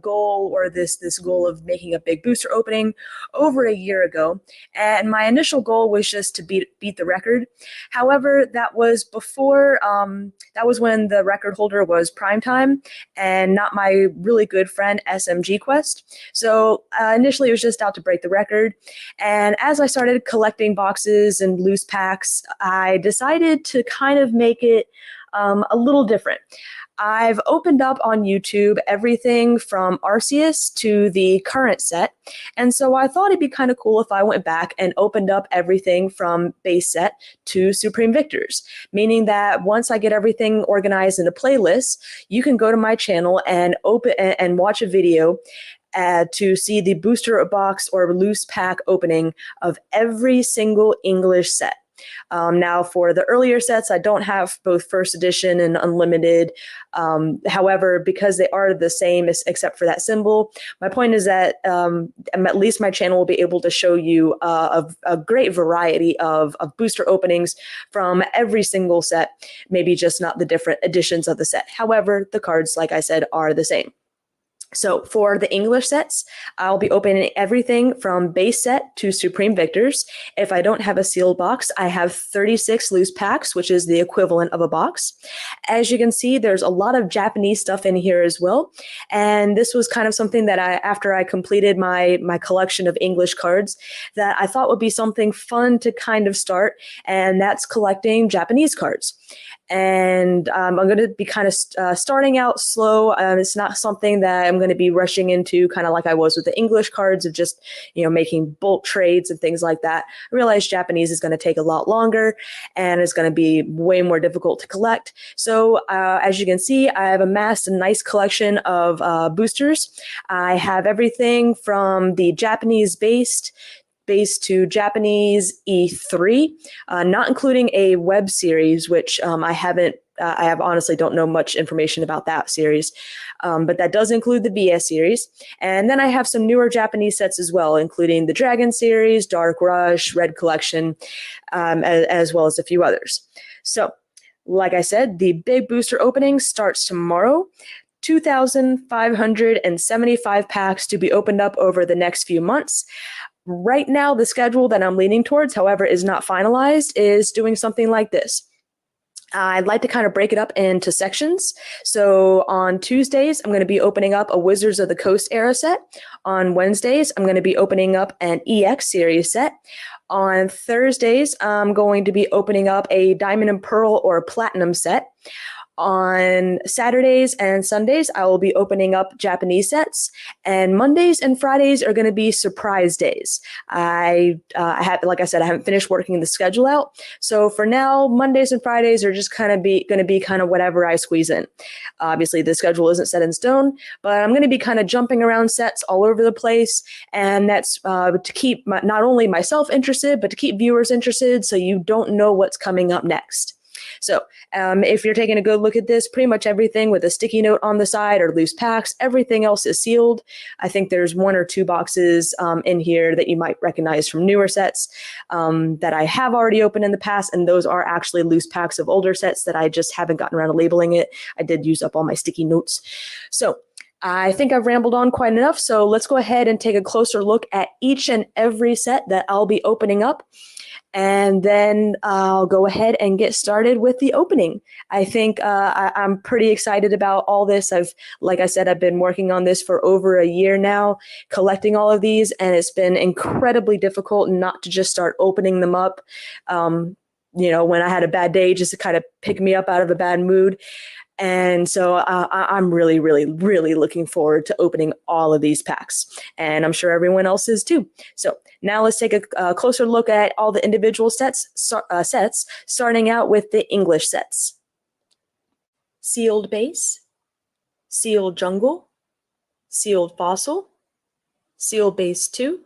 goal or this goal of making a big booster opening over a year ago, and my initial goal was just to beat the record. However, that was before that was when the record holder was Primetime and not my really good friend SMG Quest. So initially it was just out to break the record, and as I started collecting boxes and loose packs, I decided to kind of make it a little different. I've opened up on YouTube everything from Arceus to the current set, and so I thought it'd be kind of cool if I went back and opened up everything from base set to Supreme Victors, meaning that once I get everything organized in a playlist, you can go to my channel and open and watch a video to see the booster box or loose pack opening of every single English set. Now, for the earlier sets, I don't have both first edition and unlimited. However, because they are the same except for that symbol, my point is that at least my channel will be able to show you a great variety of booster openings from every single set, maybe just not the different editions of the set. However, the cards, like I said, are the same. So for the English sets, I'll be opening everything from base set to Supreme Victors. If I don't have a sealed box, I have 36 loose packs, which is the equivalent of a box. As you can see, there's a lot of Japanese stuff in here as well. And this was kind of something that after I completed my collection of English cards, that I thought would be something fun to kind of start, and that's collecting Japanese cards. And I'm going to be kind of starting out slow. It's not something that I'm going to be rushing into, kind of like I was with the English cards of just, making bulk trades and things like that. I realized Japanese is going to take a lot longer and it's going to be way more difficult to collect. So as you can see, I have amassed a nice collection of boosters. I have everything from the Japanese base to Japanese E3, not including a web series, which I have honestly don't know much information about that series, but that does include the BS series. And then I have some newer Japanese sets as well, including the Dragon series, Dark Rush, Red Collection, as well as a few others. So, like I said, the big booster opening starts tomorrow. 2,575 packs to be opened up over the next few months. Right now, the schedule that I'm leaning towards, however, is not finalized, is doing something like this. I'd like to kind of break it up into sections. So on Tuesdays, I'm going to be opening up a Wizards of the Coast era set. On Wednesdays, I'm going to be opening up an EX series set. On Thursdays, I'm going to be opening up a Diamond and Pearl or Platinum set. On Saturdays and Sundays, I will be opening up Japanese sets, and Mondays and Fridays are going to be surprise days. Like I said, I haven't finished working the schedule out, so for now, Mondays and Fridays are just going to be kind of whatever I squeeze in. Obviously, the schedule isn't set in stone, but I'm going to be kind of jumping around sets all over the place, and that's to keep not only myself interested, but to keep viewers interested, so you don't know what's coming up next. So if you're taking a good look at this, pretty much everything with a sticky note on the side or loose packs, everything else is sealed. I think there's 1 or 2 boxes in here that you might recognize from newer sets that I have already opened in the past, and those are actually loose packs of older sets that I just haven't gotten around to labeling it. I did use up all my sticky notes. So I think I've rambled on quite enough, so let's go ahead and take a closer look at each and every set that I'll be opening up. And then I'll go ahead and get started with the opening. I think I'm pretty excited about all this. Like I said, I've been working on this for over a year now, collecting all of these, and it's been incredibly difficult not to just start opening them up. When I had a bad day, just to kind of pick me up out of a bad mood. And so I'm really, really, really looking forward to opening all of these packs. And I'm sure everyone else is too. So now let's take a closer look at all the individual sets, starting out with the English sets. Sealed Base, Sealed Jungle, Sealed Fossil, Sealed Base 2,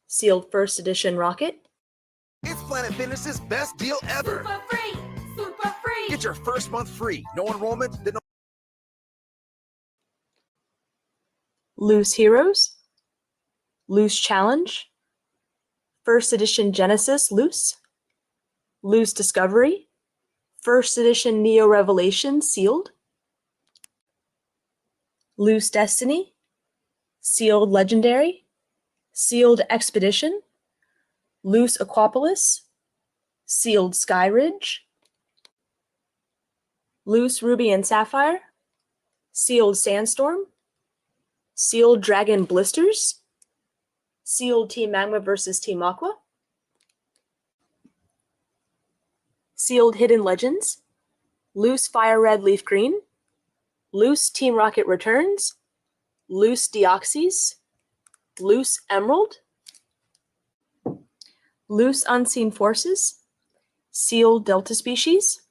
Sealed First Edition Rocket. It's Planet Fitness's best deal ever. Super free! Super free! Get your first month free. No enrollment, then no. Loose Heroes, Loose Challenge, First Edition Genesis Loose, Loose Discovery, First Edition Neo Revelation Sealed, Loose Destiny, Sealed Legendary, Sealed Expedition, Loose Aquapolis, Sealed Skyridge, Loose Ruby and Sapphire, Sealed Sandstorm, Sealed Dragon Blisters, Sealed Team Magma vs. Team Aqua, Sealed Hidden Legends, Loose Fire Red Leaf Green, Loose Team Rocket Returns, Loose Deoxys, Loose Emerald, Loose Unseen Forces, Sealed Delta Species,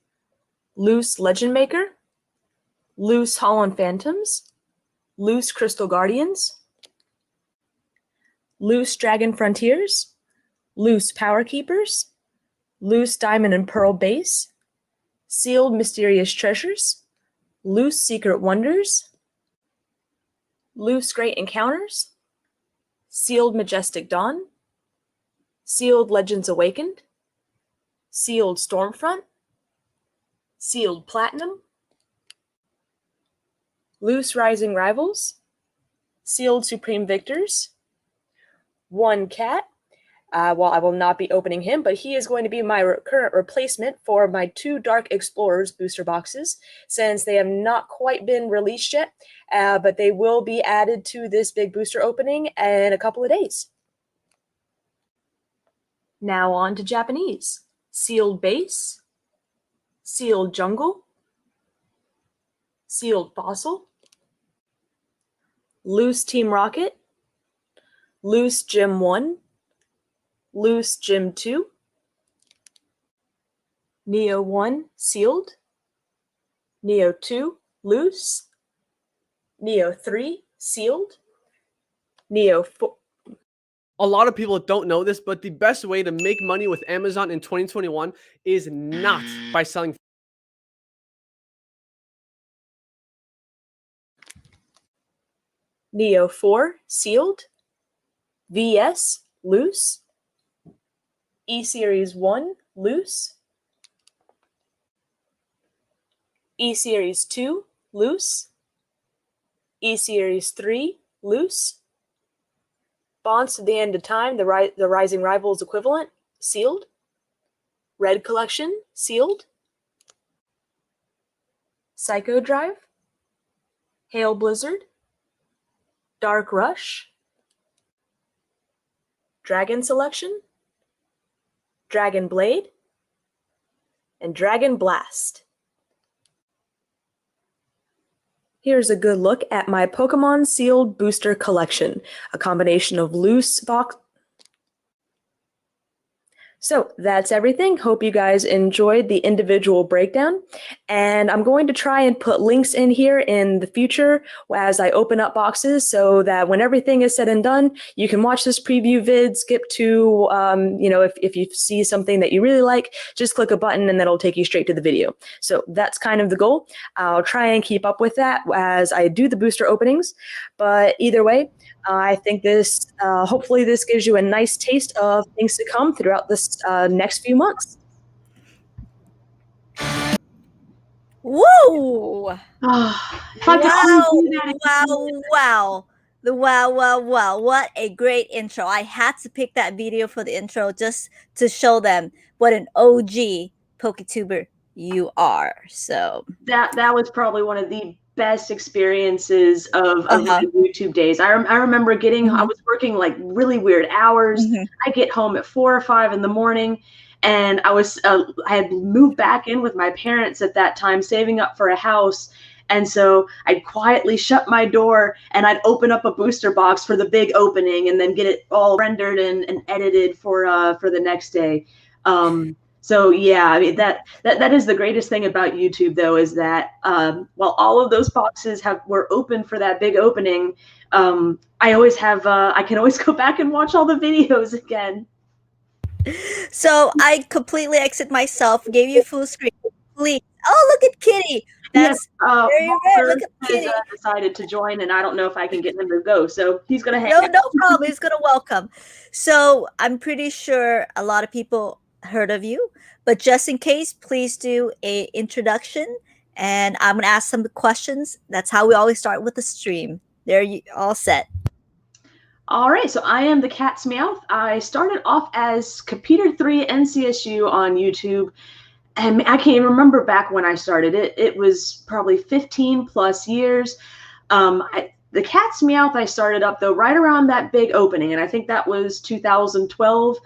Loose Legend Maker, Loose Holland Phantoms, Loose Crystal Guardians, Loose Dragon Frontiers, Loose Power Keepers, Loose Diamond and Pearl Base, Sealed Mysterious Treasures, Loose Secret Wonders, Loose Great Encounters, Sealed Majestic Dawn, Sealed Legends Awakened, Sealed Stormfront, Sealed Platinum, Loose Rising Rivals, Sealed Supreme Victors, One Cat. Well, I will not be opening him, but he is going to be my current replacement for my 2 Dark Explorers booster boxes, since they have not quite been released yet, but they will be added to this big booster opening in a couple of days. Now on to Japanese. Sealed Base, Sealed Jungle, Sealed Fossil, Loose Team Rocket, Loose Gym 1, Loose Gym 2, Neo 1 Sealed, Neo 2 Loose, Neo 3 Sealed, Neo 4. A lot of people don't know this, but the best way to make money with Amazon in 2021 is not by selling. Neo 4 Sealed, VS Loose, E-Series 1 Loose, E-Series 2 Loose, E-Series 3 Loose, Bonds to the End of Time, the Rising Rivals equivalent, Sealed, Red Collection, Sealed, Psycho Drive, Hail Blizzard, Dark Rush, Dragon Selection, Dragon Blade, and Dragon Blast. Here's a good look at my Pokemon Sealed Booster Collection, a combination of loose box. So that's everything. Hope you guys enjoyed the individual breakdown. And I'm going to try and put links in here in the future as I open up boxes so that when everything is said and done, you can watch this preview vid, skip to, if you see something that you really like, just click a button and that'll take you straight to the video. So that's kind of the goal. I'll try and keep up with that as I do the booster openings. But either way, I think this, hopefully this gives you a nice taste of things to come throughout this next few months. Whoa! If I could only do that Wow. What a great intro. I had to pick that video for the intro just to show them what an OG PokeTuber you are. So that was probably one of the best experiences of my YouTube days. I remember getting, I was working like really weird hours. I get home at 4 or 5 in the morning, and I had moved back in with my parents at that time, saving up for a house. And so I'd quietly shut my door and I'd open up a booster box for the big opening and then get it all rendered and edited for the next day. So yeah, I mean that is the greatest thing about YouTube, though, is that while all of those boxes were open for that big opening, I always have I can always go back and watch all the videos again. So I completely exit myself, gave you full screen. Please. Oh, look at Kitty. That's very rare. Look at Kitty. Decided to join, and I don't know if I can get him to go. So he's gonna hang out. No problem. He's gonna welcome. So I'm pretty sure a lot of people heard of you, but just in case, please do a introduction and I'm gonna ask some questions. That's how we always start with the stream. There, you all set. All right, so I am the Cat's Meowth. I started off as Computer 3 NCSU on YouTube, and I can't even remember back when I started. It was probably 15 plus years. The Cat's Meowth I started up though right around that big opening, and I think that was 2012,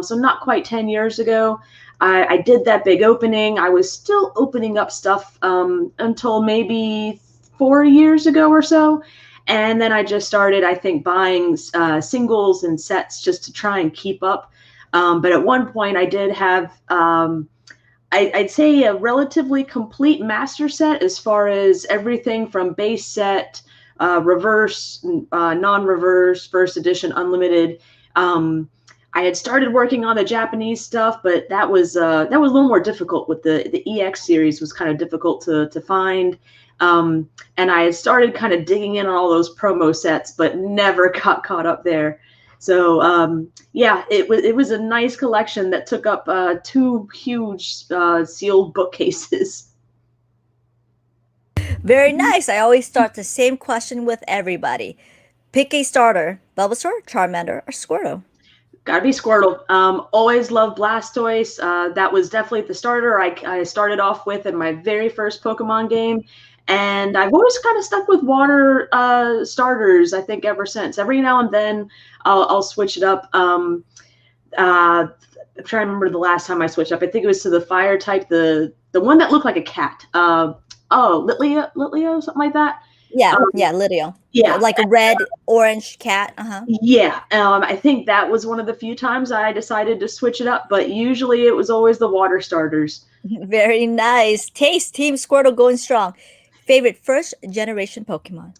so not quite 10 years ago. I did that big opening. I was still opening up stuff until maybe 4 years ago or so. And then I just started, I think, buying singles and sets just to try and keep up. But at one point, I did have, I'd say, a relatively complete master set as far as everything from base set, reverse, non-reverse, first edition, unlimited. I had started working on the Japanese stuff, but that was a little more difficult. With the EX series was kind of difficult to find. And I had started kind of digging in on all those promo sets, but never got caught up there. So yeah, it was a nice collection that took up 2 huge sealed bookcases. Very nice. I always start the same question with everybody. Pick a starter: Bulbasaur, Charmander, or Squirtle. Gotta be Squirtle. Always loved Blastoise. That was definitely the starter I started off with in my very first Pokemon game. And I've always kind of stuck with water starters, I think, ever since. Every now and then I'll switch it up. I'm trying to remember the last time I switched up. I think it was to the fire type, the one that looked like a cat. Litleo, something like that. Yeah, Litleo. Yeah. Like a red, orange cat. Yeah. I think that was one of the few times I decided to switch it up, but usually it was always the water starters. Very nice. Taste, Team Squirtle going strong. Favorite first generation Pokemon?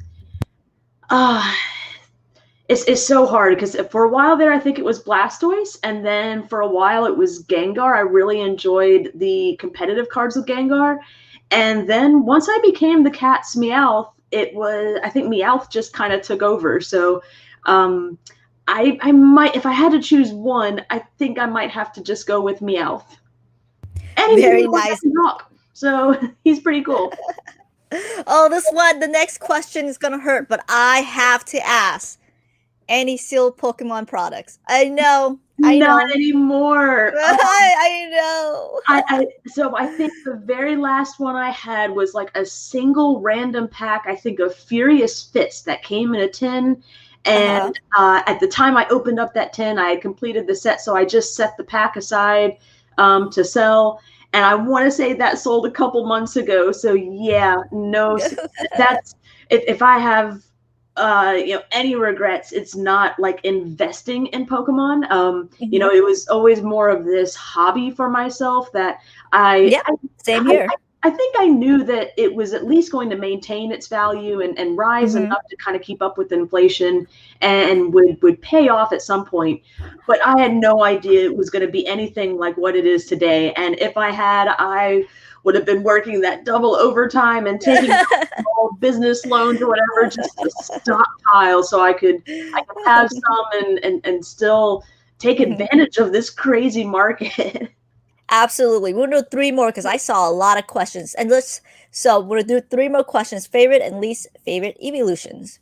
It's so hard because for a while there, I think it was Blastoise, and then for a while it was Gengar. I really enjoyed the competitive cards with Gengar. And then once I became the Cat's Meowth, I think Meowth just kind of took over. So I might, if I had to choose one, I think I might have to just go with Meowth. And very nice. So he's pretty cool. Oh, the next question is gonna hurt, but I have to ask. Any sealed Pokemon products? I know. Not anymore. I know. So I think the very last one I had was like a single random pack, I think, of Furious Fist that came in a tin. And at the time I opened up that tin, I had completed the set, so I just set the pack aside to sell. And I want to say that sold a couple months ago. So yeah, no, that's if I have any regrets, it's not like investing in Pokemon. It was always more of this hobby for myself that same here. I think I knew that it was at least going to maintain its value and rise enough to kind of keep up with inflation and would pay off at some point. But I had no idea it was going to be anything like what it is today. And if I had, I would have been working that double overtime and taking all business loans or whatever just to stockpile so I could have some and still take advantage of this crazy market. Absolutely. We'll do 3 more because I saw a lot of questions. And so we'll do 3 more questions. Favorite and least favorite Eeveelutions.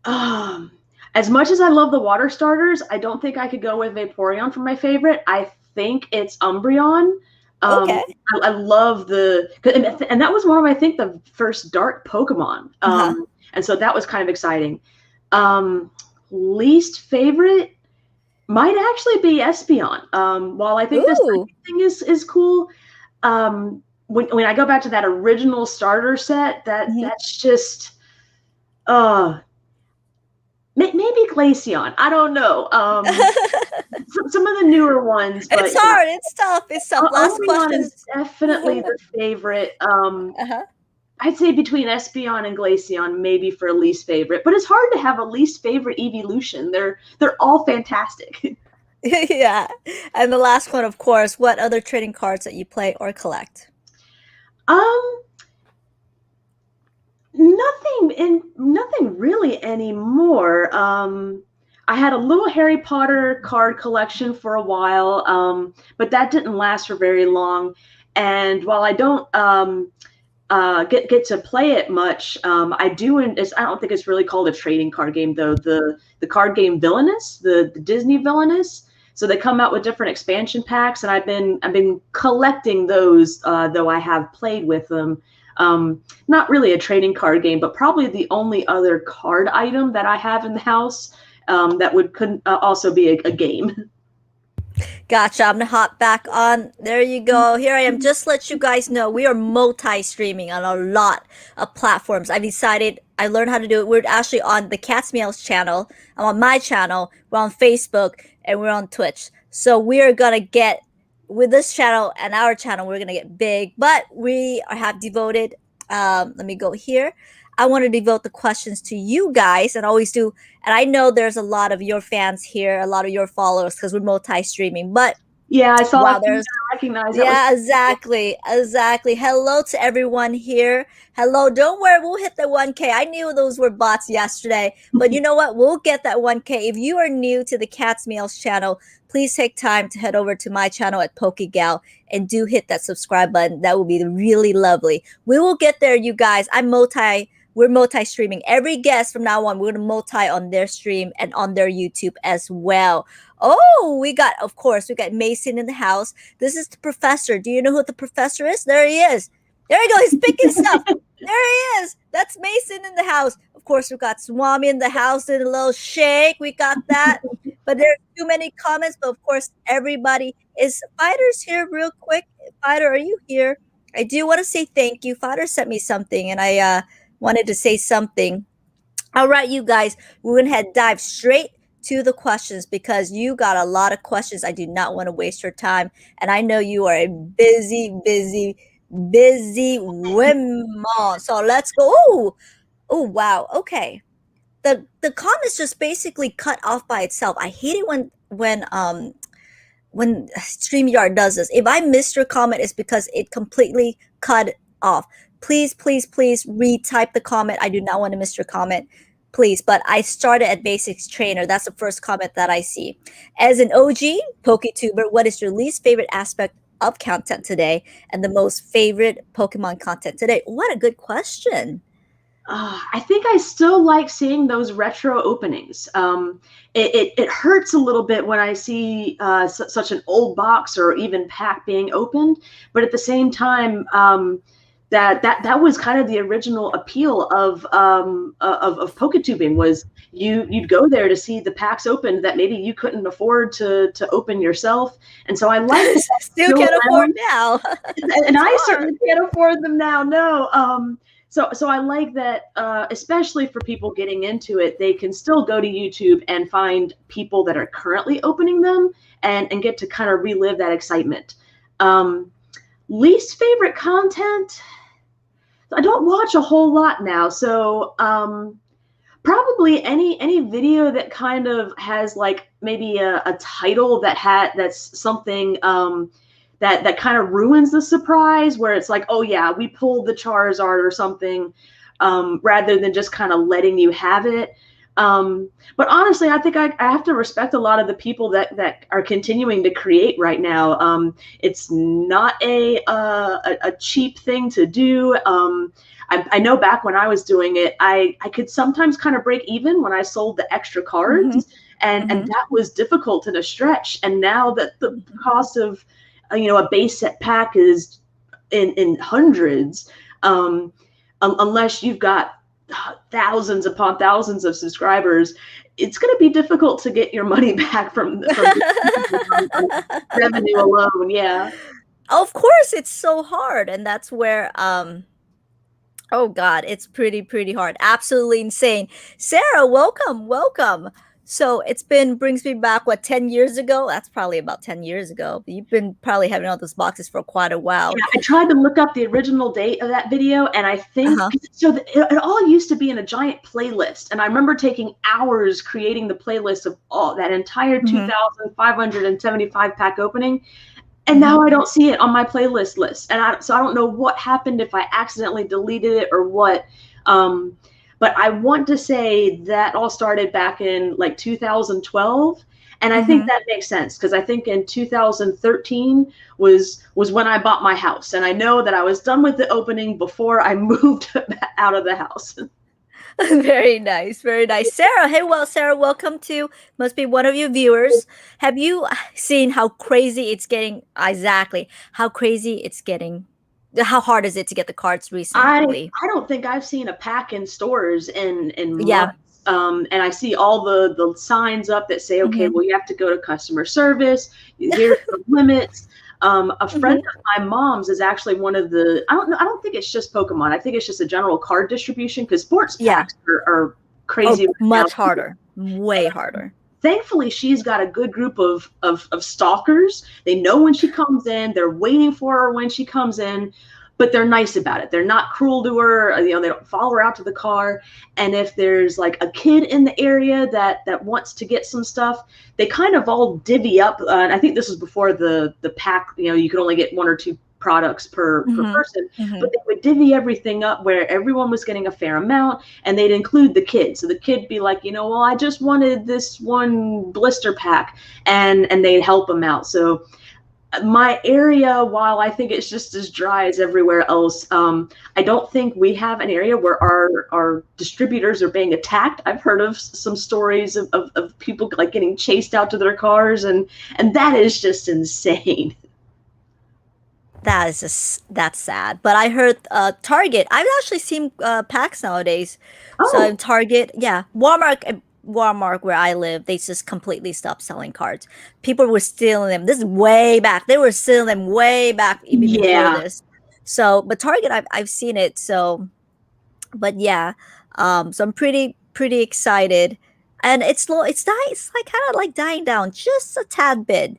As much as I love the water starters, I don't think I could go with Vaporeon for my favorite. I think it's Umbreon. Okay. I love and that was one of, I think, the first dark Pokemon. And so that was kind of exciting. Least favorite might actually be Espeon. While I think this thing is cool, when I go back to that original starter set, that's just maybe Glaceon. I don't know. Some of the newer ones. But, it's hard. It's tough. It's tough. Last question is definitely the favorite. I'd say between Espeon and Glaceon, maybe for a least favorite. But it's hard to have a least favorite Eeveelution. They're all fantastic. Yeah. And the last one, of course, what other trading cards that you play or collect? Nothing really anymore. I had a little Harry Potter card collection for a while, but that didn't last for very long. And while I don't get to play it much. I do, and I don't think it's really called a trading card game though. The card game Villainous, the Disney Villainous. So they come out with different expansion packs, and I've been collecting those. Though I have played with them. Not really a trading card game, but probably the only other card item that I have in the house that could also be a game. Gotcha. I'm gonna hop back on. There you go. Here I am. Just let you guys know we are multi-streaming on a lot of platforms. I learned how to do it. We're actually on the Cat's Meows channel. I'm on my channel. We're on Facebook and we're on Twitch. So we're gonna get with this channel and our channel. We're gonna get big, but we have devoted. Let me go here. I want to devote the questions to you guys, and always do. And I know there's a lot of your fans here, a lot of your followers, because we're multi-streaming. But yeah, I saw. Wow, I recognize. Yeah, exactly. Hello to everyone here. Hello. Don't worry, we'll hit the 1K. I knew those were bots yesterday, but you know what? We'll get that 1K. If you are new to the Cat's Meows channel, please take time to head over to my channel at PokeGal and do hit that subscribe button. That will be really lovely. We will get there, you guys. We're multi-streaming. Every guest from now on, we're going to multi on their stream and on their YouTube as well. Oh, of course, we got Mason in the house. This is the professor. Do you know who the professor is? There he is. There you go. He's picking stuff. There he is. That's Mason in the house. Of course, we got Swami in the house doing a little shake. We got that. But there's too many comments. But of course, everybody is. Fighter's here real quick. Fighter, are you here? I do want to say thank you. Fighter sent me something, and I wanted to say something. All right, you guys, we're going to dive straight to the questions because you got a lot of questions. I do not want to waste your time. And I know you are a busy woman. So let's go. Oh, wow. Okay. The comments just basically cut off by itself. I hate it when StreamYard does this. If I missed your comment, it's because it completely cut off. Please retype the comment. I do not want to miss your comment. Please. But I started at Basics Trainer. That's the first comment that I see. As an OG PokeTuber, what is your least favorite aspect of content today and the most favorite Pokemon content today? What a good question. I think I still like seeing those retro openings. It hurts a little bit when I see such an old box or even pack being opened, but at the same time, that was kind of the original appeal of PokeTubing was you'd go there to see the packs opened that maybe you couldn't afford to open yourself, and so I like still can't afford now, and I certainly can't afford them now. No, so I like that, especially for people getting into it, they can still go to YouTube and find people that are currently opening them and get to kind of relive that excitement. Least favorite content. I don't watch a whole lot now, so probably any video that kind of has like maybe a title that's something that kind of ruins the surprise, where it's like, oh yeah, we pulled the Charizard or something, rather than just kind of letting you have it. But honestly, I think I have to respect a lot of the people that are continuing to create right now. It's not a cheap thing to do. I know back when I was doing it, I could sometimes kind of break even when I sold the extra cards, and that was difficult in a stretch. And now that the cost of a base set pack is in hundreds, unless you've got thousands upon thousands of subscribers, it's going to be difficult to get your money back from revenue alone. Yeah, of course, it's so hard, and that's where oh god, it's pretty hard. Absolutely insane. Sarah, welcome. So brings me back, 10 years ago? That's probably about 10 years ago. You've been probably having all those boxes for quite a while. Yeah, I tried to look up the original date of that video, and I think it all used to be in a giant playlist. And I remember taking hours creating the playlist of all that entire 2,575 pack opening. And now I don't see it on my playlist list. And so I don't know what happened, if I accidentally deleted it or what. But I want to say that all started back in like 2012. And I think that makes sense because I think in 2013 was when I bought my house, and I know that I was done with the opening before I moved out of the house. Very nice, very nice. Sarah, hey, well, Sarah, welcome to, must be one of your viewers. Have you seen how crazy it's getting? Exactly, how crazy it's getting. How hard is it to get the cards recently? I don't think I've seen a pack in stores in Yeah. months. And I see all the signs up that say, okay, well, you have to go to customer service. Here's the limits. A friend of my mom's is actually one of the, I don't think it's just Pokemon. I think it's just a general card distribution because sports packs are crazy. Much harder, way harder. Thankfully, she's got a good group of stalkers. They know when she comes in. They're waiting for her when she comes in, but they're nice about it. They're not cruel to her. You know, they don't follow her out to the car. And if there's like a kid in the area that wants to get some stuff, they kind of all divvy up. And I think this was before the pack. You know, you could only get 1 or 2 products per person, but they would divvy everything up where everyone was getting a fair amount, and they'd include the kid. So the kid be like, you know, well, I just wanted this one blister pack, and they'd help them out. So my area, while I think it's just as dry as everywhere else, I don't think we have an area where our distributors are being attacked. I've heard of some stories of people like getting chased out to their cars, and that is just insane. That's sad. But I heard Target. I've actually seen packs nowadays. Oh. So in Target, yeah, Walmart where I live, they just completely stopped selling cards. People were stealing them. This is way back. They were stealing them way back even before this. So, but Target, I've seen it. So, but yeah, so I'm pretty excited. And it's like kind of like dying down just a tad bit.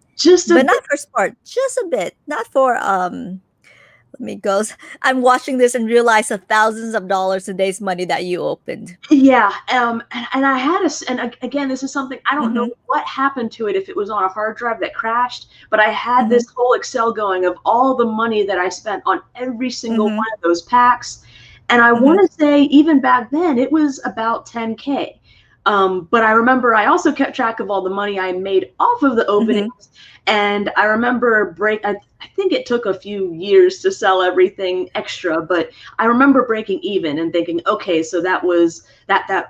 But not for sport, just a bit. Not for let me go. I'm watching this and realize the thousands of dollars today's money that you opened. Yeah, and I had and again, this is something I don't know what happened to it, if it was on a hard drive that crashed, but I had this whole Excel going of all the money that I spent on every single one of those packs, and I want to say even back then it was about 10K. But I remember I also kept track of all the money I made off of the openings. And I remember I think it took a few years to sell everything extra, but I remember breaking even and thinking, okay, so that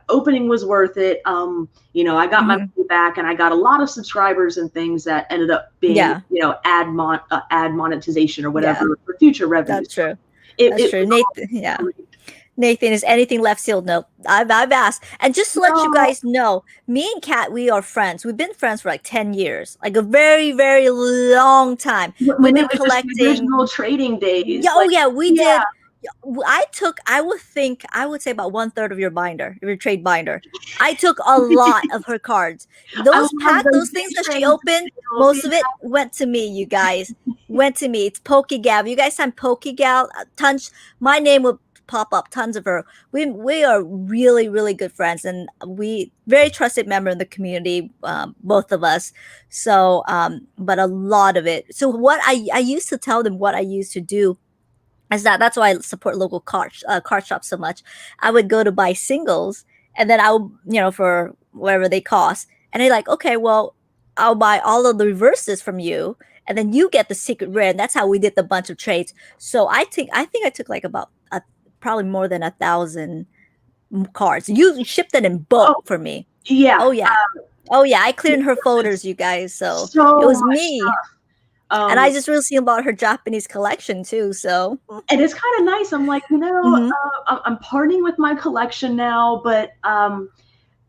opening was worth it. You know, I got my money back, and I got a lot of subscribers and things that ended up being, you know, ad monetization or whatever for future revenue. That's true. That's true. Nathan, is anything left sealed? No, I've asked. And just to let you guys know, me and Kat, we are friends. We've been friends for like 10 years, like a very, very long time. We've been collecting original trading days. Yeah, we did. I would say about 1/3 of your binder, your trade binder. I took a lot of her cards. Those things that she opened, most of it went to me, you guys. Went to me. It's PokeGal. If you guys sign PokeGal, tons, my name would pop up, tons of her. We are really, really good friends, and we very trusted member in the community, both of us. So, but a lot of it. So what I used to tell them, what I used to do is that's why I support local card shops so much. I would go to buy singles, and then I would, you know, for whatever they cost, and they're like, okay, well, I'll buy all of the reverses from you, and then you get the secret rare, and that's how we did the bunch of trades. So I think I took like about probably more than 1,000 cards. You shipped it in bulk for me. Yeah. Oh yeah. I cleared her folders, you guys. So it was me. And I just really see about her Japanese collection too. So and it's kind of nice. I'm like, you know, I'm parting with my collection now, but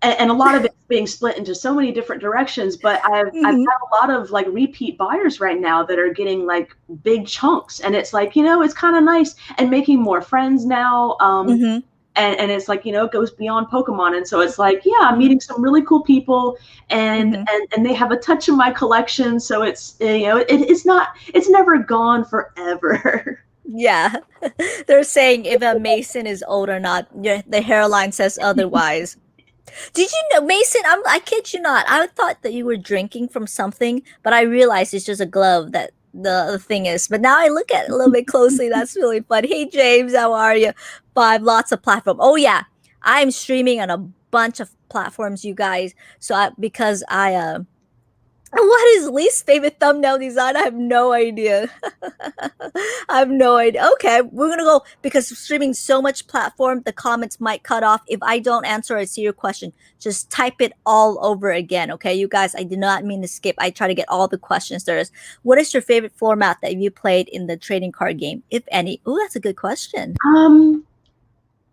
and a lot of it's being split into so many different directions. But I've got a lot of like repeat buyers right now that are getting like big chunks, and it's like, you know, it's kind of nice, and making more friends now. And it's like, you know, it goes beyond Pokemon, and so it's like, yeah, I'm meeting some really cool people, and they have a touch of my collection, so it's, you know, it's never gone forever. Yeah, they're saying if a Mason is old or not. The hairline says otherwise. Did you know, Mason? I kid you not. I thought that you were drinking from something, but I realized it's just a glove that the thing is. But now I look at it a little bit closely. That's really fun. Hey, James, how are you? 5, lots of platform. Oh yeah, I'm streaming on a bunch of platforms, you guys. So because I What is least favorite thumbnail design? I have no idea. I have no idea. Okay, we're gonna go because streaming so much platform, the comments might cut off. If I don't answer or see your question, just type it all over again. Okay, you guys, I did not mean to skip. I try to get all the questions there is. What is your favorite format that you played in the trading card game, if any? Oh, that's a good question.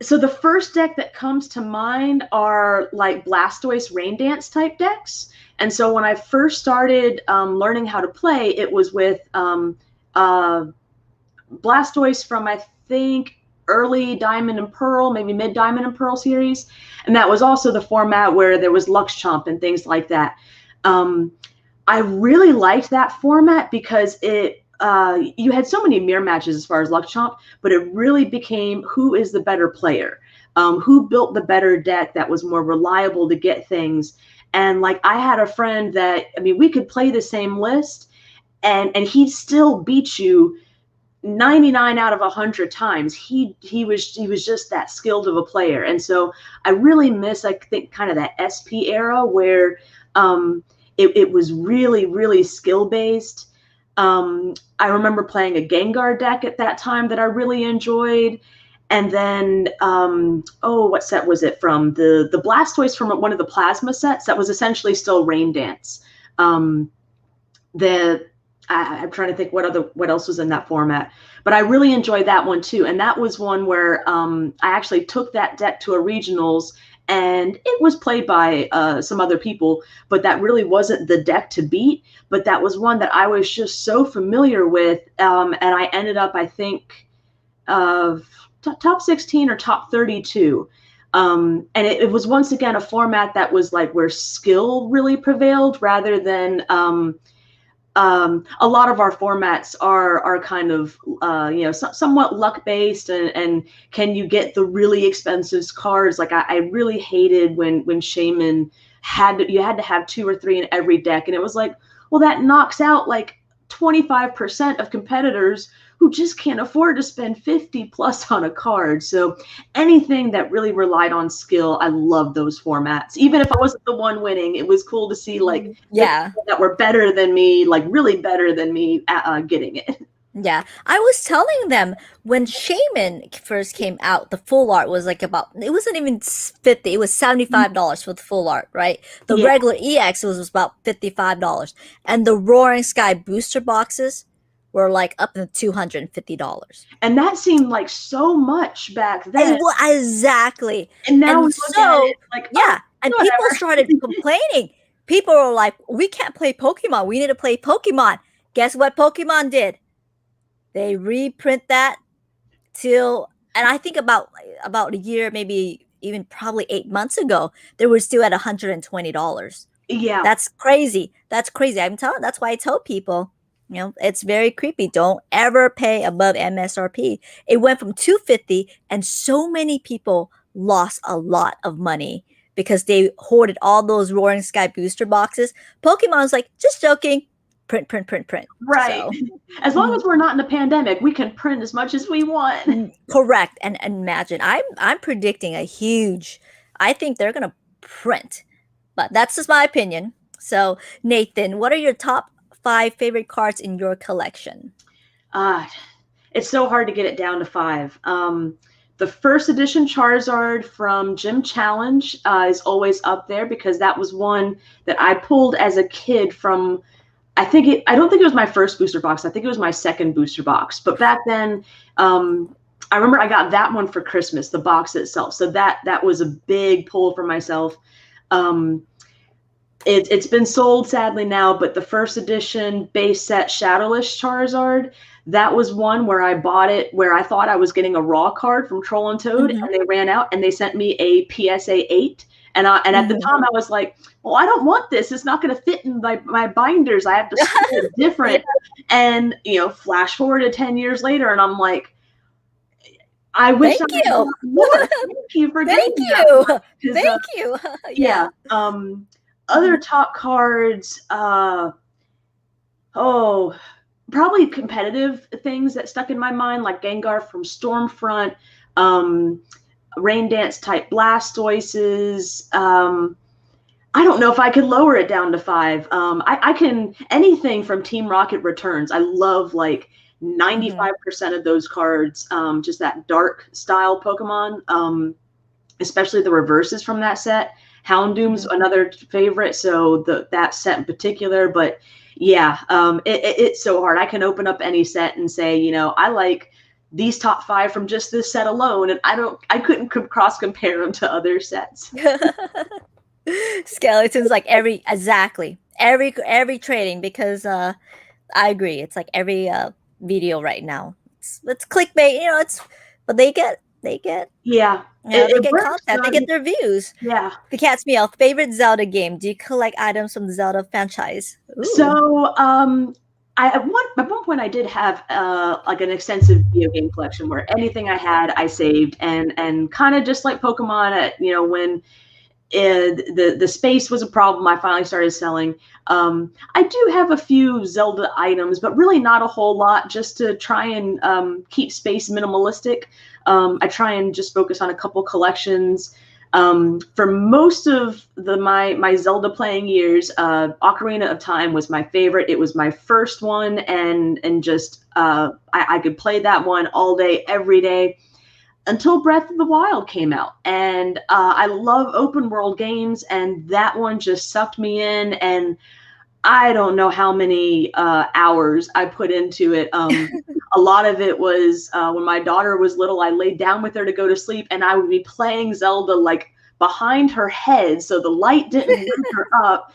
So the first deck that comes to mind are like Blastoise Rain Dance type decks. And so when I first started learning how to play, it was with Blastoise from, I think, early Diamond and Pearl, maybe mid Diamond and Pearl series. And that was also the format where there was Lux Chomp and things like that. I really liked that format because it you had so many mirror matches as far as Lux Chomp, but it really became who is the better player, who built the better deck that was more reliable to get things. And like I had a friend that, I mean, we could play the same list and he'd still beat you 99 out of 100 times. He was just that skilled of a player. And so I really miss, I think, kind of that SP era where it was really skill based. I remember playing a Gengar deck at that time that I really enjoyed. And then, what set was it from? The Blastoise from one of the Plasma sets that was essentially still Rain Dance. I'm trying to think what else was in that format, but I really enjoyed that one too. And that was one where I actually took that deck to a regionals, and it was played by some other people, but that really wasn't the deck to beat. But that was one that I was just so familiar with, and I ended up, I think, top 16 or top 32. And it was once again a format that was like where skill really prevailed rather than a lot of our formats are kind of somewhat luck based, and can you get the really expensive cards? Like I really hated when Shaman you had to have 2 or 3 in every deck, and it was like, well, that knocks out like 25% of competitors who just can't afford to spend 50 plus on a card. So anything that really relied on skill, I love those formats. Even if I wasn't the one winning, it was cool to see like that were better than me, like really better than me getting it. Yeah, I was telling them when Shaman first came out, the full art was like it wasn't even 50, it was $75 for the full art, right? The regular EX was about $55. And the Roaring Sky booster boxes were like up to $250. And that seemed like so much back then. Exactly. And now we look at it like, and people started complaining. People were like, we can't play Pokemon. We need to play Pokemon. Guess what Pokemon did? They reprint that and I think about a year, maybe even probably 8 months ago, they were still at $120. Yeah. That's crazy. That's why I tell people, it's very creepy. Don't ever pay above MSRP. It went from $250, and so many people lost a lot of money because they hoarded all those Roaring Sky booster boxes. Pokemon's like, just joking. Print. Right. So, as long as we're not in a pandemic, we can print as much as we want. Correct. And imagine, I'm predicting I think they're gonna print, but that's just my opinion. So Nathan, what are your top 5 favorite cards in your collection? It's so hard to get it down to 5. The first edition Charizard from Gym Challenge is always up there because that was one that I pulled as a kid from. I don't think it was my first booster box. I think it was my second booster box. But back then, I remember I got that one for Christmas, the box itself. So that was a big pull for myself. It's been sold sadly now, but the first edition base set Shadowless Charizard, that was one where I bought it where I thought I was getting a raw card from Troll and Toad, and they ran out and they sent me a PSA 8. And at the time I was like, well, I don't want this. It's not going to fit in my binders. I have to split it different. And, flash forward to 10 years later, and I'm like, I wish Thank I you. more. Thank you for Thank getting you. that. Thank you. Yeah. Other top cards, probably competitive things that stuck in my mind, like Gengar from Stormfront, Rain Dance type Blastoises. I don't know if I could lower it down to 5. I can anything from Team Rocket Returns. I love like 95% of those cards. Just that dark style Pokemon. Especially the reverses from that set. Houndoom's another favorite, so that set in particular. But yeah, it's so hard. I can open up any set and say, you know, I like these top 5 from just this set alone, and I couldn't cross compare them to other sets. Skeletons like every trading, because I agree, it's like every video right now. It's clickbait, you know. But they get Yeah. they get works, content, they get their views. Yeah. The cat's meow. Favorite Zelda game? Do you collect items from the Zelda franchise? Ooh. So at one point I did have like an extensive video game collection where anything I had I saved, and kind of just like Pokemon, you know, when the space was a problem, I finally started selling. I do have a few Zelda items, but really not a whole lot, just to try and keep space minimalistic. I try and just focus on a couple collections. For most of my Zelda playing years, Ocarina of Time was my favorite. It was my first one, and just I could play that one all day, every day, until Breath of the Wild came out. And I love open world games, and that one just sucked me in. And I don't know how many hours I put into it. A lot of it was when my daughter was little, I laid down with her to go to sleep, and I would be playing Zelda like behind her head, so the light didn't wake her up.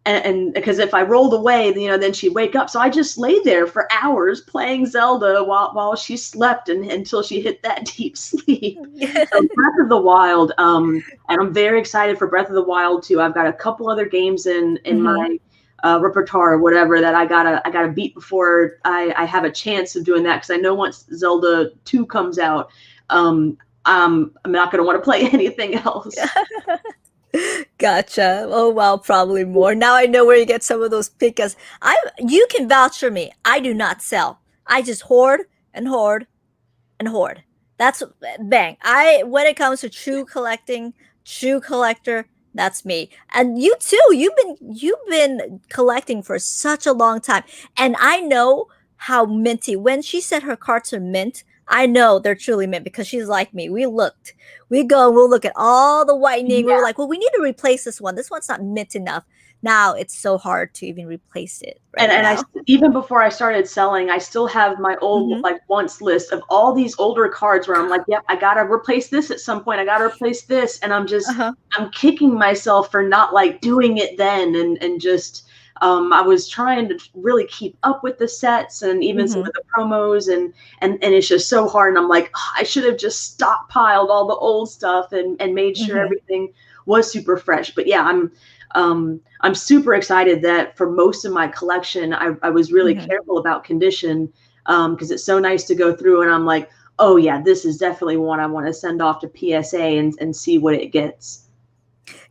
And because if I rolled away, you know, then she'd wake up. So I just lay there for hours playing Zelda while she slept, until she hit that deep sleep. So Breath of the Wild, and I'm very excited for Breath of the Wild too. I've got a couple other games in my repertoire or whatever that I gotta beat before I have a chance of doing that, because I know once Zelda 2 comes out, I'm not gonna want to play anything else. Gotcha. Oh well, probably more. Now I know where you get some of those pikas. You can vouch for me. I do not sell. I just hoard and hoard and hoard. That's bang. When it comes to true collector, that's me. And you too. You've been collecting for such a long time. And I know how minty. When she said her cards are mint, I know they're truly mint, because she's like me. We'll look at all the whitening. Yeah. We're like, well, we need to replace this one. This one's not mint enough. Now it's so hard to even replace it. And even before I started selling, I still have my old like once list of all these older cards where I'm like, yep, I gotta replace this at some point. I gotta replace this, and I'm just I'm kicking myself for not like doing it then, and just I was trying to really keep up with the sets and even some of the promos, and it's just so hard. And I'm like, I should have just stockpiled all the old stuff and made sure everything was super fresh. But yeah, I'm super excited that for most of my collection, I was really careful about condition, because it's so nice to go through and I'm like, oh yeah, this is definitely one I want to send off to PSA and see what it gets.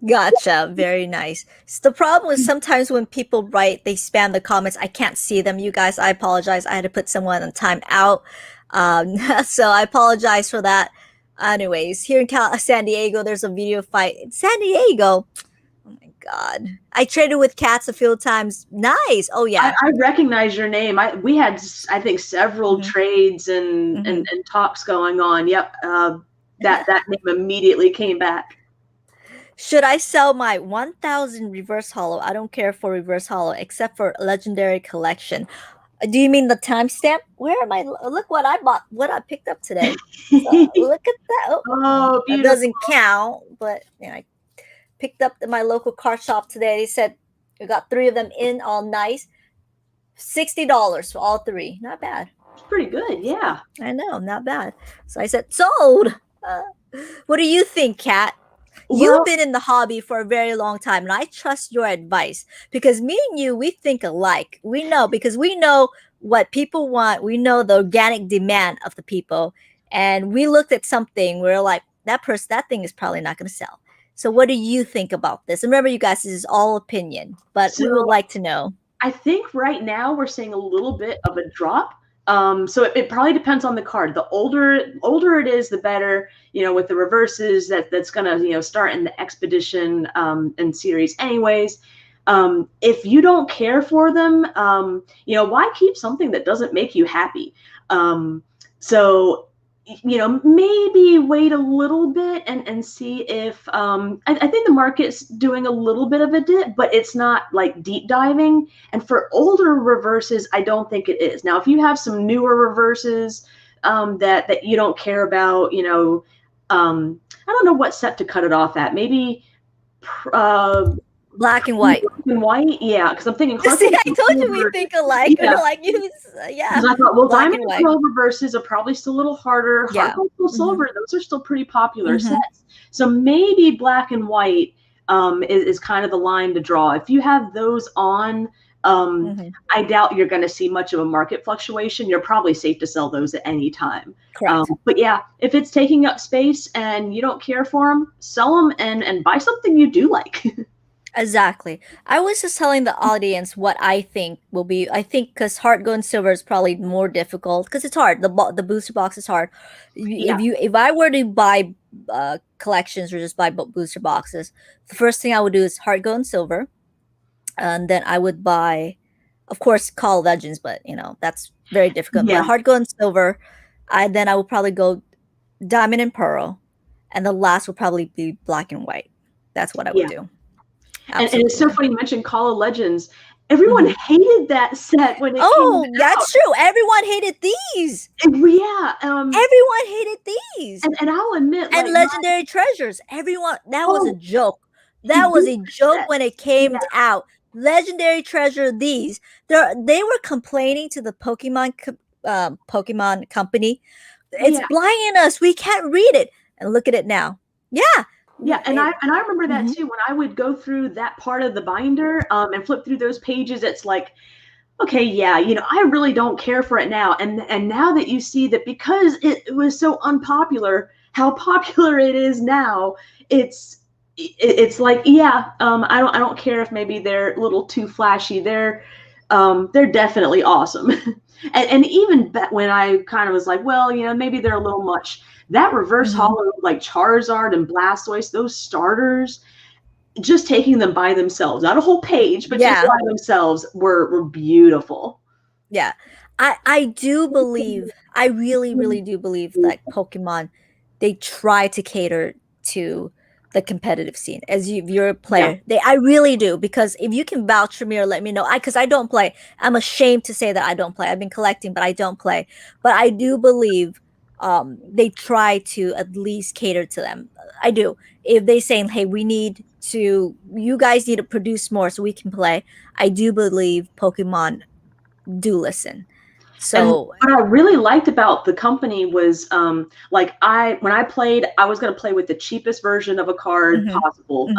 Gotcha. Very nice. So the problem is sometimes when people write, they spam the comments. I can't see them. You guys, I apologize. I had to put someone on time out. So I apologize for that. Anyways, here in San Diego, there's a video fight. In San Diego. Oh my God. I traded with cats a few times. Nice. Oh yeah. I recognize your name. We had, I think, several trades and talks going on. Yep. That name immediately came back. Should I sell my 1,000 reverse holo? I don't care for reverse holo except for legendary collection. Do you mean the timestamp? Where am I? Look what I bought, what I picked up today. Look at that. Oh, it doesn't count, but you know, I picked up at my local car shop today. They said we got 3 of them in, all nice. $60 for all 3. Not bad. It's pretty good, yeah. I know, not bad. So I said, sold. What do you think, Kat? You've been in the hobby for a very long time, and I trust your advice, because me and you, we think alike. We know, because we know what people want. We know the organic demand of the people, and we looked at something. We're like, that thing is probably not going to sell. So what do you think about this? And remember, you guys, this is all opinion, but we would like to know. I think right now we're seeing a little bit of a drop. So it probably depends on the card. The older it is, the better. With the reverses, that's gonna start in the expedition and series anyways. If you don't care for them, why keep something that doesn't make you happy? So maybe wait a little bit and see if I think the market's doing a little bit of a dip, but it's not like deep diving. And for older reverses, I don't think it is. Now, if you have some newer reverses that you don't care about, I don't know what set to cut it off at. Maybe Black and white. Black and white, yeah. Because I'm thinking. See, I told you we think alike. Yeah. We're like you, yeah. Because I thought, well, Black diamond and pearl reverses are probably still a little harder. Yeah. Hard gold, silver, those are still pretty popular sets. So maybe black and white is kind of the line to draw. If you have those on, I doubt you're going to see much of a market fluctuation. You're probably safe to sell those at any time. Correct. But yeah, if it's taking up space and you don't care for them, sell them and buy something you do like. Exactly. I was just telling the audience what I think will be. I think because hard gold and silver is probably more difficult because it's hard. The booster box is hard. Yeah. If I were to buy collections or just buy booster boxes, the first thing I would do is hard gold and silver, and then I would buy, of course, Call of Legends, but that's very difficult. Yeah. But hard gold and silver, then I would probably go diamond and pearl, and the last would probably be black and white. That's what I would do. And it's so funny you mentioned Call of Legends. Everyone hated that set when it came out. That's true. Everyone hated these. Yeah. Everyone hated these. And I'll admit, and Legendary Treasures. Everyone, that was a joke. That was a joke when it came out. Legendary Treasure, these. They were complaining to the Pokemon company. It's blinding us. We can't read it. And look at it now. Yeah. Yeah, and I remember that too. When I would go through that part of the binder and flip through those pages, it's like, okay, yeah, I really don't care for it now. And now that you see that because it was so unpopular, how popular it is now, it's like, yeah, I don't care if maybe they're a little too flashy. They're definitely awesome. and even when I kind of was like, well, maybe they're a little much. That reverse hollow, like Charizard and Blastoise, those starters, just taking them by themselves, not a whole page, but just by themselves, were beautiful. Yeah. I do believe, I really, really do believe that Pokemon, they try to cater to the competitive scene as you're a player. I really do, because if you can vouch for me or let me know, because I don't play. I'm ashamed to say that I don't play. I've been collecting, but I don't play. But I do believe they try to at least cater to them. I do. If they saying, hey, you guys need to produce more so we can play, I do believe Pokemon do listen. So and what I really liked about the company was when I played, I was going to play with the cheapest version of a card possible.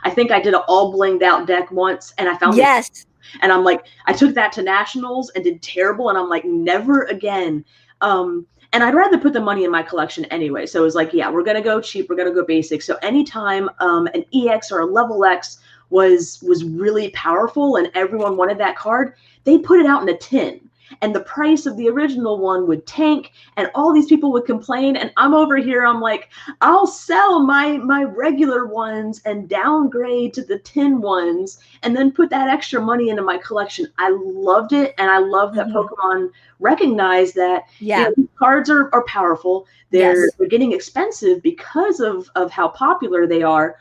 I think I did an all blinged out deck once, and I found it, and I'm like, I took that to nationals and did terrible, and I'm like, never again. And I'd rather put the money in my collection anyway. So it was like, yeah, we're going to go cheap. We're going to go basic. So anytime an EX or a level X was really powerful and everyone wanted that card, they put it out in a tin. And the price of the original one would tank, and all these people would complain. And I'm over here, I'm like, I'll sell my regular ones and downgrade to the tin ones and then put that extra money into my collection. I loved it. And I love that Pokemon recognized that these cards are powerful. They're getting expensive because of how popular they are.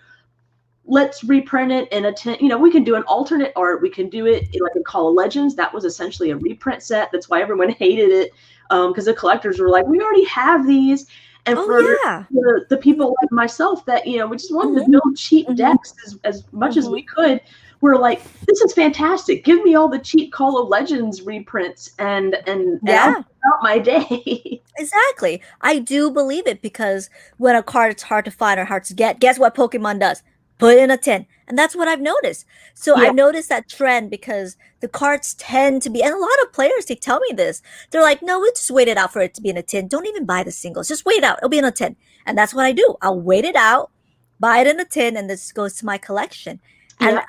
Let's reprint it in a tin. We can do an alternate art. We can do it like a Call of Legends. That was essentially a reprint set. That's why everyone hated it, because the collectors were like, we already have these. And the people like myself that, we just wanted to build cheap decks as much as we could, we're like, this is fantastic. Give me all the cheap Call of Legends reprints and I'll out my day. Exactly. I do believe it, because when a card is hard to find or hard to get, guess what Pokemon does? Put it in a tin. And that's what I've noticed. So I've noticed that trend, because the cards tend to be, and a lot of players, they tell me this. They're like, no, we'll just wait it out for it to be in a tin. Don't even buy the singles. Just wait it out. It'll be in a tin. And that's what I do. I'll wait it out, buy it in a tin, and this goes to my collection. And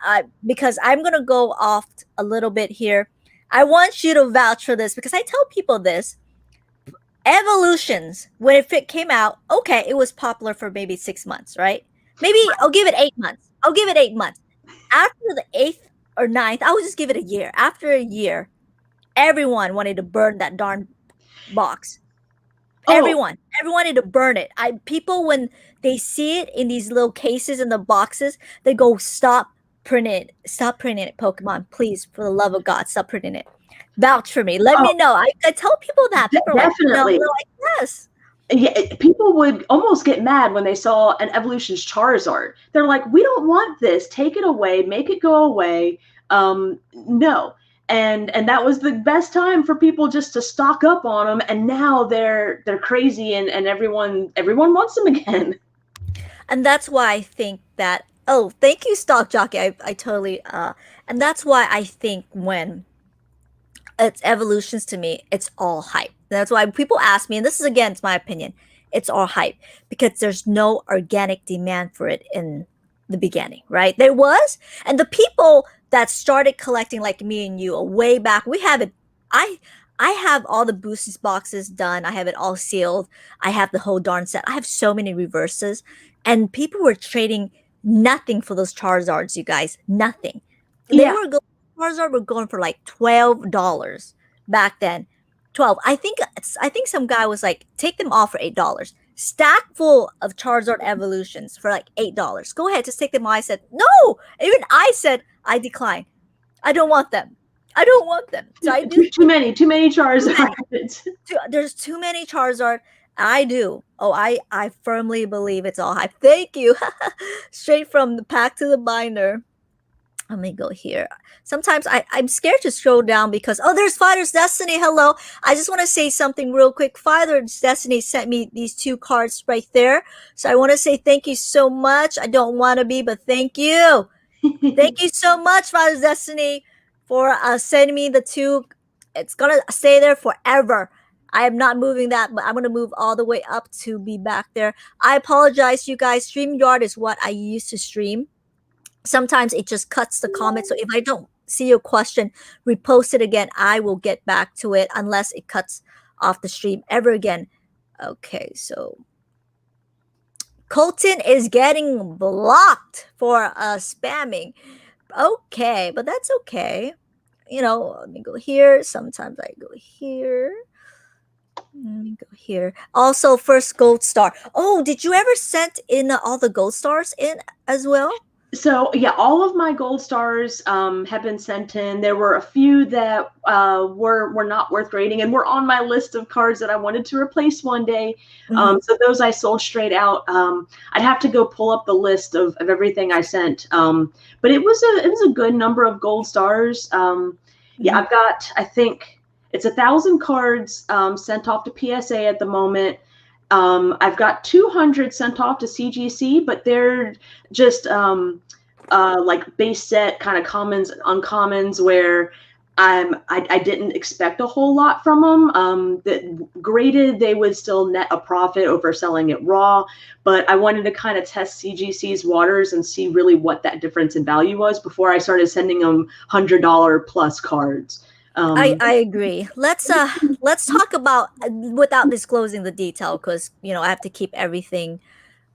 because I'm going to go off a little bit here. I want you to vouch for this because I tell people this. Eeveelutions, when it came out, okay, it was popular for maybe 6 months, right? Maybe I'll give it 8 months. I'll give it 8 months. After the 8th or 9th, I would just give it a year. After a year, everyone wanted to burn that darn box. Everyone wanted to burn it. People, when they see it in these little cases in the boxes, they go, stop printing it, Pokemon, please, for the love of God, stop printing it. Vouch for me. Let me know. I tell people that. People are definitely. like, no. They're like, yes. Yeah, people would almost get mad when they saw an Eeveelutions Charizard. They're like, we don't want this. Take it away. Make it go away. No. And that was the best time for people just to stock up on them. And now they're crazy and everyone wants them again. And that's why I think that. Oh, thank you, Stock Jockey. I totally. And that's why I think when it's Eeveelutions, to me, it's all hype. That's why people ask me, and this is, again, it's my opinion, it's all hype because there's no organic demand for it in the beginning, right? There was, and the people that started collecting, like me and you, way back, we have it. I have all the boosters boxes done. I have it all sealed. I have the whole darn set. I have so many reverses, and people were trading nothing for those Charizards, you guys. Nothing. They were going. Charizard were going for like $12 back then. 12. I think some guy was like, take them all for $8. Stack full of Charizard Eeveelutions for like $8. Go ahead, just take them all. I said, no. Even I said, I decline. I don't want them. So I do. Too many Charizards. There's too many Charizard. I do. Oh, I firmly believe it's all hype. Thank you. Straight from the pack to the binder. Let me go here. Sometimes I'm scared to scroll down because, there's Fighter's Destiny. Hello. I just want to say something real quick. Fighter's Destiny sent me these 2 cards right there. So I want to say thank you so much. I don't want to be, but thank you. Thank you so much, Fighter's Destiny, for sending me the 2. It's going to stay there forever. I am not moving that, but I'm going to move all the way up to be back there. I apologize, you guys. StreamYard is what I used to stream. Sometimes it just cuts the comment. So if I don't see your question, repost it again. I will get back to it unless it cuts off the stream ever again. Okay, so Colton is getting blocked for spamming. Okay, but that's okay. Let me go here. Sometimes I go here. Let me go here. Also, first gold star. Oh, did you ever send in all the gold stars in as well? So yeah, all of my gold stars have been sent in. There were a few that were not worth grading and were on my list of cards that I wanted to replace one day. So those I sold straight out. I'd have to go pull up the list of everything I sent. But it was a good number of gold stars. Yeah, I've got, I think it's 1,000 cards sent off to PSA at the moment. I've got 200 sent off to CGC, but they're just like base set kind of commons and uncommons where I didn't expect a whole lot from them. That graded, they would still net a profit over selling it raw, but I wanted to kind of test CGC's waters and see really what that difference in value was before I started sending them $100 plus cards. I agree. Let's talk about, without disclosing the detail, because I have to keep everything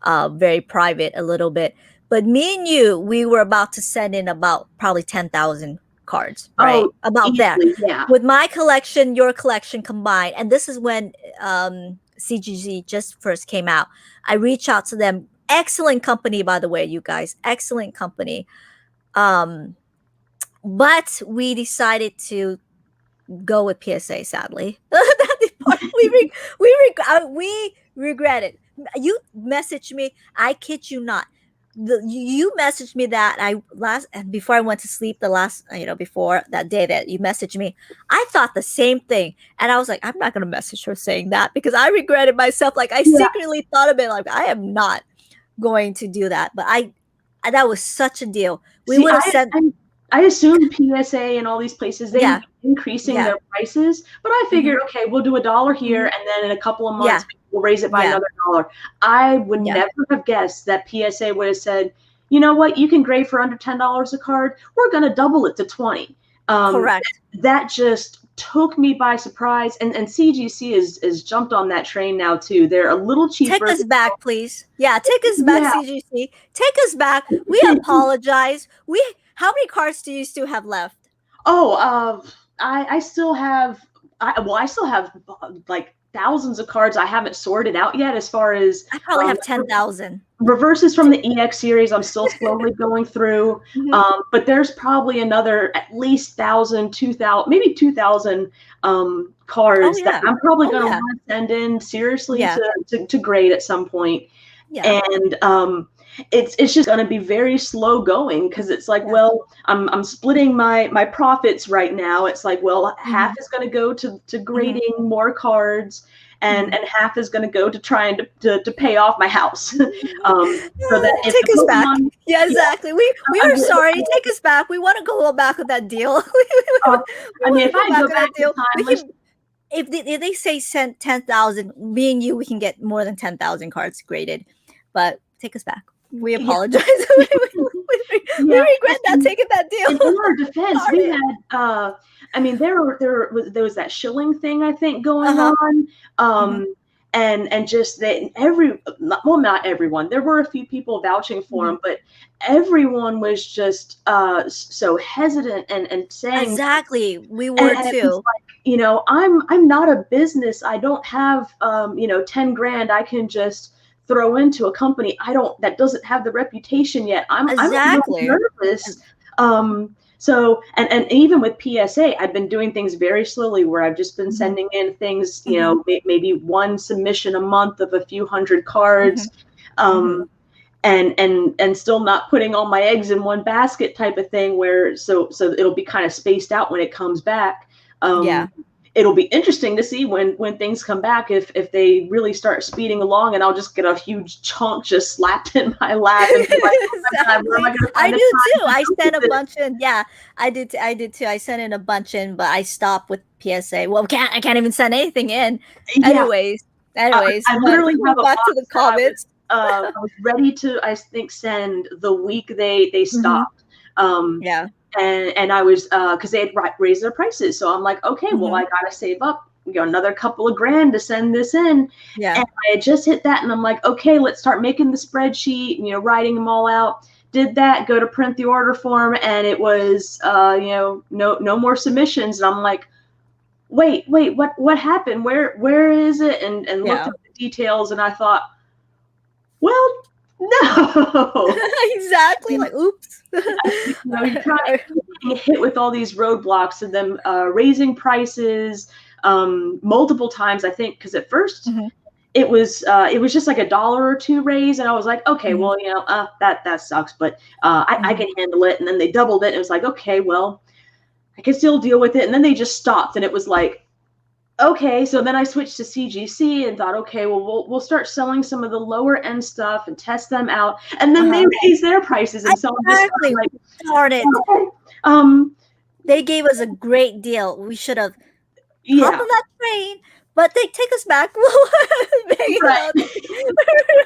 very private a little bit. But me and you, we were about to send in about probably 10,000 cards, right? About easily, that. Yeah. With my collection, your collection combined, and this is when CGC just first came out. I reached out to them. Excellent company, by the way, you guys. Excellent company. But we decided to go with PSA, sadly. We regret it. You messaged me. I kid you not. You messaged me that before I went to sleep before that day that you messaged me, I thought the same thing. And I was like, I'm not going to message her saying that because I regretted myself. Like I secretly thought of it. Like I am not going to do that. But that was such a deal. We would have said. I assumed PSA and all these places, they were increasing their prices, but I figured, okay, we'll do $1 here, and then in a couple of months, we'll raise it by another $1. I would never have guessed that PSA would have said, you know what, you can grade for under $10 a card. We're going to double it to 20. Correct. That just took me by surprise, and CGC is jumped on that train now too. They're a little cheaper. Take us back, please. Yeah, take us back, Yeah. CGC. Take us back. We apologize. How many cards do you still have left? Oh, I still have. I still have like thousands of cards I haven't sorted out yet. As far as I probably have 10,000. reverses from the EX series, I'm still slowly going through. But there's probably another at least 1,000, 2,000, maybe 2,000 cards that I'm probably going to want to send in seriously to grade at some point. Yeah. And it's just going to be very slow going, because it's like, well, I'm splitting my profits right now. It's like, well, half is going to go to grading more cards, and half is going to go to trying to pay off my house. So that if take us back. Pokemon, Yeah, exactly. We are sorry. Take us back. We want to go back with that deal. I mean, if I go back in time, if they say send 10,000, me and you, we can get more than 10,000 cards graded. But take us back. We apologize. We regret not taking that deal. In our defense, we had I mean, there was that shilling thing, I think, going on. And just that not everyone, there were a few people vouching for him, but everyone was just so hesitant and saying, exactly, we were too. Like, I'm not a business. I don't have 10 grand I can just throw into a company that doesn't have the reputation yet. I'm really nervous. So and even with PSA, I've been doing things very slowly, where I've just been sending in things, maybe one submission a month of a few hundred cards, and still not putting all my eggs in one basket type of thing, where so it'll be kind of spaced out when it comes back. It'll be interesting to see when things come back, if they really start speeding along, and I'll just get a huge chunk just slapped in my lap. And be like, I do too. I sent a bunch in. Yeah, I did too. I sent in a bunch in, but I stopped with PSA. Well, I can't even send anything in. Anyways, I literally have back to the comments. I was ready to, I think, send the week they stopped. And I was, because they had raised their prices. So I'm like, okay, well, I got to save up, another couple of grand to send this in. And I had just hit that, and I'm like, okay, let's start making the spreadsheet, writing them all out. Did that, go to print the order form, and it was, no more submissions. And I'm like, wait, what happened? Where is it? And looked at the details, and I thought, well, no. Exactly. Like, oops. You try to get hit with all these roadblocks, and them raising prices multiple times, I think, because at first it was just like $1 or $2 raise, and I was like, okay, well, that sucks, but I can handle it. And then they doubled it, and it was like, okay, well, I can still deal with it. And then they just stopped, and it was like, okay. So then I switched to CGC and thought, okay, well, we'll start selling some of the lower end stuff and test them out. And then they raised their prices, and so I'm just like, darn it. They gave us a great deal. We should have hopped on that train, but they take us back.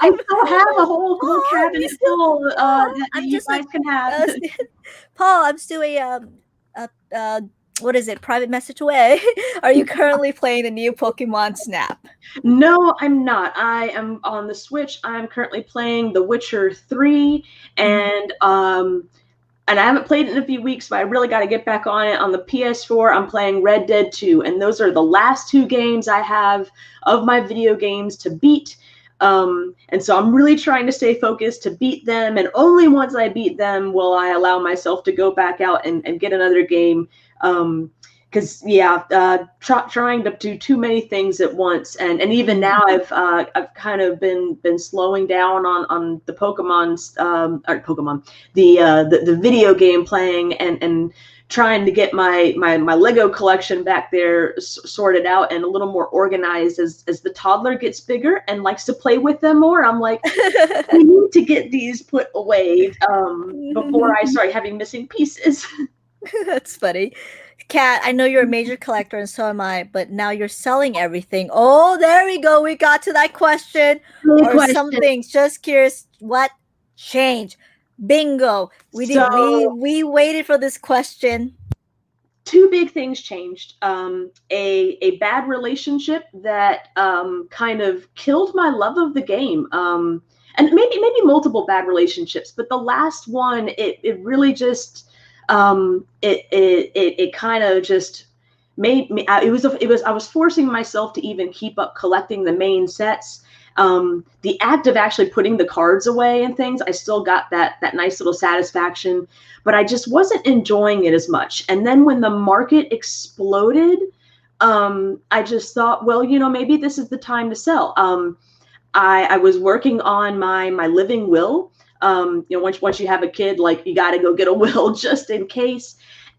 I still have a whole cabinet full that you guys can have. Paul, I'm still what is it? Private message away. Are you currently playing the new Pokemon Snap? No, I'm not. I am on the Switch. I'm currently playing The Witcher 3, and I haven't played it in a few weeks, but I really got to get back on it. On the PS4, I'm playing Red Dead 2, and those are the last 2 games I have of my video games to beat. And so I'm really trying to stay focused to beat them, and only once I beat them will I allow myself to go back out and get another game. Because trying to do too many things at once, and even now I've kind of been slowing down on the the video game playing, and trying to get my Lego collection back there sorted out and a little more organized as the toddler gets bigger and likes to play with them more. I'm like, we need to get these put away before I start having missing pieces. That's funny. Kat, I know you're a major collector, and so am I, but now you're selling everything. Oh, there we go. We got to that question. Some things. Just curious, what changed? Bingo. We waited for this question. two big things changed. A bad relationship that kind of killed my love of the game. And maybe multiple bad relationships, but the last one, it really just it kind of just made me. I was forcing myself to even keep up collecting the main sets. The act of actually putting the cards away and things, I still got that nice little satisfaction, but I just wasn't enjoying it as much. And then when the market exploded, I just thought, well, maybe this is the time to sell. I was working on my living will. Once you have a kid, like, you got to go get a will just in case.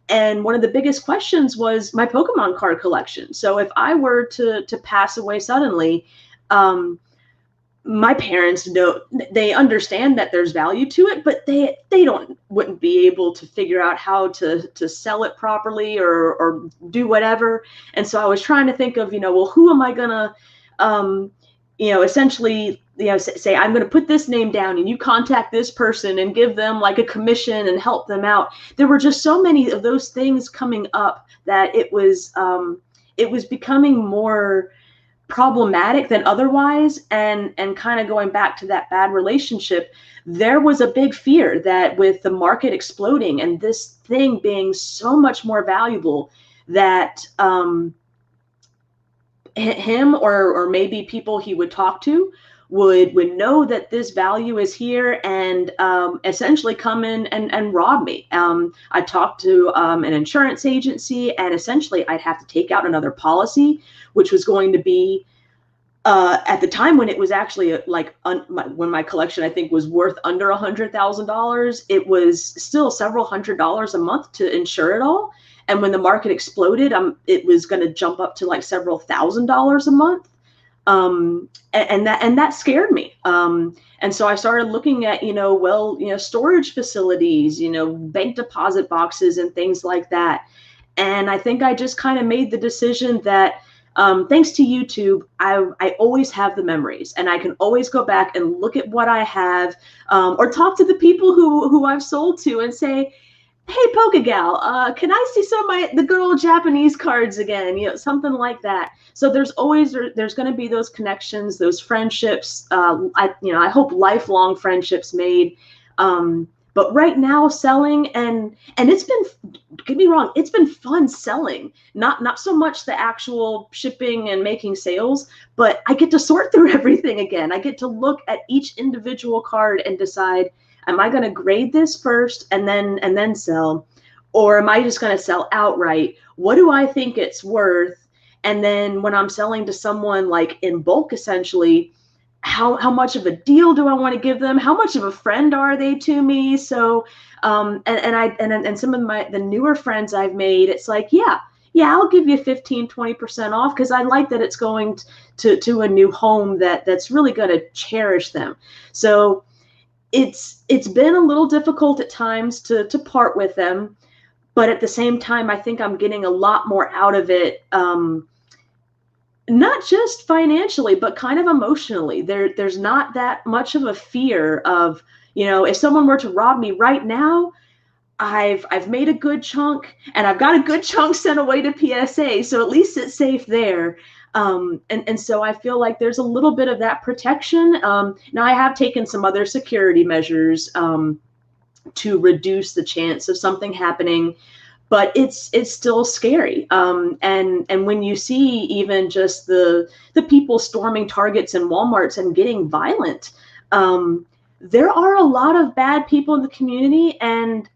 And one of the biggest questions was my Pokemon card collection. So if I were to pass away suddenly, my parents they understand that there's value to it, but they wouldn't be able to figure out how to sell it properly or do whatever. And so I was trying to think of, well, who am I gonna essentially, say I'm going to put this name down and you contact this person and give them like a commission and help them out. There were just so many of those things coming up that it was becoming more problematic than otherwise. And kind of going back to that bad relationship, there was a big fear that with the market exploding and this thing being so much more valuable, that him or maybe people he would talk to would know that this value is here and essentially come in and rob me. I talked to an insurance agency, and essentially I'd have to take out another policy, which was going to be at the time when it was actually when my collection, I think, was worth under $100,000, it was still several $100s a month to insure it all. And when the market exploded, it was going to jump up to like several $1,000s a month. And that scared me. And so I started looking at, storage facilities, bank deposit boxes and things like that. And I think I just kind of made the decision that, thanks to YouTube, I always have the memories, and I can always go back and look at what I have, or talk to the people who I've sold to and say, hey, PokeGal, can I see some of the good old Japanese cards again? Something like that. So there's going to be those connections, those friendships. I hope lifelong friendships made. But right now, selling and it's been, don't get me wrong, it's been fun selling. Not so much the actual shipping and making sales, but I get to sort through everything again. I get to look at each individual card and decide, am I going to grade this first and then sell, or am I just going to sell outright? What do I think it's worth? And then when I'm selling to someone like in bulk, essentially, how much of a deal do I want to give them? How much of a friend are they to me? So, and some of the newer friends I've made, it's like, yeah, I'll give you 15, 20% off because I like that it's going to a new home that's really going to cherish them. So it's been a little difficult at times to part with them, but at the same time, I think I'm getting a lot more out of it. Not just financially, but kind of emotionally. There's not that much of a fear of, if someone were to rob me right now, I've made a good chunk, and I've got a good chunk sent away to PSA, so at least it's safe there. And so I feel like there's a little bit of that protection. Now I have taken some other security measures to reduce the chance of something happening, but it's still scary. And when you see even just the people storming Targets and Walmarts and getting violent, there are a lot of bad people in the community. And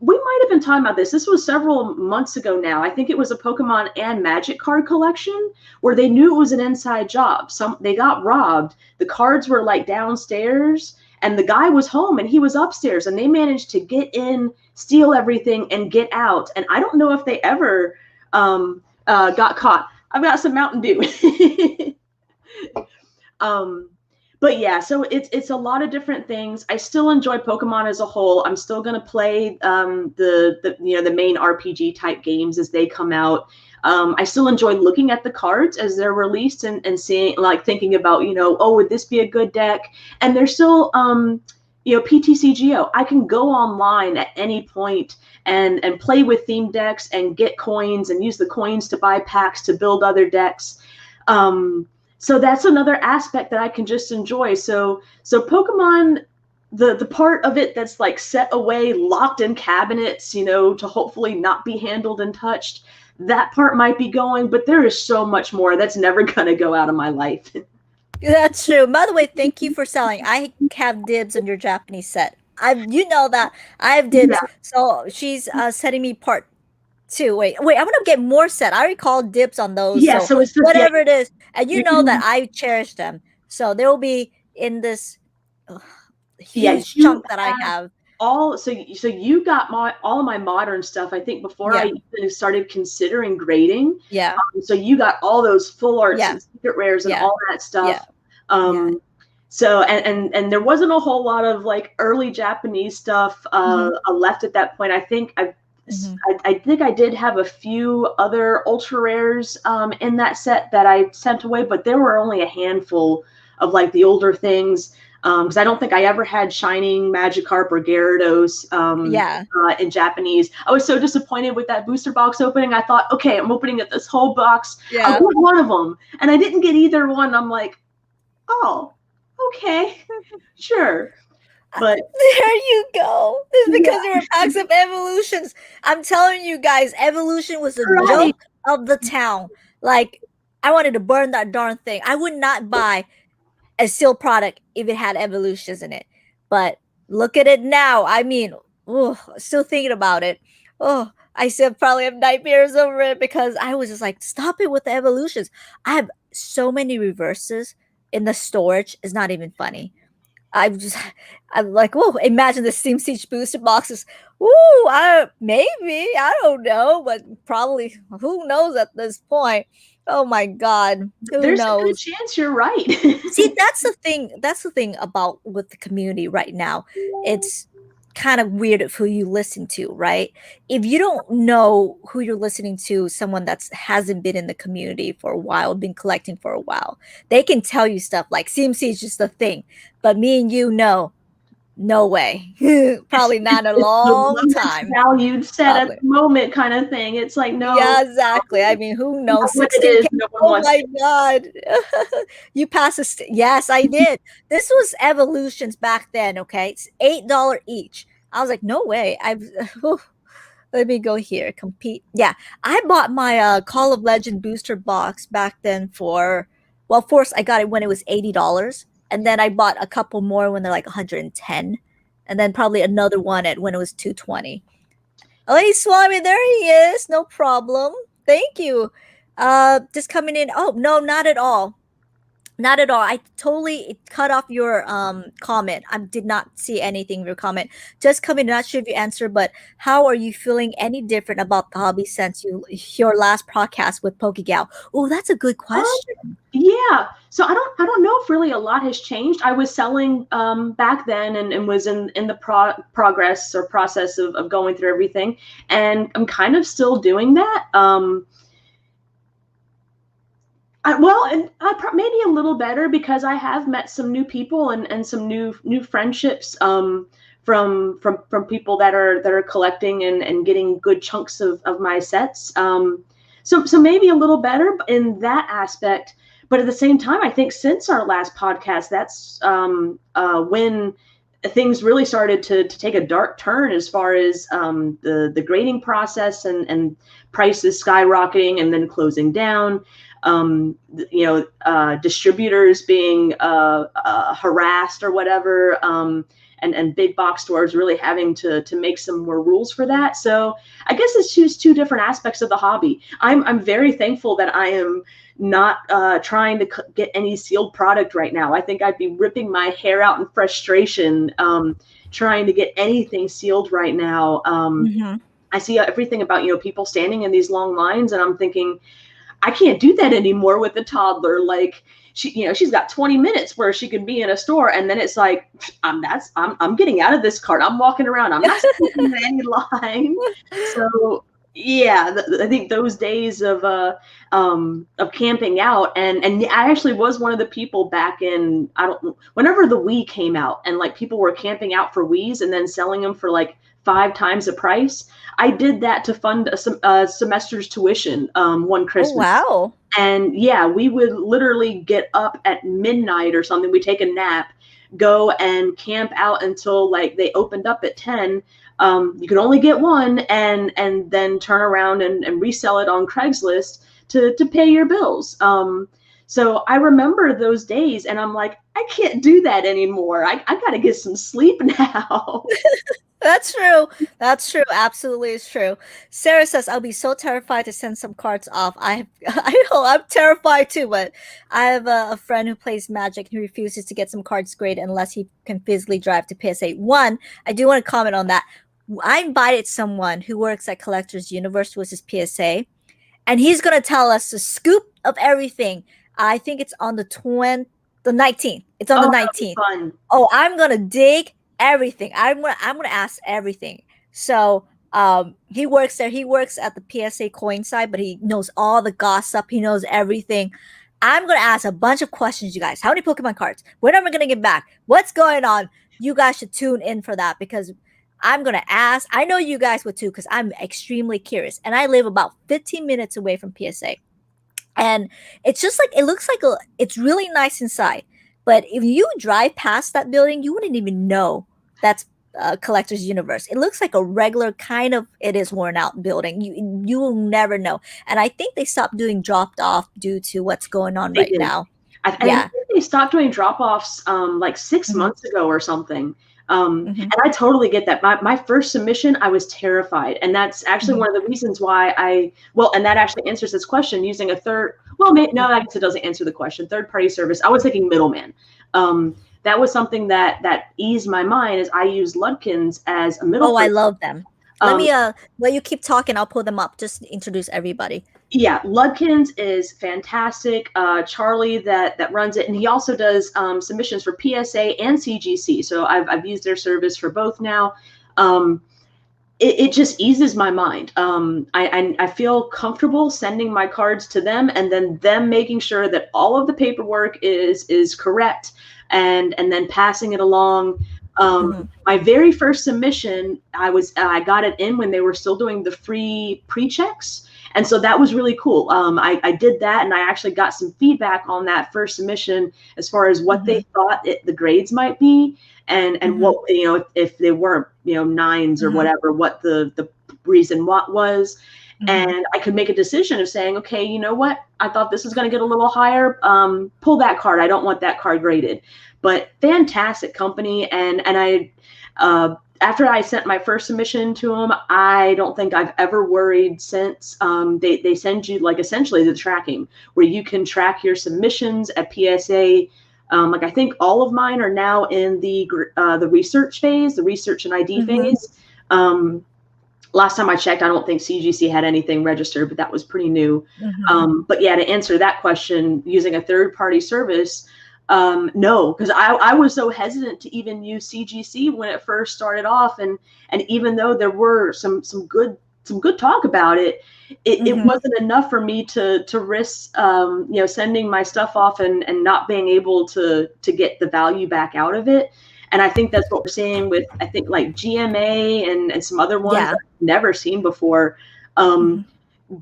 we might have been talking about this. This was several months ago now. I think it was a Pokemon and Magic card collection where they knew it was an inside job. They got robbed. The cards were like downstairs, and the guy was home and he was upstairs, and they managed to get in, steal everything, and get out. And I don't know if they ever got caught. I've got some Mountain Dew. But yeah, so it's a lot of different things. I still enjoy Pokemon as a whole. I'm still gonna play the main RPG type games as they come out. I still enjoy looking at the cards as they're released and seeing, like, thinking about, oh, would this be a good deck? And there's still PTCGO, I can go online at any point and play with theme decks and get coins and use the coins to buy packs to build other decks. So that's another aspect that I can just enjoy. So Pokemon, the part of it that's like set away, locked in cabinets, to hopefully not be handled and touched, that part might be going, but there is so much more that's never gonna go out of my life. That's true. By the way, thank you for selling. I have dibs on your Japanese set. You know that I have dibs. Yeah. So she's sending me part 2. Wait, I'm gonna get more set. I already called dibs on those. Yeah, so it's just, whatever it is, and you You know can- that I cherish them. So they will be in this Yeah, huge you chunk that I have. so you got all of my modern stuff, I think, before I even started considering grading. Yeah. So you got all those full arts Yeah. and secret rares and Yeah. all that stuff. Yeah. So and there wasn't a whole lot of like early Japanese stuff left at that point. I think I think I did have a few other ultra rares in that set that I sent away, but there were only a handful of like the older things. Because I don't think I ever had Shining, Magikarp, or Gyarados in Japanese. I was so disappointed with that booster box opening. I thought, okay, I'm opening up this whole box. Yeah. I want one of them. And I didn't get either one. I'm like, oh, okay, sure. But there you go. This is because there were packs of Eeveelutions. I'm telling you guys, Eeveelution was the joke of the town. Like, I wanted to burn that darn thing. I would not buy a sealed product if it had Eeveelutions in it. But look at it now. I mean, still thinking about it. I still probably have nightmares over it because I was just like, stop it with the Eeveelutions. I have so many reverses in the storage. It's not even funny. I'm like, imagine the Steam Siege booster boxes. Maybe, I don't know, but probably, who knows at this point? Oh my God, there's a good chance you're right. See, that's the thing about with the community right now. It's kind of weird of who you listen to, right? If you don't know who you're listening to, someone that hasn't been in the community for a while, been collecting for a while, they can tell you stuff like CMC is just a thing. But me and you know, no way. Probably not a long time. Valued set at the moment kind of thing. It's like, no. Yeah, exactly. I mean, who knows? Oh my God. You passed yes, I did. This was Eeveelutions back then, okay? It's $8 each. I was like, no way. Let me go here. Compete. Yeah, I bought my Call of Legend booster box back then first I got it when it was $80. And then I bought a couple more when they're like 110. And then probably another one when it was 220. Oh, hey, Swami, there he is. No problem. Thank you. Just coming in. Oh, no, not at all. Not at all. I totally cut off your comment. I did not see anything in your comment. Just coming. Not sure if you answered, but how are you feeling any different about the hobby since your last podcast with PokeGal? Oh, that's a good question. Yeah. So I don't know if really a lot has changed. I was selling back then and was in the progress or process of going through everything, and I'm kind of still doing that. Maybe a little better because I have met some new people and some new friendships from people that are collecting and getting good chunks of my sets. So maybe a little better in that aspect. But at the same time, I think since our last podcast, that's when things really started to take a dark turn as far as the grading process and prices skyrocketing and then closing down. Distributors being harassed or whatever, and big box stores really having to make some more rules for that. So I guess it's just two different aspects of the hobby. I'm very thankful that I am not trying to get any sealed product right now. I think I'd be ripping my hair out in frustration trying to get anything sealed right now. I see everything about people standing in these long lines, and I'm thinking, I can't do that anymore with a toddler. Like she's got 20 minutes where she can be in a store, and then it's like, I'm getting out of this cart. I'm walking around. I'm not sitting in any line. So Yeah, I think those days of camping out, and I actually was one of the people back in, I don't, whenever the Wii came out and like people were camping out for Wii's and then selling them for like 5 times the price. I did that to fund a semester's tuition one Oh, Christmas. wow. And yeah, we would literally get up at midnight or something. We'd take a nap, go and camp out until like they opened up at 10. You could only get one, and then turn around and resell it on Craigslist to pay your bills. So I remember those days, and I'm like, I can't do that anymore. I got to get some sleep now. That's true. That's true. Absolutely, it's true. Sarah says, "I'll be so terrified to send some cards off." I know I'm terrified too. But I have a friend who plays Magic. He refuses to get some cards graded unless he can physically drive to PSA. One, I do want to comment on that. I invited someone who works at Collectors Universe, which is PSA, and he's gonna tell us the scoop of everything. I think it's on the 19th. It's on the that'll be 19th. fun. Oh, I'm gonna dig everything. I'm gonna ask everything. So he works there. He works at the PSA coin side, but he knows all the gossip. He knows everything. I'm gonna ask a bunch of questions, you guys. How many Pokemon cards? When am I gonna get back? What's going on? You guys should tune in for that because I'm gonna ask. I know you guys would too, because I'm extremely curious. And I live about 15 minutes away from PSA. And it's just like it looks like it's really nice inside. But if you drive past that building, you wouldn't even know that's Collector's Universe. It looks like a regular kind of it is worn out building. You will never know. And I think they stopped doing dropped off due to what's going on They right did. now. I Yeah. think they stopped doing drop-offs like 6 Mhm. months ago or something. Mhm. And I totally get that. My first submission, I was terrified. And that's actually Mhm. one of the reasons why and that actually answers this question using a no, I guess it doesn't answer the question. Third-party service. I was thinking Middleman. That was something that eased my mind as I use Ludkins as a middle Oh, I person. love them. Let Um, me while you keep talking, I'll pull them up. Just introduce everybody. Yeah, Ludkins is fantastic. Charlie that runs it, and he also does submissions for PSA and CGC. So I've used their service for both now. It just eases my mind. I feel comfortable sending my cards to them, and then them making sure that all of the paperwork is correct, and then passing it along. Mhm. My very first submission, I got it in when they were still doing the free pre-checks, and so that was really cool. I did that, and I actually got some feedback on that first submission as far as what they thought the grades might be, and what, if they weren't, nines or whatever, what the reason what was. And I could make a decision of saying, okay, you know what, I thought this was going to get a little higher, pull that card, I don't want that card graded. But fantastic company. And I after I sent my first submission to them, I don't think I've ever worried since. They send you like essentially the tracking where you can track your submissions at PSA. Like I think all of mine are now in the research phase, the research and ID phase. Last time I checked, I don't think CGC had anything registered, but that was pretty new. But yeah, to answer that question, using a third-party service, no, because I was so hesitant to even use CGC when it first started off, and even though there were some good talk about it, it wasn't enough for me to risk sending my stuff off and not being able to get the value back out of it. And I think that's what we're seeing with, I think, like GMA and some other ones I've never seen before.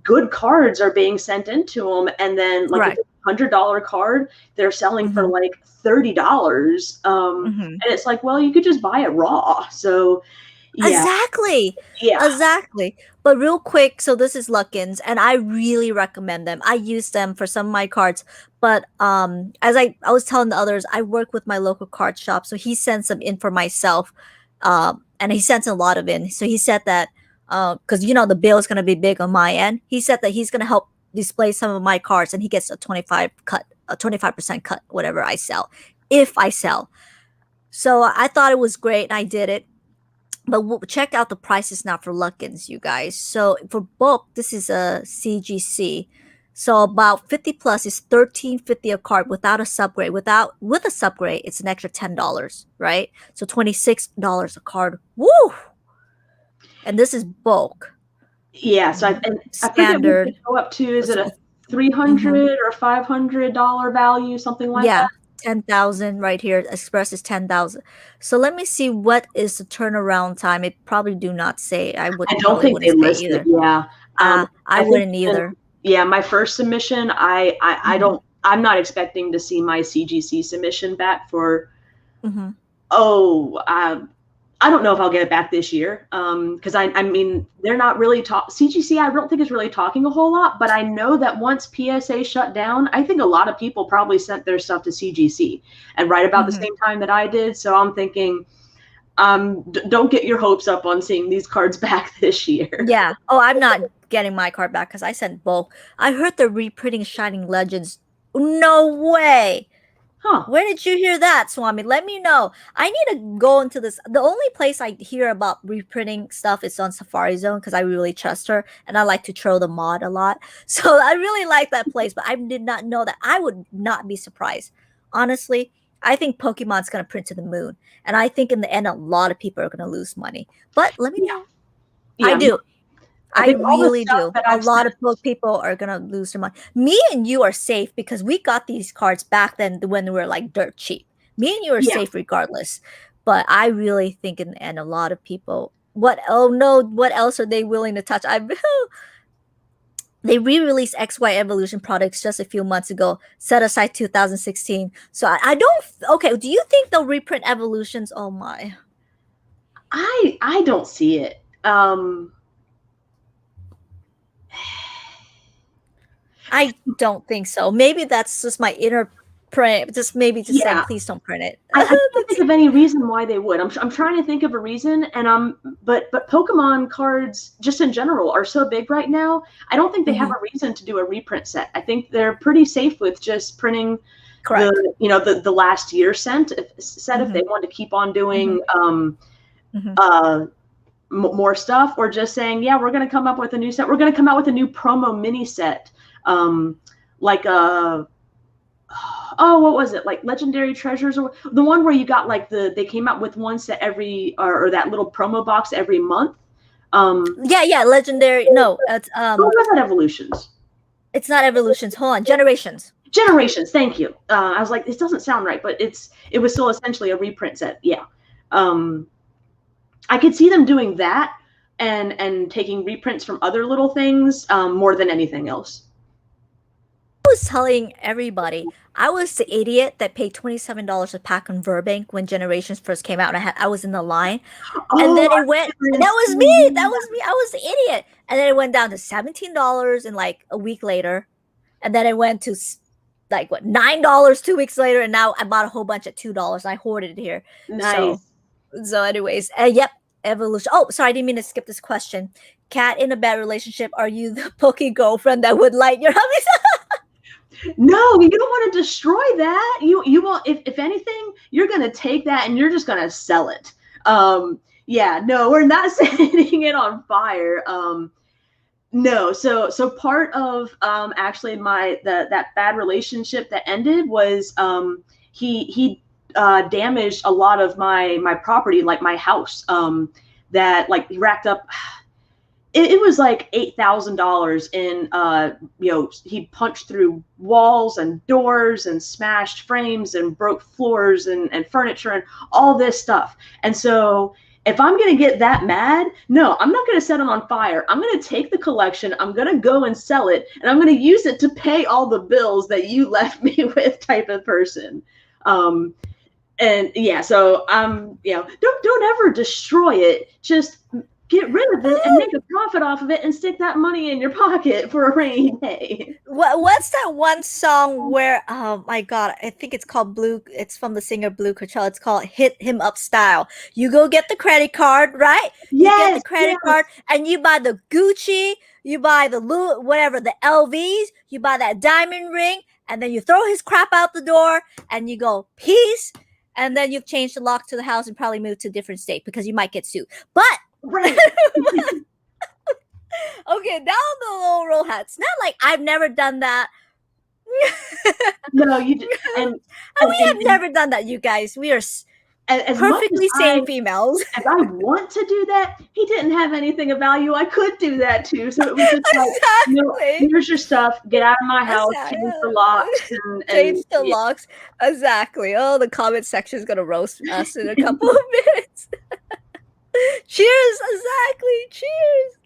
Good cards are being sent into them, and then like $100 card, they're selling for like $30. And it's like, well, you could just buy it raw. So yeah. Exactly. But real quick, so this is Luckins, and I really recommend them. I use them for some of my cards, but as I was telling the others, I work with my local card shop, so he sends some in for myself, and he sends a lot of in. So he said that because the bill is gonna be big on my end, he said that he's gonna help display some of my cards, and he gets a 25% cut, whatever I sell, if I sell. So I thought it was great, and I did it. But check out the prices now for Luckins, you guys. So for bulk, this is a CGC. So about 50 plus is $13.50 a card without a subgrade. With a subgrade, it's an extra $10, right? So $26 a card. Woo! And this is bulk. Yeah, so I forget what Standard. they go up to. Is it a Mhm. $300 or $500 value, something like Yeah, that? 10,000 right here. Express is 10,000. So let me see what is the turnaround time. It probably do not say. I would I don't probably think they wouldn't say list it. either. Yeah, I I think wouldn't either. yeah, my first submission, I Mhm. don't. I'm not expecting to see my CGC submission back for Mhm. oh, I don't know if I'll get it back this year. Because I mean, they're not really CGC. I don't think is really talking a whole lot. But I know that once PSA shut down, I think a lot of people probably sent their stuff to CGC, and right about the Mhm. same time that I did. So I'm thinking, don't get your hopes up on seeing these cards back this year. Yeah. Oh, I'm not getting my card back because I sent both. I heard they're reprinting Shining Legends. No way. Huh? Where did you hear that, Swami? Let me know. I need to go into this. The only place I hear about reprinting stuff is on Safari Zone because I really trust her and I like to troll the mod a lot. So I really like that place, but I did not know that. I would not be surprised. Honestly, I think Pokemon's going to print to the moon. And I think in the end, a lot of people are going to lose money. But let me Yeah. know. I Yeah. do. I I think all the really stuff do. that A I've lot sent. of people are gonna lose their money. Me and you are safe because we got these cards back then when they were like dirt cheap. Me and you are Yeah. safe regardless. But I really think in the end, a lot of people. What? Oh no! What else are they willing to touch? I. They re-released XY Evolution products just a few months ago. Set aside 2016. So I don't. Okay. Do you think they'll reprint Evolutions? Oh my. I don't see it. I don't think so. Maybe that's just my inner print. Just maybe just saying, Yeah. please don't print it. I can't think of any reason why they would. I'm trying to think of a reason, and but Pokemon cards just in general are so big right now. I don't think they have a reason to do a reprint set. I think they're pretty safe with just printing Correct. the last year set if they want to keep on doing more stuff, or just saying, yeah, we're going to come up with a new set. We're going to come out with a new promo mini set, like a oh, what was it, like Legendary Treasures, or the one where you got like they came out with one set every or that little promo box every month. Yeah, Legendary. No, it's What was that? Evolutions. It's not Evolutions. Hold on, Generations. Generations. Thank you. I was like, this doesn't sound right, but it was still essentially a reprint set. Yeah. I could see them doing that and taking reprints from other little things more than anything else. I was telling everybody I was the idiot that paid $27 a pack on Verbank when Generations first came out, and I was in the line, and then it went. And that was me. That was me. I was the idiot, and then it went down to $17 and like a week later, and then it went to like what $9 2 weeks later, and now I bought a whole bunch at $2. I hoarded it here. Nice. So anyways, yep, Evolution. Oh, sorry, I didn't mean to skip this question. Cat in a bad relationship? Are you the Poke girlfriend that would light your hobbies? No, you don't want to destroy that. You want, if anything, you're gonna take that and you're just gonna sell it. Yeah, no, we're not setting it on fire. No, so part of actually that bad relationship that ended was he damaged a lot of my property, like my house. That like he racked up. It was like $8,000 in he punched through walls and doors and smashed frames and broke floors and furniture and all this stuff. And so if I'm going to get that mad, no, I'm not going to set them on fire. I'm going to take the collection, I'm going to go and sell it, and I'm going to use it to pay all the bills that you left me with, type of person. And yeah, so don't ever destroy it. Just get rid of it and make a profit off of it and stick that money in your pocket for a rainy day. What's that one song where, oh my God, I think it's called Blue. It's from the singer Blue Coachella. It's called Hit Him Up Style. You go get the credit card, right? You get the credit card and you buy the Gucci, you buy the whatever, the LVs, you buy that diamond ring, and then you throw his crap out the door and you go, peace. And then you've changed the lock to the house and probably moved to a different state because you might get sued. But right. Okay, down the low roll hats. Not like I've never done that. No, you and we have never done that, you guys. We are as much Perfectly sane females. as I want to do that, he didn't have anything of value I could do that to. So it was just like, Exactly. here's your stuff. Get out of my house. Exactly. Change the locks. Change the locks. Exactly. Oh, the comment section is gonna roast us in a couple of minutes. Cheers. Exactly. Cheers.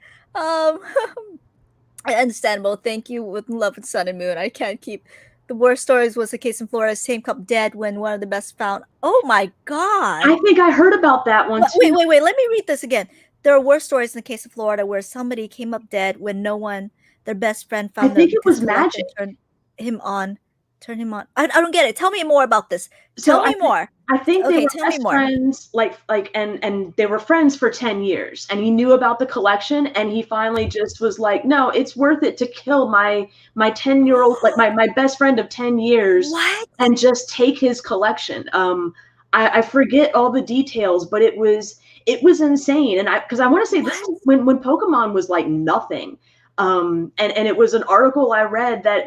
Understandable. Thank you. With love and sun and moon. I can't keep. The worst stories was the case in Florida. Same cup dead when one of the best found. Oh my god! I think I heard about that one too. Wait. Let me read this again. There are worse stories in the case of Florida where somebody came up dead when no one, their best friend, found. I think it was magic. Turn him on. I don't get it. Tell me more about this. Tell me more. I think they were best friends, and they were friends for 10 years, and he knew about the collection, and he finally just was like, no, it's worth it to kill my 10-year-old, like my best friend of 10 years, and just take his collection. I forget all the details, but it was insane. And because I want to say this is when Pokemon was like nothing. And it was an article I read that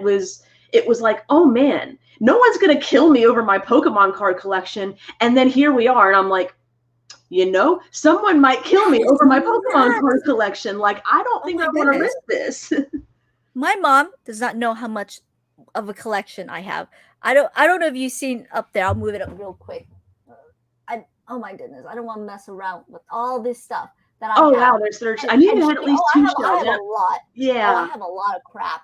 it was like, oh man, no one's going to kill me over my Pokemon card collection. And then here we are. And I'm like, someone might kill me over my Pokemon card collection. Like, I don't think I want to risk this. My mom does not know how much of a collection I have. I don't know if you've seen up there. I'll move it up real quick. Oh my goodness. I don't want to mess around with all this stuff that I have. Oh wow, there's I need to have at least two shelves. I have a lot. Yeah. I have a lot of crap.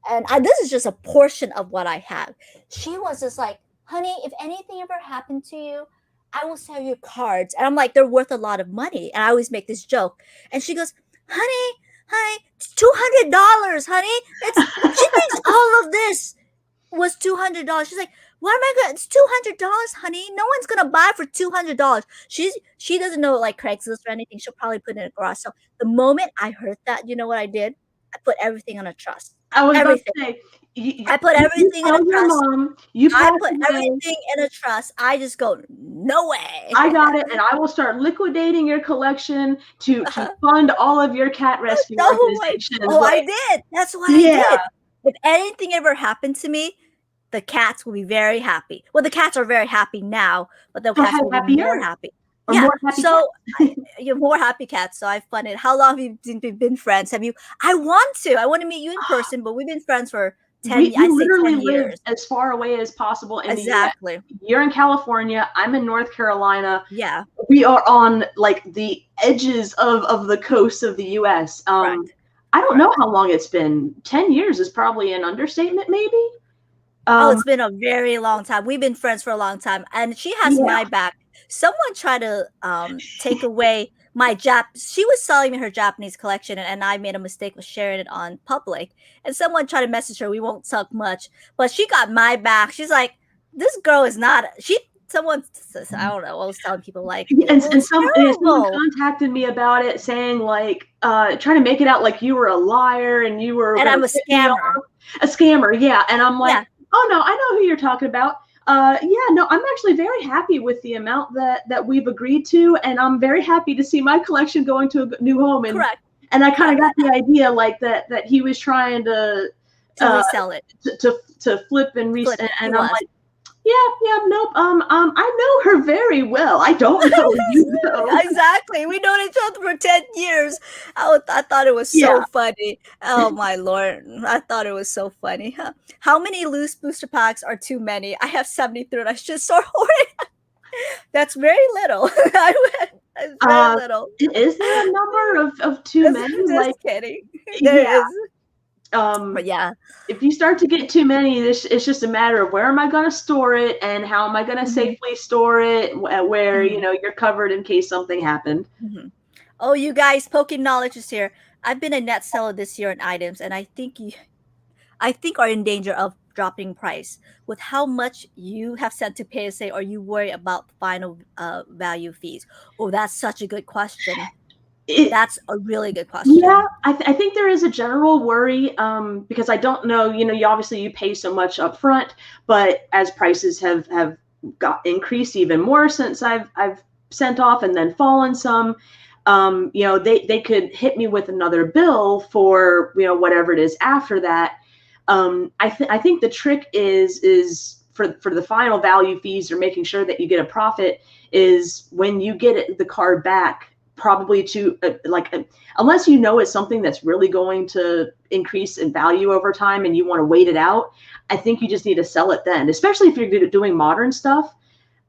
And this is just a portion of what I have. She was just like, honey, if anything ever happened to you, I will sell you cards. And I'm like, they're worth a lot of money. And I always make this joke. And she goes, honey, it's $200, honey. She thinks all of this was $200. She's like, what am I gonna? It's $200, honey. No one's gonna buy for $200. She doesn't know like Craigslist or anything. She'll probably put it in a garage. So the moment I heard that, you know what I did? I put everything on a trust. I was everything. About to say, I put everything in a trust. Mom, I put everything in a trust. I just go, no way. I got it, and I will start liquidating your collection to fund all of your cat rescue organizations. I did. That's what I did. If anything ever happened to me, the cats will be very happy. Well, the cats are very happy now, but the cats will be more happy. More happy you're more happy cats. So I fun it. How long have you been friends? Have you? I want to meet you in person, but we've been friends for 10 years. I literally 10 years. Live as far away as possible in exactly. the US. You're in California. I'm in North Carolina. Yeah. We are on like the edges of the coast of the US. I don't know how long it's been. 10 years is probably an understatement, maybe. It's been a very long time. We've been friends for a long time, and she has my back. Someone tried to take away my she was selling me her Japanese collection, and I made a mistake with sharing it on public. And someone tried to message her, we won't talk much, but she got my back. She's like, this girl is not. Someone says, I don't know. I was telling people like, and someone contacted me about it, saying like, trying to make it out like you were a liar and you were. And I'm a scammer. A scammer, yeah. And I'm like, oh no, I know who you're talking about. No, I'm actually very happy with the amount that we've agreed to, and I'm very happy to see my collection going to a new home. And and I kind of got the idea like that he was trying to resell it, to flip and resell, and I'm like, nope. I know her very well. I don't know you though. Exactly. We known each other for 10 years. I thought it was so funny. Oh my Lord. I thought it was so funny. How many loose booster packs are too many? I have 73 and I should start hoarding. That's very little. It's very little. Is there a number of too many? Just kidding. There is. But if you start to get too many, it's just a matter of where am I going to store it and how am I going to safely store it where you're covered in case something happened. Oh, you guys, Poke Knowledge is here. I've been a net seller this year in items, and I think are in danger of dropping price. With how much you have sent to PSA, or you worry about final value fees? Oh, that's such a good question. That's a really good question. Yeah, I think there is a general worry because I don't know, you obviously you pay so much up front, but as prices have got increased even more since I've sent off and then fallen some, they could hit me with another bill for, whatever it is after that. I think the trick is for the final value fees or making sure that you get a profit is when you get the card back, probably to unless you know it's something that's really going to increase in value over time and you want to wait it out, I think you just need to sell it then, especially if you're doing modern stuff.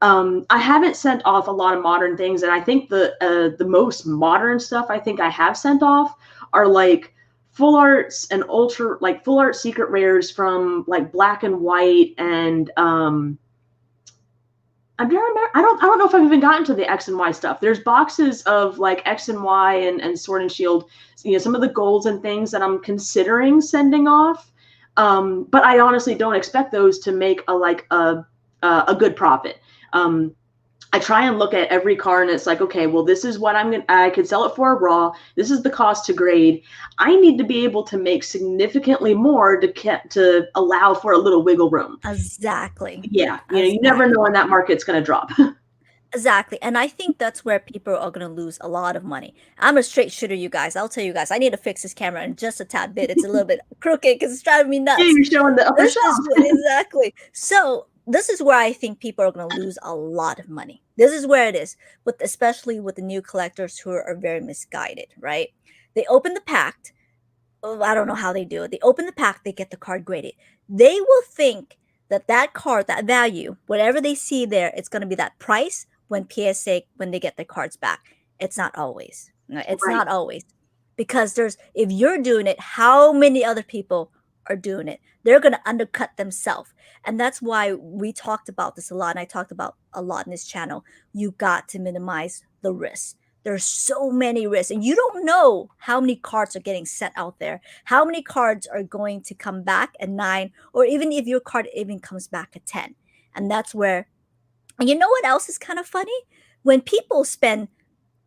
I haven't sent off a lot of modern things, and I think the most modern stuff I think I have sent off are like full arts and full art secret rares from like Black and White, and I'm trying to remember. I don't know if I've even gotten to the X and Y stuff. There's boxes of like X and Y and Sword and Shield, some of the golds and things that I'm considering sending off. But I honestly don't expect those to make a good profit. I try and look at every card and it's like, okay, well, this is what I could sell it for raw. This is the cost to grade. I need to be able to make significantly more to allow for a little wiggle room. Exactly. Yeah. You never know when that market's going to drop. Exactly. And I think that's where people are going to lose a lot of money. I'm a straight shooter, you guys. I'll tell you guys, I need to fix this camera in just a tad bit. It's a little bit crooked because it's driving me nuts. Yeah, you're showing the upper shelf. Exactly. So this is where I think people are going to lose a lot of money. This is where it is, especially with the new collectors who are very misguided, right? They open the pack. Oh, I don't know how they do it. They open the pack, they get the card graded. They will think that card, that value, whatever they see there, it's going to be that price when they get their cards back. It's not always. It's not always. Because if you're doing it, how many other people are doing it? They're going to undercut themselves. And that's why we talked about this a lot, and I talked about a lot in this channel. You got to minimize the risks. There's so many risks, and you don't know how many cards are getting sent out there, how many cards are going to come back at 9, or even if your card even comes back at 10. And that's where, and you know what else is kind of funny? When people spend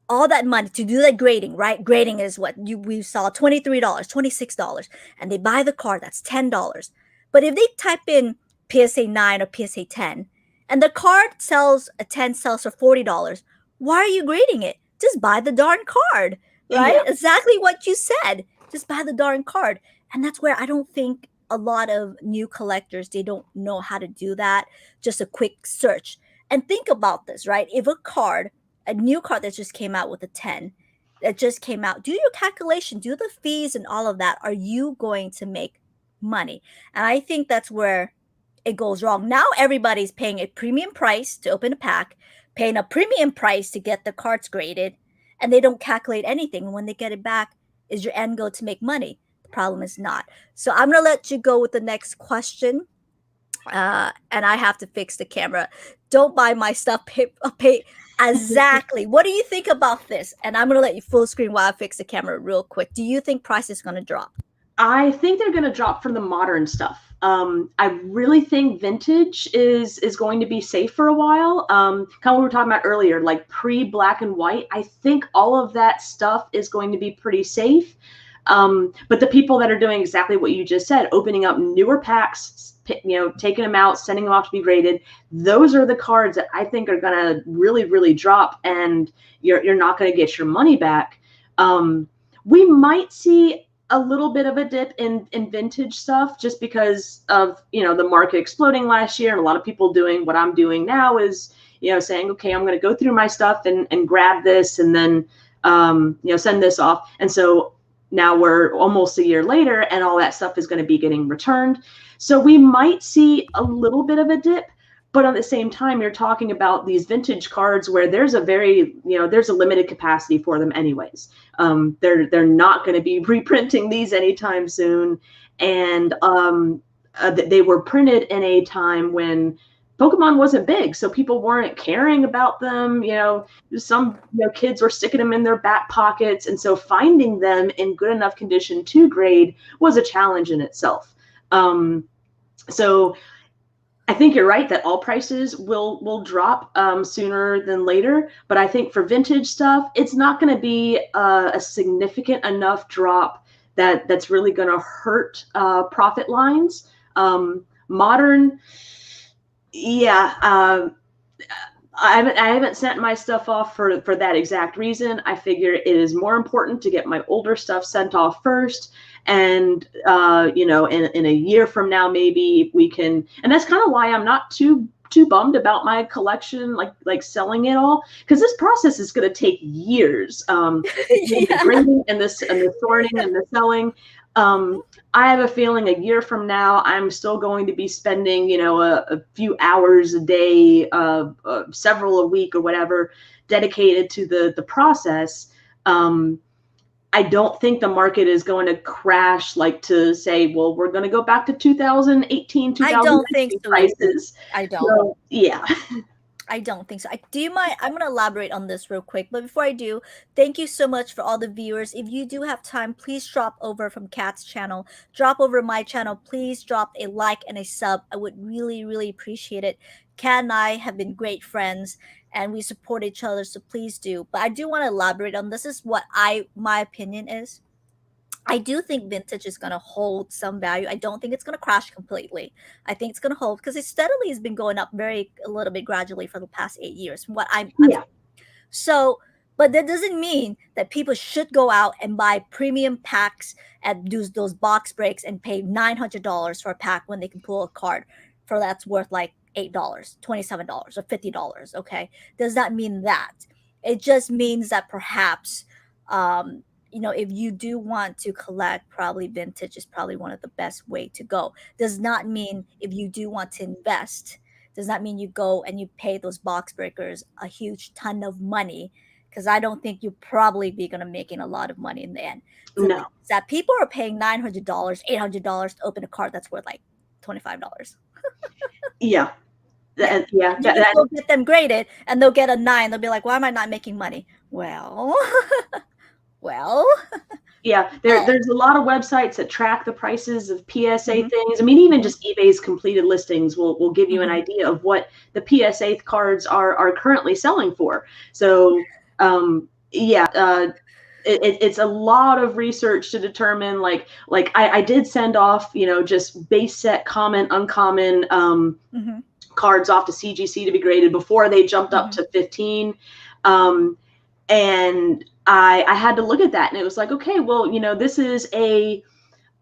all that money to do that grading, right? Grading is what we saw, $23, $26, and they buy the card, that's $10. But if they type in PSA 9 or PSA 10, and the card sells, a 10 sells for $40, why are you grading it? Just buy the darn card, right? Yeah. Exactly what you said. Just buy the darn card. And that's where I don't think a lot of new collectors, they don't know how to do that. Just a quick search. And think about this, right? If a new card that just came out with a 10, that just came out, do your calculation, do the fees and all of that. Are you going to make money? And I think that's where it goes wrong. Now everybody's paying a premium price to open a pack, paying a premium price to get the cards graded, and they don't calculate anything. And when they get it back, is your end goal to make money? The problem is not. So I'm going to let you go with the next question. And I have to fix the camera. Don't buy my stuff. Pay exactly. What do you think about this? And I'm going to let you full screen while I fix the camera real quick. Do you think price is going to drop? I think they're going to drop for the modern stuff. I really think vintage is going to be safe for a while. Kind of what we were talking about earlier, like pre-Black and White. I think all of that stuff is going to be pretty safe. But the people that are doing exactly what you just said, opening up newer packs, taking them out, sending them off to be graded, those are the cards that I think are going to really, really drop, and you're not going to get your money back. We might see a little bit of a dip in vintage stuff just because of, the market exploding last year, and a lot of people doing what I'm doing now is, saying, okay, I'm going to go through my stuff and grab this and then, send this off. And so now we're almost a year later and all that stuff is going to be getting returned. So we might see a little bit of a dip, but at the same time, you're talking about these vintage cards where there's a there's a limited capacity for them anyways. They're not going to be reprinting these anytime soon. And they were printed in a time when Pokemon wasn't big, so people weren't caring about them. Some kids were sticking them in their back pockets, and so finding them in good enough condition to grade was a challenge in itself. So I think you're right that all prices will drop sooner than later, but I think for vintage stuff, it's not going to be a significant enough drop that's really going to hurt profit lines. Modern. Yeah, I haven't sent my stuff off for that exact reason. I figure it is more important to get my older stuff sent off first. And in a year from now, maybe we can. And that's kind of why I'm not too bummed about my collection, like selling it all, because this process is going to take years. The grading and the sorting and the selling. I have a feeling a year from now, I'm still going to be spending, a few hours a day, several a week or whatever, dedicated to the process. I don't think the market is going to crash, like to say, well, we're going to go back to 2018, 2019 I don't think so. prices. I don't. So, yeah. I don't think so. Do you mind? I'm going to elaborate on this real quick. But before I do, thank you so much for all the viewers. If you do have time, please drop over from Kat's channel. Drop over my channel. Please drop a like and a sub. I would really, really appreciate it. Kat and I have been great friends and we support each other. So please do. But I do want to elaborate on this is what my opinion is. I do think vintage is going to hold some value. I don't think it's going to crash completely. I think it's going to hold because it steadily has been going up a little bit gradually for the past 8 years. From what I'm so, but that doesn't mean that people should go out and buy premium packs and do those box breaks and pay $900 for a pack when they can pull a card for that's worth like $8, $27, or $50. Okay, does that mean that? It just means that perhaps. If you do want to collect, probably vintage is probably one of the best way to go. Does not mean if you do want to invest, does not mean you go and you pay those box breakers a huge ton of money, because I don't think you'll probably be going to making a lot of money in the end. So No. That people are paying $900, $800 to open a card that's worth like $25. Yeah. They'll get them graded and they'll get a 9. They'll be like, why am I not making money? Well... Yeah, there's a lot of websites that track the prices of PSA things. I mean, even just eBay's completed listings will give you an idea of what the PSA cards are currently selling for. So, it's a lot of research to determine. Like I did send off, just base set, common, uncommon cards off to CGC to be graded before they jumped up to 15. And I had to look at that, and it was like, okay, well, this is a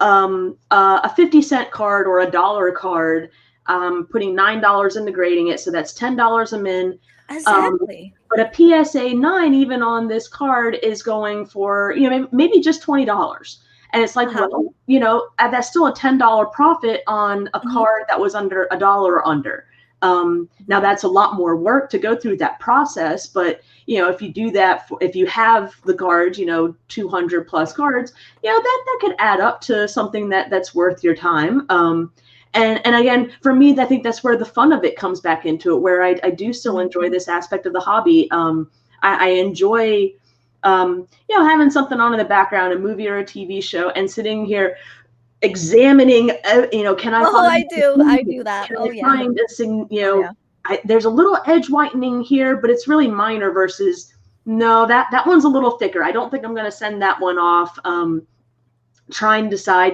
50-cent card or a $1 card, putting $9 into grading it, so that's $10 a min. Exactly. But a PSA 9, even on this card, is going for maybe just $20, and it's like, well, that's still a $10 profit on a card that was under $1 or under. Now that's a lot more work to go through that process, but if you do that, if you have the cards, 200 plus cards, that could add up to something that's worth your time. And again, for me, I think that's where the fun of it comes back into it, where I do still enjoy this aspect of the hobby. I enjoy, having something on in the background, a movie or a TV show, and sitting here examining, can I find I do that. Can I find a thing, there's a little edge whitening here, but it's really minor versus, no, that one's a little thicker. I don't think I'm going to send that one off. Try and decide,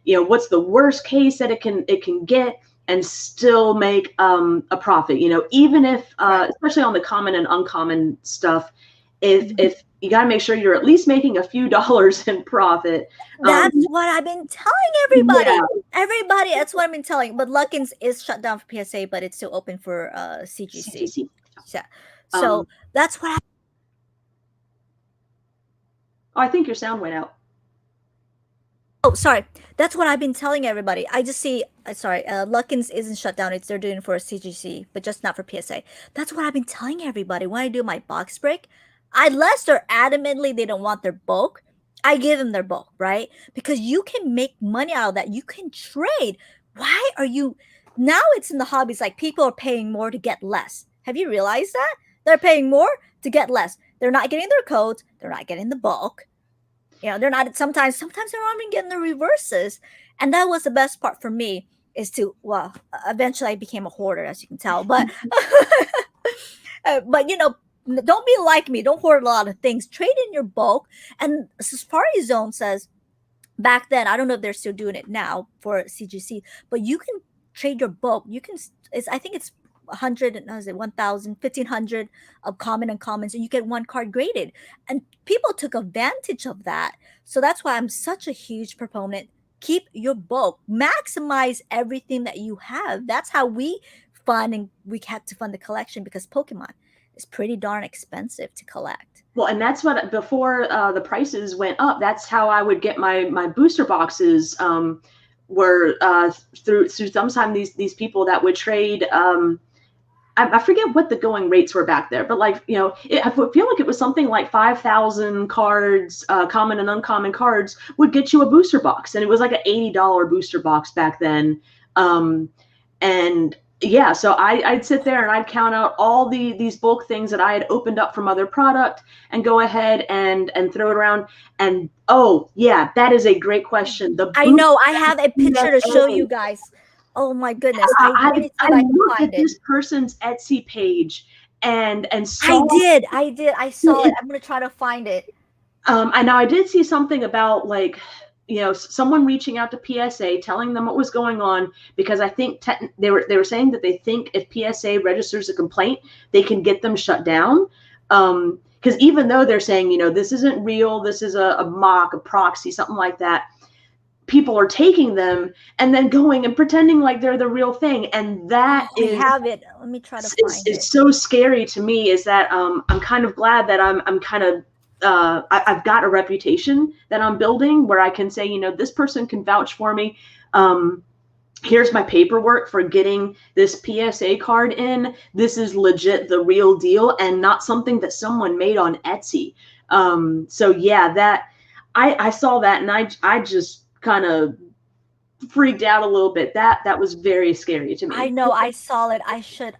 what's the worst case that it can get and still make a profit, even if, especially on the common and uncommon stuff, if you got to make sure you're at least making a few dollars in profit. That's what I've been telling everybody. Everybody, that's what I've been telling. But Luckins is shut down for PSA, but it's still open for CGC. Yeah. So that's what I think your sound went out. Oh, sorry. That's what I've been telling everybody. I just see, Luckins isn't shut down. They're doing it for CGC, but just not for PSA. That's what I've been telling everybody when I do my box break. Unless they're adamantly they don't want their bulk, I give them their bulk, right? Because you can make money out of that. You can trade. Why are you... Now it's in the hobbies, like people are paying more to get less. Have you realized that? They're paying more to get less. They're not getting their codes. They're not getting the bulk. They're not... Sometimes they're not even getting the reverses. And that was the best part for me, is to... Well, eventually I became a hoarder, as you can tell. But... but, don't be like me. Don't hoard a lot of things. Trade in your bulk. And Safari Zone says, back then, I don't know if they're still doing it now for CGC, but you can trade your bulk. You can, I think it's 100, no, is it 1,000, 1,500 of common and commons, and you get one card graded. And people took advantage of that. So that's why I'm such a huge proponent. Keep your bulk, maximize everything that you have. That's how we fund, and we had to fund the collection, because Pokemon is pretty darn expensive to collect. Well, and that's what, before the prices went up, that's how I would get my booster boxes. Were through sometimes these people that would trade. I forget what the going rates were back there, but like, you know, I feel like it was something like 5,000 cards, common and uncommon cards, would get you a booster box, and it was like an $80 booster box back then. And yeah, so I'd sit there and I'd count out all these bulk things that I had opened up from other product, and go ahead and throw it around. And oh yeah, that is a great question. I know, I have a picture to show you guys. Oh my goodness! I looked at this person's Etsy page and saw. I did. I saw it. I'm gonna try to find it. And now I did see something about, like, you know, someone reaching out to PSA, telling them what was going on, because I think they were saying that they think if PSA registers a complaint, they can get them shut down. Because even though they're saying, you know, this isn't real, this is a mock, a proxy, something like that, people are taking them and then going and pretending like they're the real thing. And that I have it. Let me try to find it. It's so scary to me, is that I'm kind of glad that I'm kind of I've got a reputation that I'm building, where I can say, you know, this person can vouch for me. Here's my paperwork for getting this PSA card in. This is legit, the real deal, and not something that someone made on Etsy. So yeah, that I saw that, and I just kind of freaked out a little bit. That was very scary to me. I know, I saw it. I did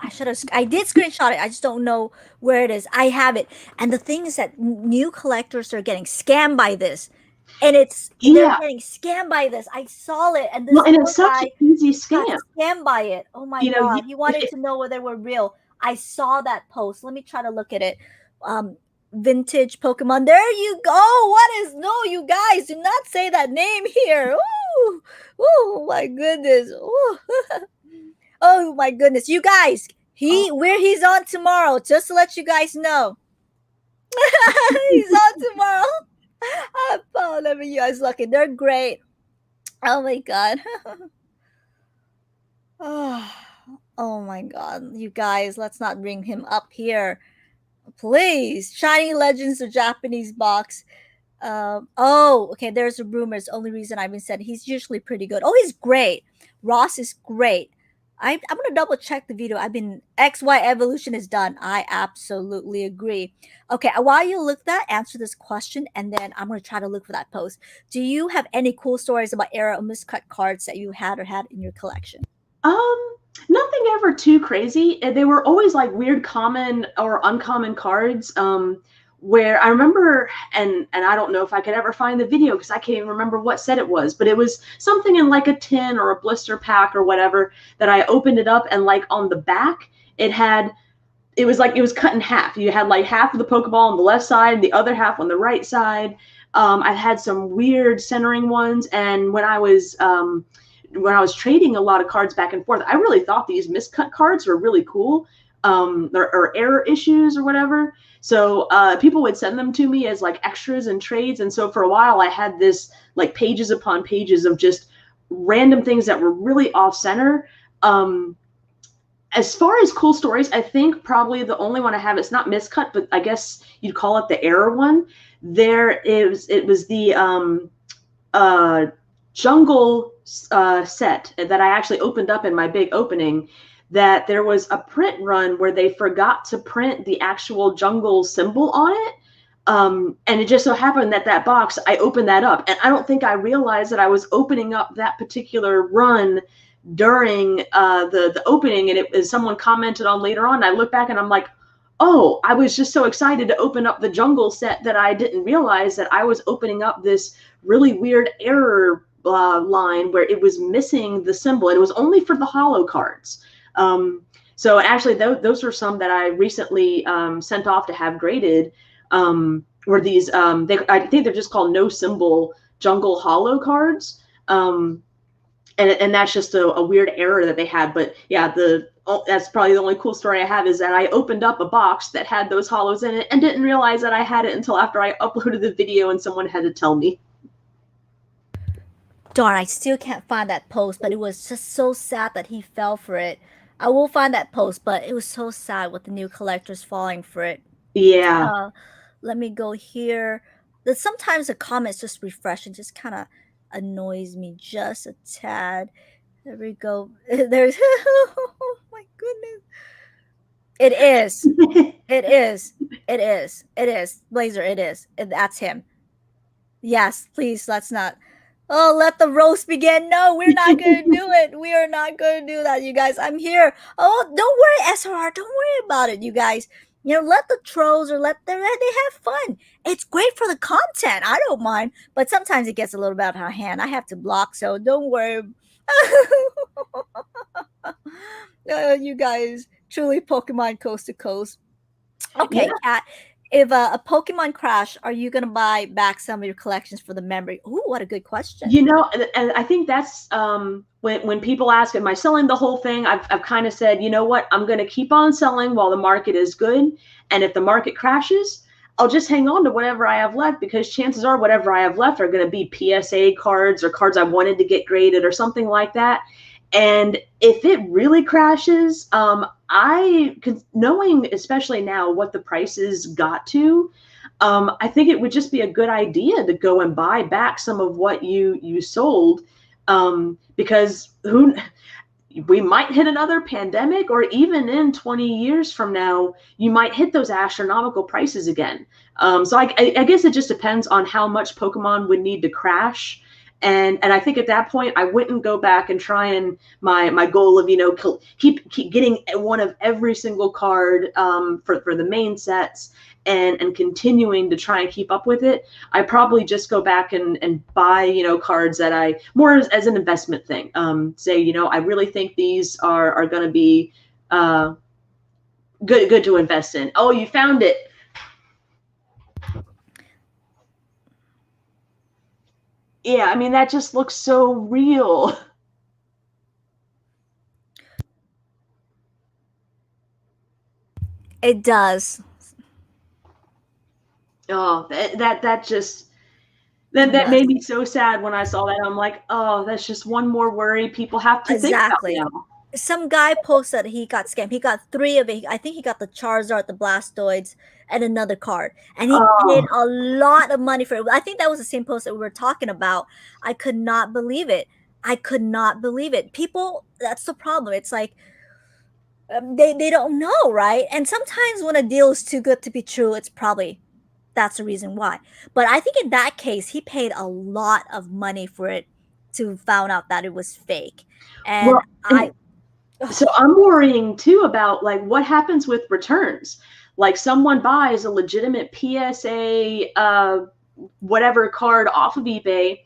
screenshot it. I just don't know where it is. I have it. And the thing is that new collectors are getting scammed by this. And they're getting scammed by this. I saw it, and it's such an easy scam. Got scammed by it. Oh my god! He wanted to know whether they were real. I saw that post. Let me try to look at it. Vintage Pokemon. There you go. What is you guys? Do not say that name here. Ooh, oh my goodness. Ooh. Oh my goodness, you guys. He's on tomorrow. Just to let you guys know, he's on tomorrow. Oh, let me you guys looking. They're great. Oh my god. Oh my god, you guys. Let's not bring him up here. Please. Shiny Legends, the Japanese box. Okay, there's the rumors. Only reason I've been said he's usually pretty good. Oh, he's great. Ross is great. I'm gonna double check the video. XY evolution is done. I absolutely agree. Okay, while you look that, answer this question, and then I'm gonna try to look for that post. Do you have any cool stories about era or miscut cards that you had in your collection? Nothing ever too crazy. They were always like weird common or uncommon cards. Where I remember, and I don't know if I could ever find the video because I can't even remember what set it was, but it was something in like a tin or a blister pack or whatever, that I opened it up, and like on the back it was cut in half. You had like half of the Pokeball on the left side, the other half on the right side. I've had some weird centering ones, and when I was trading a lot of cards back and forth, I really thought these miscut cards were really cool, or error issues or whatever. So people would send them to me as like extras and trades. And so for a while I had this like pages upon pages of just random things that were really off center. As far as cool stories, I think probably the only one I have, it's not miscut, but I guess you'd call it the error one. It was the jungle set that I actually opened up in my big opening, that there was a print run where they forgot to print the actual jungle symbol on it. And it just so happened that box, I opened that up, and I don't think I realized that I was opening up that particular run during the opening, and it was someone commented on later on. I look back and I'm like, oh, I was just so excited to open up the jungle set that I didn't realize that I was opening up this really weird error line where it was missing the symbol, and it was only for the holo cards. So actually those are some that I recently sent off to have graded, were these, I think they're just called no symbol jungle holo cards. and that's just a weird error that they had. But yeah, that's probably the only cool story I have, is that I opened up a box that had those hollows in it and didn't realize that I had it until after I uploaded the video and someone had to tell me. Darn, I still can't find that post, but it was just so sad that he fell for it. I will find that post, but it was so sad with the new collectors falling for it. Yeah. Let me go here. Sometimes the comments just refresh and just kind of annoys me just a tad. There we go. There's oh my goodness. It is. It is. It is. It is. Blazer, it is. That's him. Yes, please, let's not. Oh, let the roast begin. No, we're not going to do it. We are not going to do that, you guys. I'm here. Oh, don't worry, SRR. Don't worry about it, you guys. You know, let the trolls or they have fun. It's great for the content. I don't mind. But sometimes it gets a little bit out of hand. I have to block, so don't worry. You guys, truly Pokemon coast to coast. Okay, Yeah. Kat, if a Pokemon crash, are you going to buy back some of your collections for the memory? Ooh, what a good question. You know, and I think that's when people ask, am I selling the whole thing? I've kind of said, you know what, I'm going to keep on selling while the market is good. And if the market crashes, I'll just hang on to whatever I have left, because chances are whatever I have left are going to be PSA cards or cards I wanted to get graded or something like that. And if it really crashes, knowing especially now what the prices got to, I think it would just be a good idea to go and buy back some of what you sold, because we might hit another pandemic, or even in 20 years from now, you might hit those astronomical prices again. So I guess it just depends on how much Pokemon would need to crash. And I think at that point, I wouldn't go back and try and my goal of, you know, keep getting one of every single card for the main sets and continuing to try and keep up with it. I probably just go back and buy, you know, cards that I more as an investment thing. Say, you know, I really think these are going to be good to invest in. Oh, you found it. Yeah, I mean, that just looks so real. It does. Oh, that just that made me so sad when I saw that. I'm like, oh, that's just one more worry people have to think about now. Some guy posted he got scammed. He got 3 of it. I think he got the Charizard, the Blastoids, and another card. And he paid a lot of money for it. I think that was the same post that we were talking about. I could not believe it. I could not believe it. People, that's the problem. It's like they don't know, right? And sometimes when a deal is too good to be true, it's probably that's the reason why. But I think in that case, he paid a lot of money for it to found out that it was fake. And well, so I'm worrying too about like what happens with returns. Like someone buys a legitimate PSA whatever card off of eBay,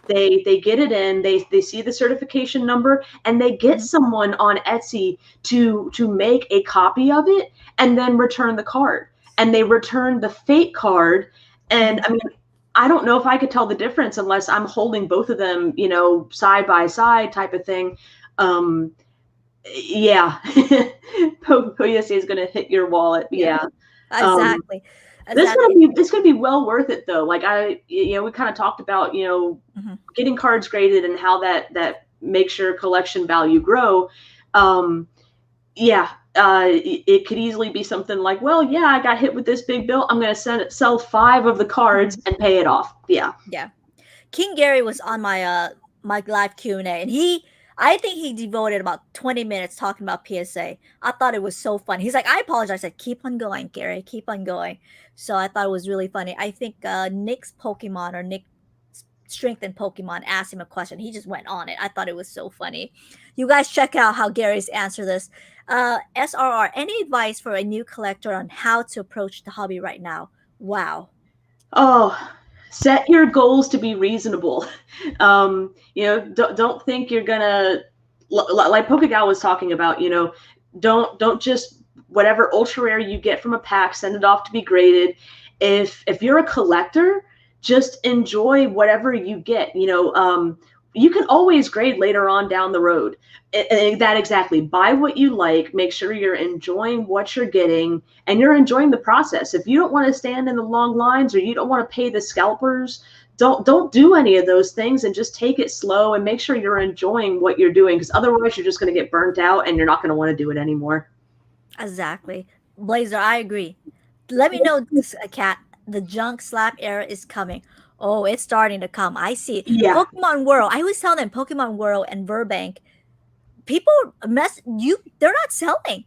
they get it in, they see the certification number, and they get someone on Etsy to make a copy of it and then return the card. And they return the fake card. And I mean, I don't know if I could tell the difference unless I'm holding both of them, you know, side by side type of thing. Yeah. PokeGal is going to hit your wallet. Yeah. Exactly. It's gonna be well worth it though. Like we kind of talked about, you know, getting cards graded and how that makes your collection value grow. It could easily be something like, well, yeah, I got hit with this big bill. I'm gonna sell 5 of the cards and pay it off. Yeah. Yeah. King Gary was on my my live Q&A, and I think he devoted about 20 minutes talking about PSA. I thought it was so funny. He's like, I apologize. I said, keep on going, Gary. Keep on going. So I thought it was really funny. I think Nick's Pokemon or Nick Strength in Pokemon asked him a question. He just went on it. I thought it was so funny. You guys check out how Gary's answered this. SRR, any advice for a new collector on how to approach the hobby right now? Wow. Oh, set your goals to be reasonable. You know, don't think you're gonna, like PokeGal was talking about, you know, don't just whatever ultra rare you get from a pack, send it off to be graded. If you're a collector, just enjoy whatever you get. You know, you can always grade later on down the road. That exactly. Buy what you like. Make sure you're enjoying what you're getting and you're enjoying the process. If you don't want to stand in the long lines or you don't want to pay the scalpers, don't do any of those things and just take it slow and make sure you're enjoying what you're doing, because otherwise you're just going to get burnt out and you're not going to want to do it anymore. Exactly. Blazer, I agree. Let me know, Cat, the junk slap era is coming. Oh, it's starting to come. I see it. Yeah. Pokemon World. I always tell them Pokemon World and Burbank. People they're not selling.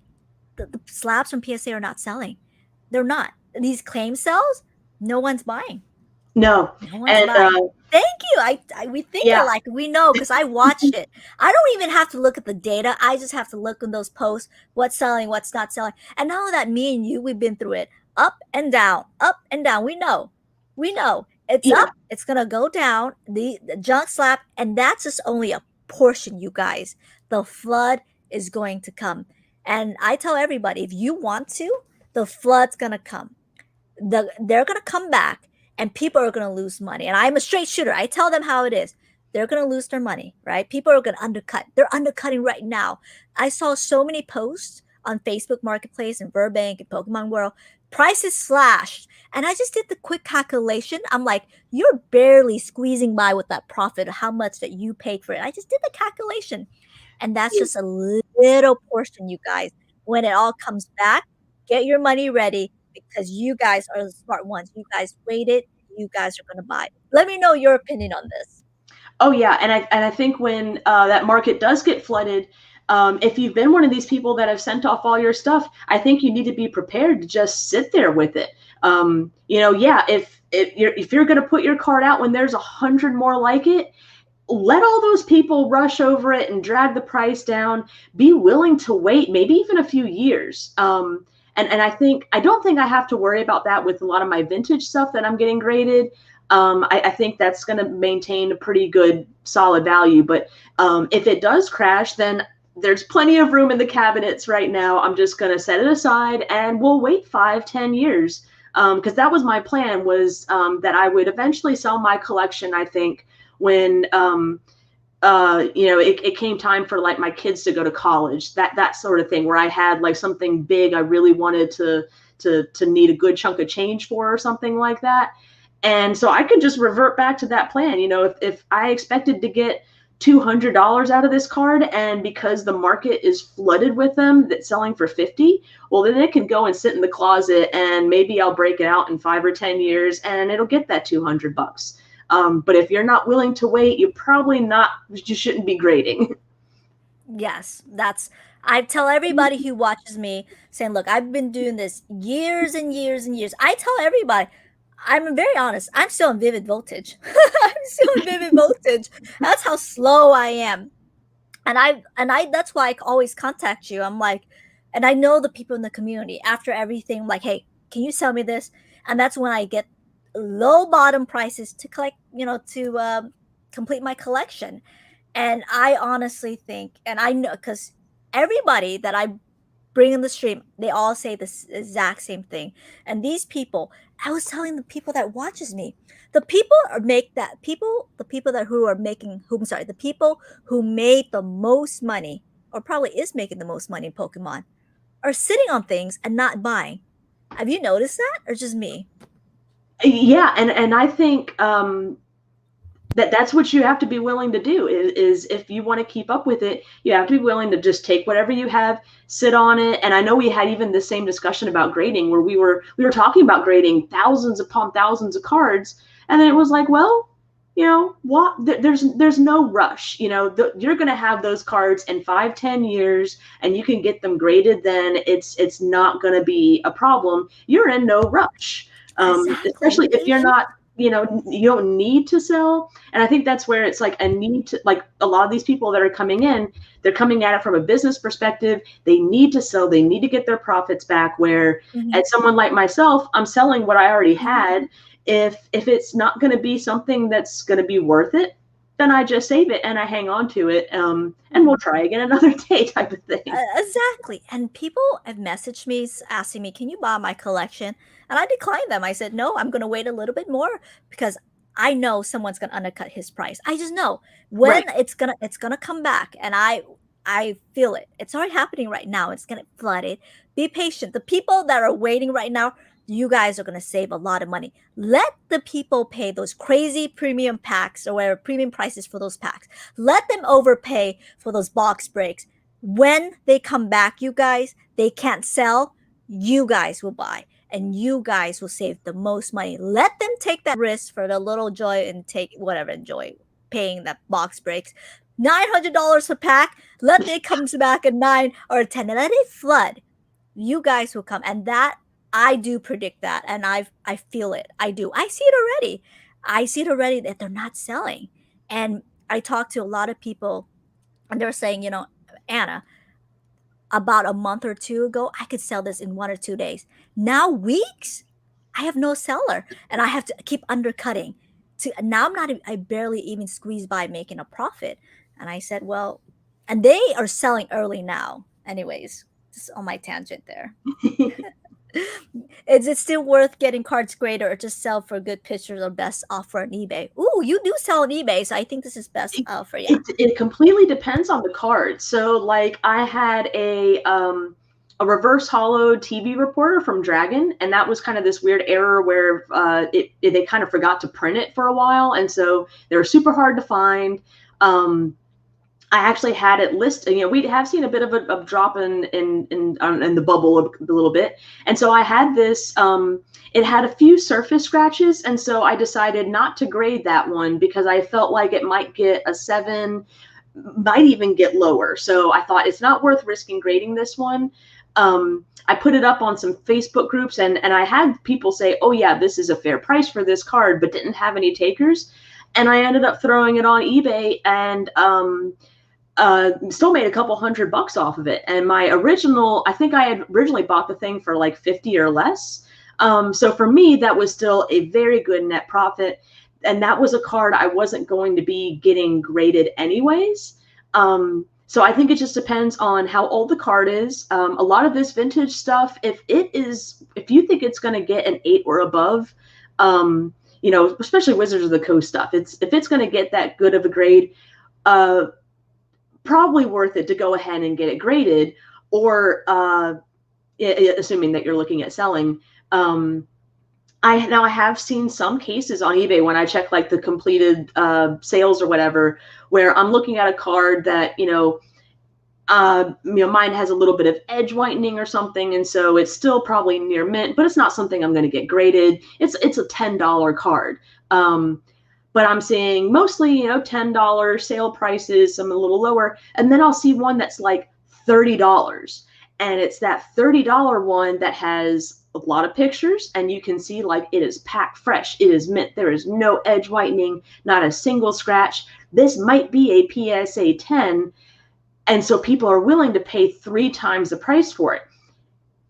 The slabs from PSA are not selling. They're not. These claim sales, no one's buying. No. No one's buying. Thank you. We think alike. We know because I watched it. I don't even have to look at the data. I just have to look in those posts, what's selling, what's not selling. And now that me and you, we've been through it. Up and down, up and down. We know. It's up. It's going to go down. The junk slap. And that's just only a portion, you guys. The flood is going to come. And I tell everybody, if you want to, the flood's going to come. They're going to come back. And people are going to lose money. And I'm a straight shooter. I tell them how it is. They're going to lose their money, right? People are going to undercut. They're undercutting right now. I saw so many posts on Facebook Marketplace and Burbank and Pokemon World. Prices slashed. And I just did the quick calculation. I'm like, you're barely squeezing by with that profit, how much that you paid for it. I just did the calculation. And that's just a little portion, you guys. When it all comes back, get your money ready. Because you guys are the smart ones. You guys waited. You guys are going to buy. Let me know your opinion on this. Oh yeah, and I think when that market does get flooded, if you've been one of these people that have sent off all your stuff, I think you need to be prepared to just sit there with it. If you're going to put your card out when there's 100 more like it, let all those people rush over it and drag the price down. Be willing to wait, maybe even a few years. And I don't think I have to worry about that with a lot of my vintage stuff that I'm getting graded. I think that's going to maintain a pretty good solid value. But if it does crash, then there's plenty of room in the cabinets right now. I'm just going to set it aside and we'll wait 5-10 years. Because that was my plan, was that I would eventually sell my collection, I think, when it came time for like my kids to go to college, that sort of thing, where I had like something big I really wanted to need a good chunk of change for or something like that. And so I could just revert back to that plan. If I expected to get $200 out of this card, and because the market is flooded with them that's selling for 50, well, then it can go and sit in the closet and maybe I'll break it out in 5 or 10 years and it'll get that $200. But if you're not willing to wait, you shouldn't be grading. Yes, I tell everybody who watches me saying, look, I've been doing this years and years and years. I tell everybody, I'm very honest. I'm still in Vivid Voltage. I'm still in Vivid Voltage. That's how slow I am. And I that's why I always contact you. I'm like, and I know the people in the community after everything, I'm like, hey, can you sell me this? And that's when I get low bottom prices to collect, to complete my collection. And I honestly think, and I know, because everybody that I bring in the stream, they all say the exact same thing. And these people, I was telling the people that watches me, the people who made the most money, or probably is making the most money in Pokemon, are sitting on things and not buying. Have you noticed that, or just me? Yeah, and I think that's what you have to be willing to do is if you want to keep up with it, you have to be willing to just take whatever you have, sit on it. And I know we had even the same discussion about grading, where we were talking about grading thousands upon thousands of cards, and then it was like, well, there's no rush. You're going to have those cards in 5-10 years and you can get them graded, then it's not going to be a problem. You're in no rush. Exactly. Especially if you're not, you don't need to sell. And I think that's where it's like a need to, like a lot of these people that are coming in, they're coming at it from a business perspective. They need to sell, they need to get their profits back, where as someone like myself, I'm selling what I already had. If it's not going to be something that's going to be worth it, then I just save it and I hang on to it, and we'll try again another day, type of thing. Exactly. And people have messaged me asking me, can you buy my collection? And I declined them. I said, no, I'm going to wait a little bit more, because I know someone's gonna undercut his price. I just know when Right. it's gonna come back, and I feel it. It's already happening right now. It's gonna flood it. Be patient. The people that are waiting right now, you guys are gonna save a lot of money. Let the people pay those crazy premium packs or whatever premium prices for those packs. Let them overpay for those box breaks. When they come back, you guys, they can't sell. You guys will buy and you guys will save the most money. Let them take that risk for the little joy and take whatever enjoy paying that box breaks. $900 a pack. Let it comes back at 9 or 10 and let it flood. You guys will come, and that I do predict that, and I feel it. I do. I see it already. I see it already that they're not selling, and I talked to a lot of people, and they're saying, Anna, about a month or two ago, I could sell this in 1 or 2 days. Now weeks, I have no seller, and I have to keep undercutting. Now I barely even squeeze by making a profit. And I said, well, and they are selling early now. Anyways, just on my tangent there. Is it still worth getting cards graded or just sell for good pictures or best offer on eBay? Ooh, you do sell on eBay, so I think this is best for you. It completely depends on the card. So, like, I had a reverse hollow TV reporter from Dragon, and that was kind of this weird error where they kind of forgot to print it for a while, and so they were super hard to find. I actually had it listed. We have seen a bit of a drop in the bubble a little bit, and so I had this. It had a few surface scratches, and so I decided not to grade that one because I felt like it might get a 7, might even get lower. So I thought it's not worth risking grading this one. I put it up on some Facebook groups, and I had people say, "Oh yeah, this is a fair price for this card," but didn't have any takers, and I ended up throwing it on eBay and. Still made a couple $100 off of it. And I think I had originally bought the thing for like 50 or less. So for me, that was still a very good net profit. And that was a card I wasn't going to be getting graded anyways. So I think it just depends on how old the card is. A lot of this vintage stuff, if you think it's going to get an 8 or above, especially Wizards of the Coast stuff, if it's going to get that good of a grade, probably worth it to go ahead and get it graded, or assuming that you're looking at selling. I have seen some cases on eBay when I check like the completed sales or whatever, where I'm looking at a card that mine has a little bit of edge whitening or something, and so it's still probably near mint, but it's not something I'm going to get graded. It's a $10 card. But I'm seeing mostly, $10 sale prices, some a little lower. And then I'll see one that's like $30. And it's that $30 one that has a lot of pictures. And you can see like it is packed fresh. It is mint. There is no edge whitening, not a single scratch. This might be a PSA 10. And so people are willing to pay 3 times the price for it.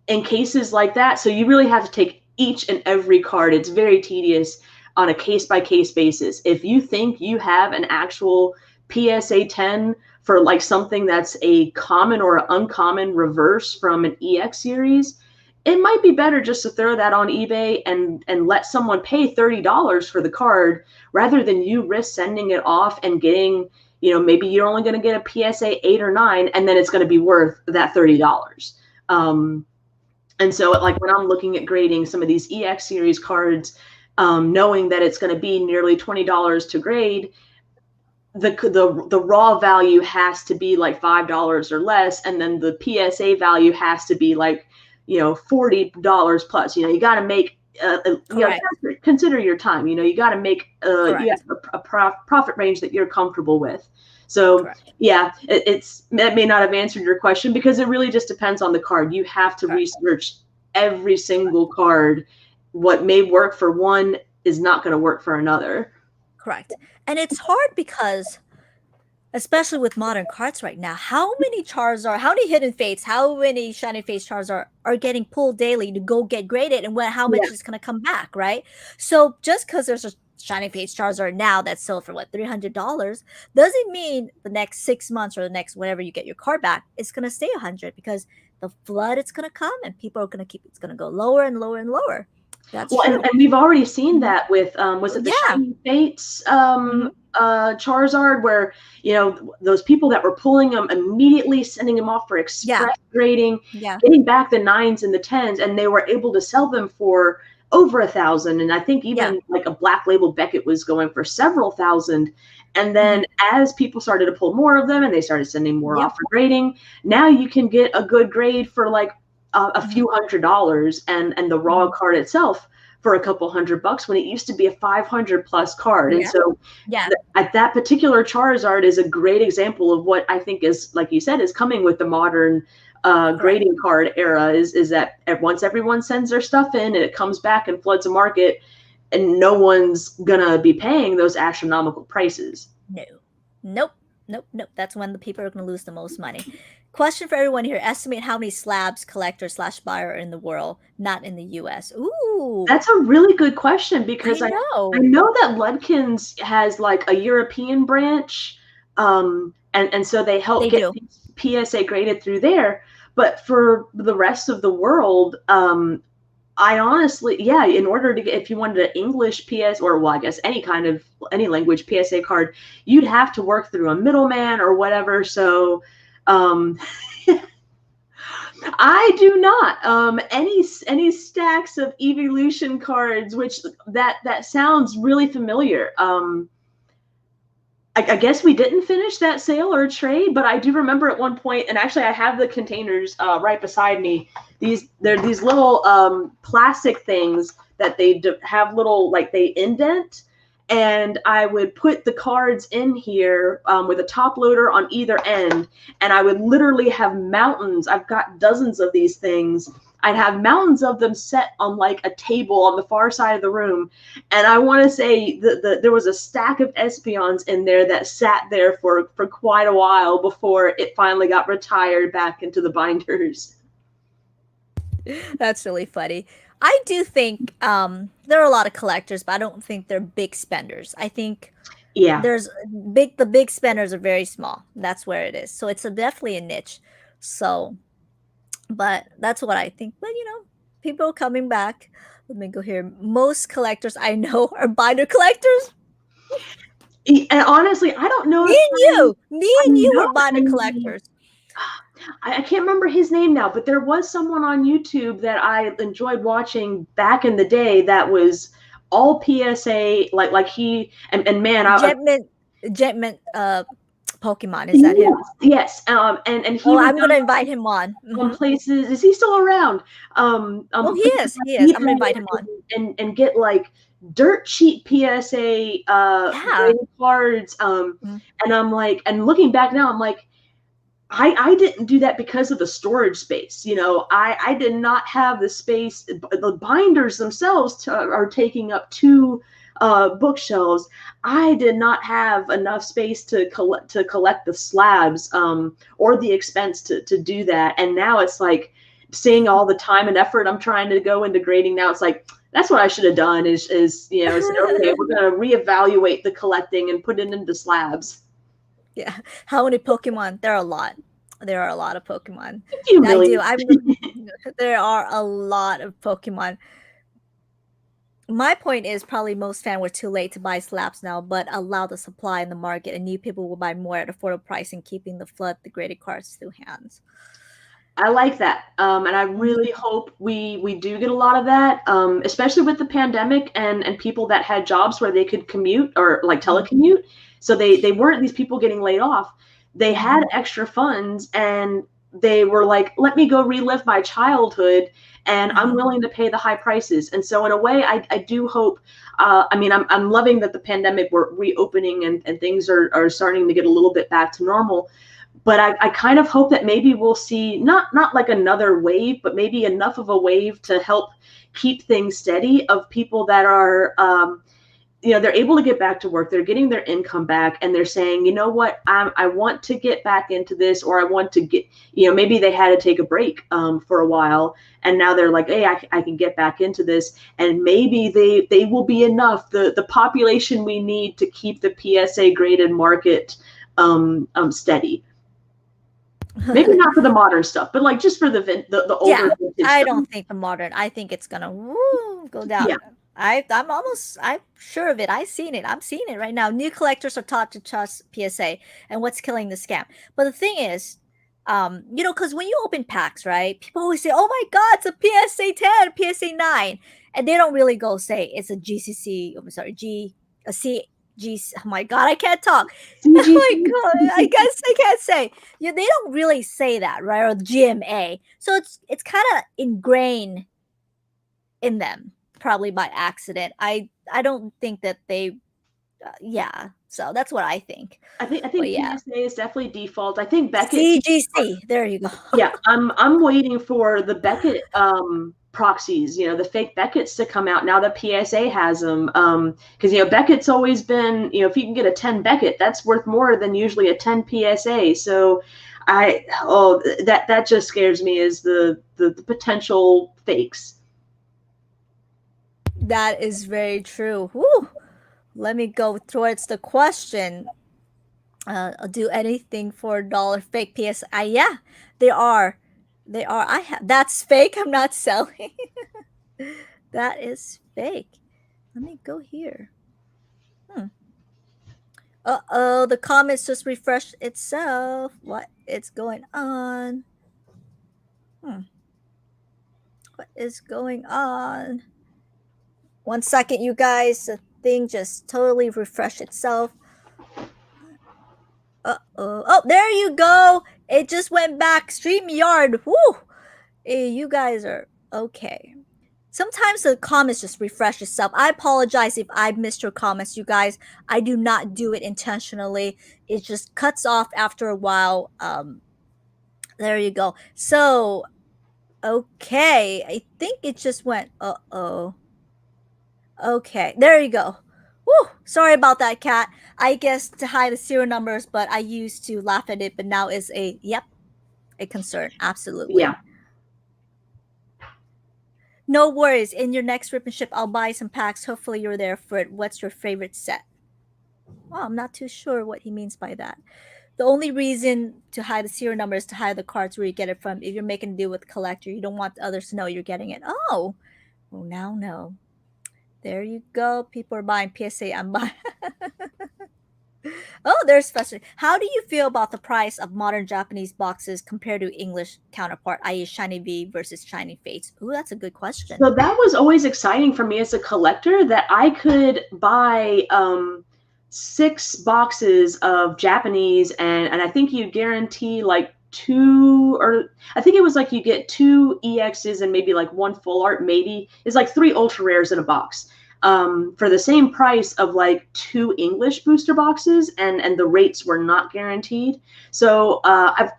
In cases like that, so you really have to take each and every card. It's very tedious. On a case-by-case basis. If you think you have an actual PSA 10 for like something that's a common or uncommon reverse from an EX series, it might be better just to throw that on eBay and let someone pay $30 for the card rather than you risk sending it off and getting, maybe you're only going to get a PSA 8 or 9 and then it's going to be worth that $30. And so like when I'm looking at grading some of these EX series cards, knowing that it's going to be nearly $20 to grade, the raw value has to be like $5 or less, and then the PSA value has to be like $40 plus. You got to make consider your time. You got to make you have a profit range that you're comfortable with. So correct. Yeah, that may not have answered your question because it really just depends on the card. You have to research every single card. What may work for one is not going to work for another. Correct. And it's hard because, especially with modern cards right now, how many hidden fates, how many shiny face chars are getting pulled daily to go get graded, and how much is going to come back, right? So just because there's a shiny face Charizard now that's sold for $300 doesn't mean the next 6 months or the next whenever you get your card back, it's going to stay 100 because the flood it's going to come and people are going to it's going to go lower and lower and lower. That's Well, true. and we've already seen that with was it the Yeah. Shining Fates Mhm. Charizard, where those people that were pulling them immediately sending them off for Yeah. express grading, Yeah. getting back the 9s and the 10s, and they were able to sell them for over 1,000. And I think even like a Black Label Beckett was going for several thousand. And then as people started to pull more of them and they started sending more Yep. off for grading, now you can get a good grade for like a few $100s and the raw card itself for a couple $100 when it used to be a 500 plus card. And Yeah. so Yeah. that particular Charizard is a great example of what I think is, like you said, is coming with the modern grading card era is that once everyone sends their stuff in and it comes back and floods the market, and no one's gonna be paying those astronomical prices. Nope. That's when the people are going to lose the most money. Question for everyone here: estimate how many slabs collector / buyer are in the world, not in the U.S. Ooh, That's a really good question, because I I know. know that Ludkins has like a European branch, and so they help get things PSA graded through there. But for the rest of the world, I honestly, in order to get, if you wanted an English PS, or well, I guess any language PSA card, you'd have to work through a middleman or whatever. So, I do not. Any stacks of Eeveelution cards, which that sounds really familiar. I guess we didn't finish that sale or trade, but I do remember at one point, and actually I have the containers right beside me. They're these little plastic things that they have little, like, they indent, and I would put the cards in here with a top loader on either end, and I would literally have mountains. I've got dozens of these things. I'd have mountains of them set on like a table on the far side of the room. And I want to say that there was a stack of Espeons in there that sat there for quite a while before it finally got retired back into the binders. That's really funny. I do think there are a lot of collectors, but I don't think they're big spenders. I think the big spenders are very small. That's where it is. So it's definitely a niche. So, but that's what I think. But people coming back. Let me go here. Most collectors I know are binder collectors. And honestly, I don't know. Me and you are binder collectors. I can't remember his name now, but there was someone on YouTube that I enjoyed watching back in the day that was all PSA, like he and man, Jetman Pokemon, is that him? Yes. And he I'm gonna invite him on. Places. Is he still around? He is. I'm gonna invite him on. And get like dirt cheap PSA graded cards. And I'm like, and looking back now, I'm like, I didn't do that because of the storage space. I did not have the space. The binders themselves are taking up 2 bookshelves. I did not have enough space to collect the slabs or the expense to do that. And now it's like, seeing all the time and effort I'm trying to go into grading now, it's like, that's what I should have done is say, okay, we're going to reevaluate the collecting and put it into slabs. Yeah. How many Pokemon? There are a lot. There are a lot of Pokemon. There are a lot of Pokemon. My point is, probably most fans were too late to buy slabs now, but allow the supply in the market and new people will buy more at affordable price and keeping the graded cards through hands. I like that. And I really hope we do get a lot of that, especially with the pandemic and people that had jobs where they could commute or like telecommute. So they weren't these people getting laid off. They had extra funds and they were like, let me go relive my childhood and I'm willing to pay the high prices. And so in a way, I do hope, I'm loving that the pandemic, we're reopening and things are starting to get a little bit back to normal. But I kind of hope that maybe we'll see not like another wave, but maybe enough of a wave to help keep things steady of people that are, they're able to get back to work. They're getting their income back and they're saying, you know what, I want to get back into this, or I want to get, maybe they had to take a break for a while. And now they're like, hey, I can get back into this. And maybe they will be enough, the population we need to keep the PSA graded market steady. Maybe not for the modern stuff, but like just for the older Yeah, vintage I stuff. don't think the modern. I think it's gonna go down. Yeah. I'm sure of it. I'm seeing it right now. New collectors are taught to trust PSA and what's killing the scam. But the thing is, because when you open packs, right, people always say, "Oh my God, it's a PSA 10, PSA 9," and they don't really go say it's a GCC. I'm sorry, a CG. Oh my God, I can't talk. Oh my God, I guess I can't say. Yeah, they don't really say that, right? Or GMA. So it's kind of ingrained in them, probably by accident. I don't think that they yeah. So that's what I think. I think But yeah. PSA is definitely default. I think Beckett. CGC. There you go. Yeah, I'm waiting for the Beckett proxies, the fake Beckett's to come out now that PSA has them. Because Beckett's always been, if you can get a 10 Beckett, that's worth more than usually a 10 PSA. So that just scares me, is the potential fakes. That is very true. Whew. Let me go towards the question. I'll do anything for $1 fake PSI. Yeah, they are. They are. That's fake. I'm not selling. That is fake. Let me go here. Uh-oh, the comments just refreshed itself. What is going on? What is going on? 1 second, you guys. The thing just totally refreshed itself. Uh-oh. Oh, there you go. It just went back. StreamYard. Woo! Hey, you guys are okay. Sometimes the comments just refresh itself. I apologize if I missed your comments, you guys. I do not do it intentionally. It just cuts off after a while. There you go. So, okay. I think it just went. Uh-oh. Okay, there you go. Woo! Sorry about that, cat. I guess to hide the serial numbers, but I used to laugh at it, but now is a concern. Absolutely. Yeah. No worries. In your next rip and ship, I'll buy some packs. Hopefully you're there for it. What's your favorite set? Well, I'm not too sure what he means by that. The only reason to hide the serial number is to hide the cards where you get it from. If you're making a deal with a collector, you don't want others to know you're getting it. Oh, well, now no. There you go. People are buying PSA. I'm buying. Oh, there's special. How do you feel about the price of modern Japanese boxes compared to English counterpart, i.e., Shiny V versus Shiny Fates? Ooh, that's a good question. So that was always exciting for me as a collector, that I could buy 6 boxes of Japanese, and I think you guarantee like 2, or I think it was like you get 2 EXs and maybe like 1 full art, maybe. It's like 3 ultra rares in a box. For the same price of like 2 English booster boxes, and the rates were not guaranteed. So I've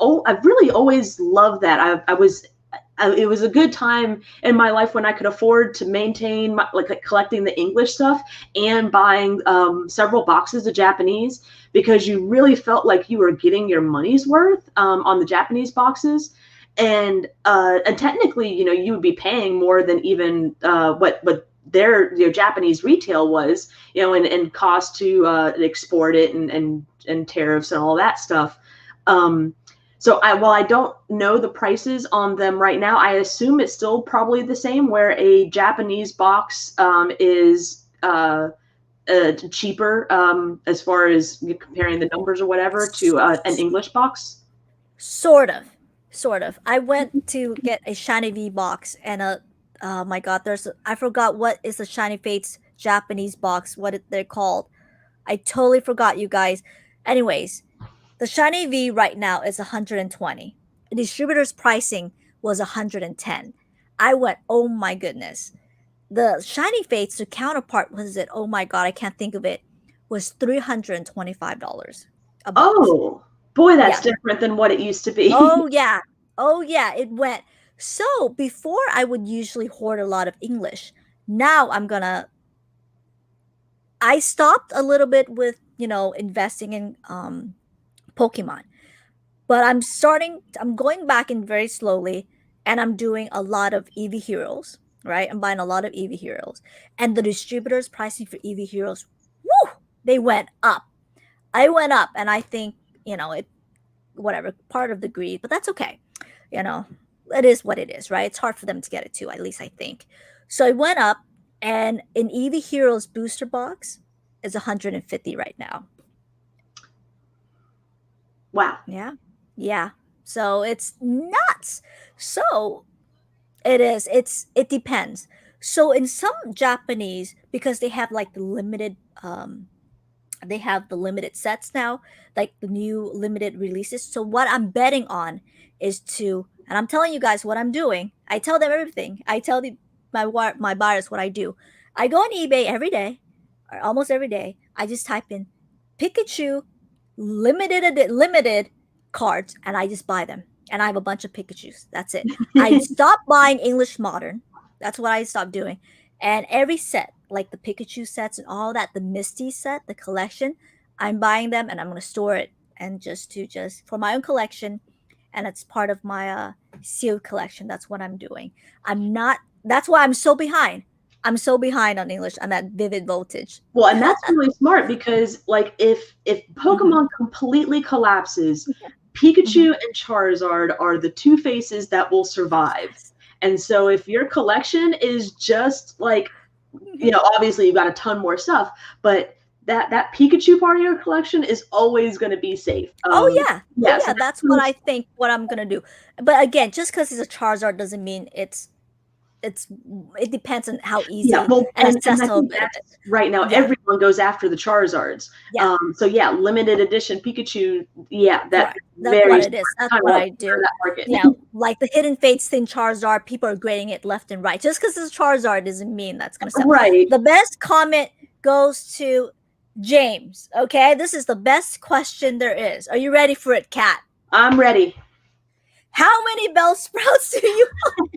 really always loved that. It was a good time in my life when I could afford to maintain like collecting the English stuff and buying several boxes of Japanese, because you really felt like you were getting your money's worth on the Japanese boxes. And technically, you would be paying more than even what their Japanese retail was, and cost to export it, and tariffs and all that stuff. So while I don't know the prices on them right now, I assume it's still probably the same, where a Japanese box is cheaper as far as comparing the numbers or whatever to an English box. Sort of. I went to get a Shiny V box, and oh my God, I forgot what is the Shiny Fates Japanese box, what they're called. I totally forgot, you guys. Anyways, the Shiny V right now is 120. The distributor's pricing was 110. I went, oh my goodness. The Shiny Fates, the counterpart, was it? Oh my God, I can't think of it. Was $325 a box. Oh boy, that's different than what it used to be. Oh yeah, it went. So before I would usually hoard a lot of English. Now I stopped a little bit with, investing in Pokemon. But I'm going back in very slowly, and I'm doing a lot of Eevee Heroes, right? I'm buying a lot of Eevee Heroes. And the distributor's pricing for Eevee Heroes, woo, they went up. I went up, and I think, whatever, part of the greed, but that's okay. You know, it is what it is, right? It's hard for them to get it too, at least I think. So I went up, and in Eevee Heroes booster box is 150 right now. Wow. Yeah. Yeah. So it's nuts. So it is. It depends. So in some Japanese, because they have like the limited they have the limited sets now, like the new limited releases. So what I'm betting on is to, and I'm telling you guys what I'm doing. I tell them everything. I tell my buyers what I do. I go on eBay every day, or almost every day. I just type in Pikachu limited cards, and I just buy them. And I have a bunch of Pikachus. That's it. I stopped buying English Modern. That's what I stopped doing. And every set, like the Pikachu sets and all that, the Misty set, the collection, I'm buying them and I'm gonna store it and just for my own collection, and it's part of my sealed collection. That's what I'm doing. That's why I'm so behind. I'm so behind on English. I'm at Vivid Voltage. Well, and that's really smart because, like, if Pokemon completely collapses, Pikachu and Charizard are the two faces that will survive. And so if your collection is just like, you know, obviously you've got a ton more stuff, but that Pikachu part of your collection is always going to be safe. Oh yeah, so that's what I think. What I'm gonna do, but again, just because it's a Charizard doesn't mean it depends on how easy and accessible it is. Right now, everyone goes after the Charizards. Yeah. So yeah, limited edition Pikachu. Yeah, that's what it is. That's what I do. Yeah, like the Hidden Fates thing, Charizard. People are grading it left and right. Just because it's Charizard doesn't mean that's gonna sell. Right. The best comment goes to James. Okay, this is the best question there is. Are you ready for it, Kat? I'm ready. How many Bellsprouts do you want?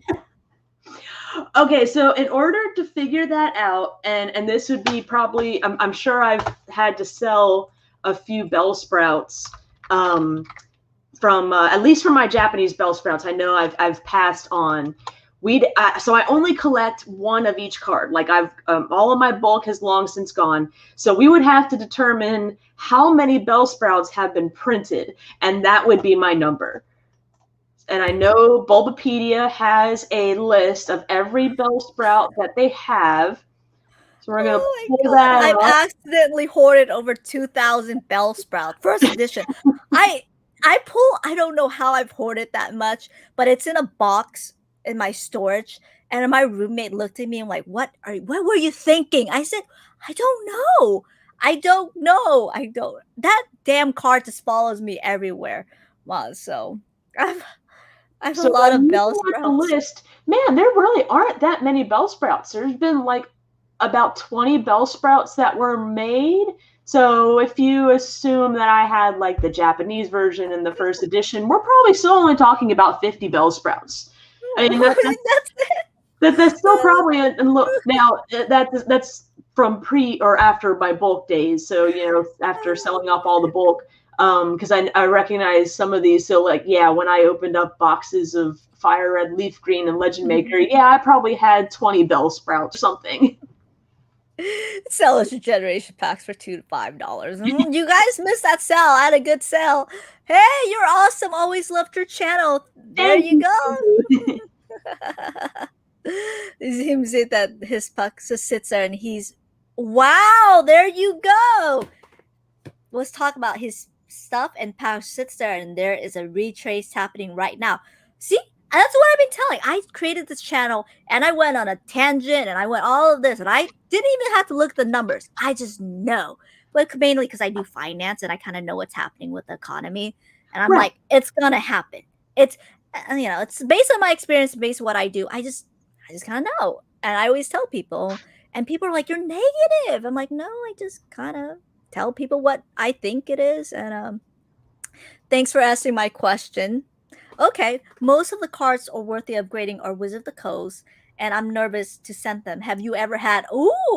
Okay, so in order to figure that out, and this would be probably, I'm sure I've had to sell a few Bellsprouts from at least from my Japanese Bellsprouts. I know I've passed on. So I only collect one of each card. Like I've all of my bulk has long since gone. So we would have to determine how many Bellsprouts have been printed, and that would be my number. And I know Bulbapedia has a list of every Bellsprout that they have. So we're going to pull that I've up. accidentally hoarded over 2,000 Bellsprout. First edition. I don't know how I've hoarded that much, but it's in a box in my storage. And my roommate looked at me and like, what were you thinking? I said, I don't know. That damn card just follows me everywhere. Wow, so I have a lot of Bellsprouts. The list, man, there really aren't that many Bellsprouts. There's been like about 20 Bellsprouts that were made. So if you assume that I had like the Japanese version in the first edition, we're probably still only talking about 50 Bellsprouts. I mean, that's still probably and look now that's from pre or after my bulk days. So you know, after selling off all the bulk. Because I recognize some of these. So like, yeah, when I opened up boxes of Fire Red, Leaf Green, and Legend Maker, yeah, I probably had 20 Bellsprouts or something. Sell us your generation packs for $2 to $5. You guys missed that sale. I had a good sale. Hey, you're awesome. Always loved your channel. There you go. Him say that his puck just sits there and he's wow. There you go. Let's talk about his stuff, and Pow sits there and there is a retrace happening right now. See, that's what I've been telling. I created this channel and I went on a tangent and I went all of this and I didn't even have to look at the numbers. I just know, but mainly because I do finance and I kind of know what's happening with the economy, and I'm like, it's gonna happen. It's it's based on my experience, based on what I do. I just kind of know, and I always tell people, and people are like, you're negative. I'm like, no, I just kind of tell people what I think it is. And thanks for asking my question. Okay, most of the cards are worthy of grading are Wizard of the Coast, and I'm nervous to send them. Have you ever had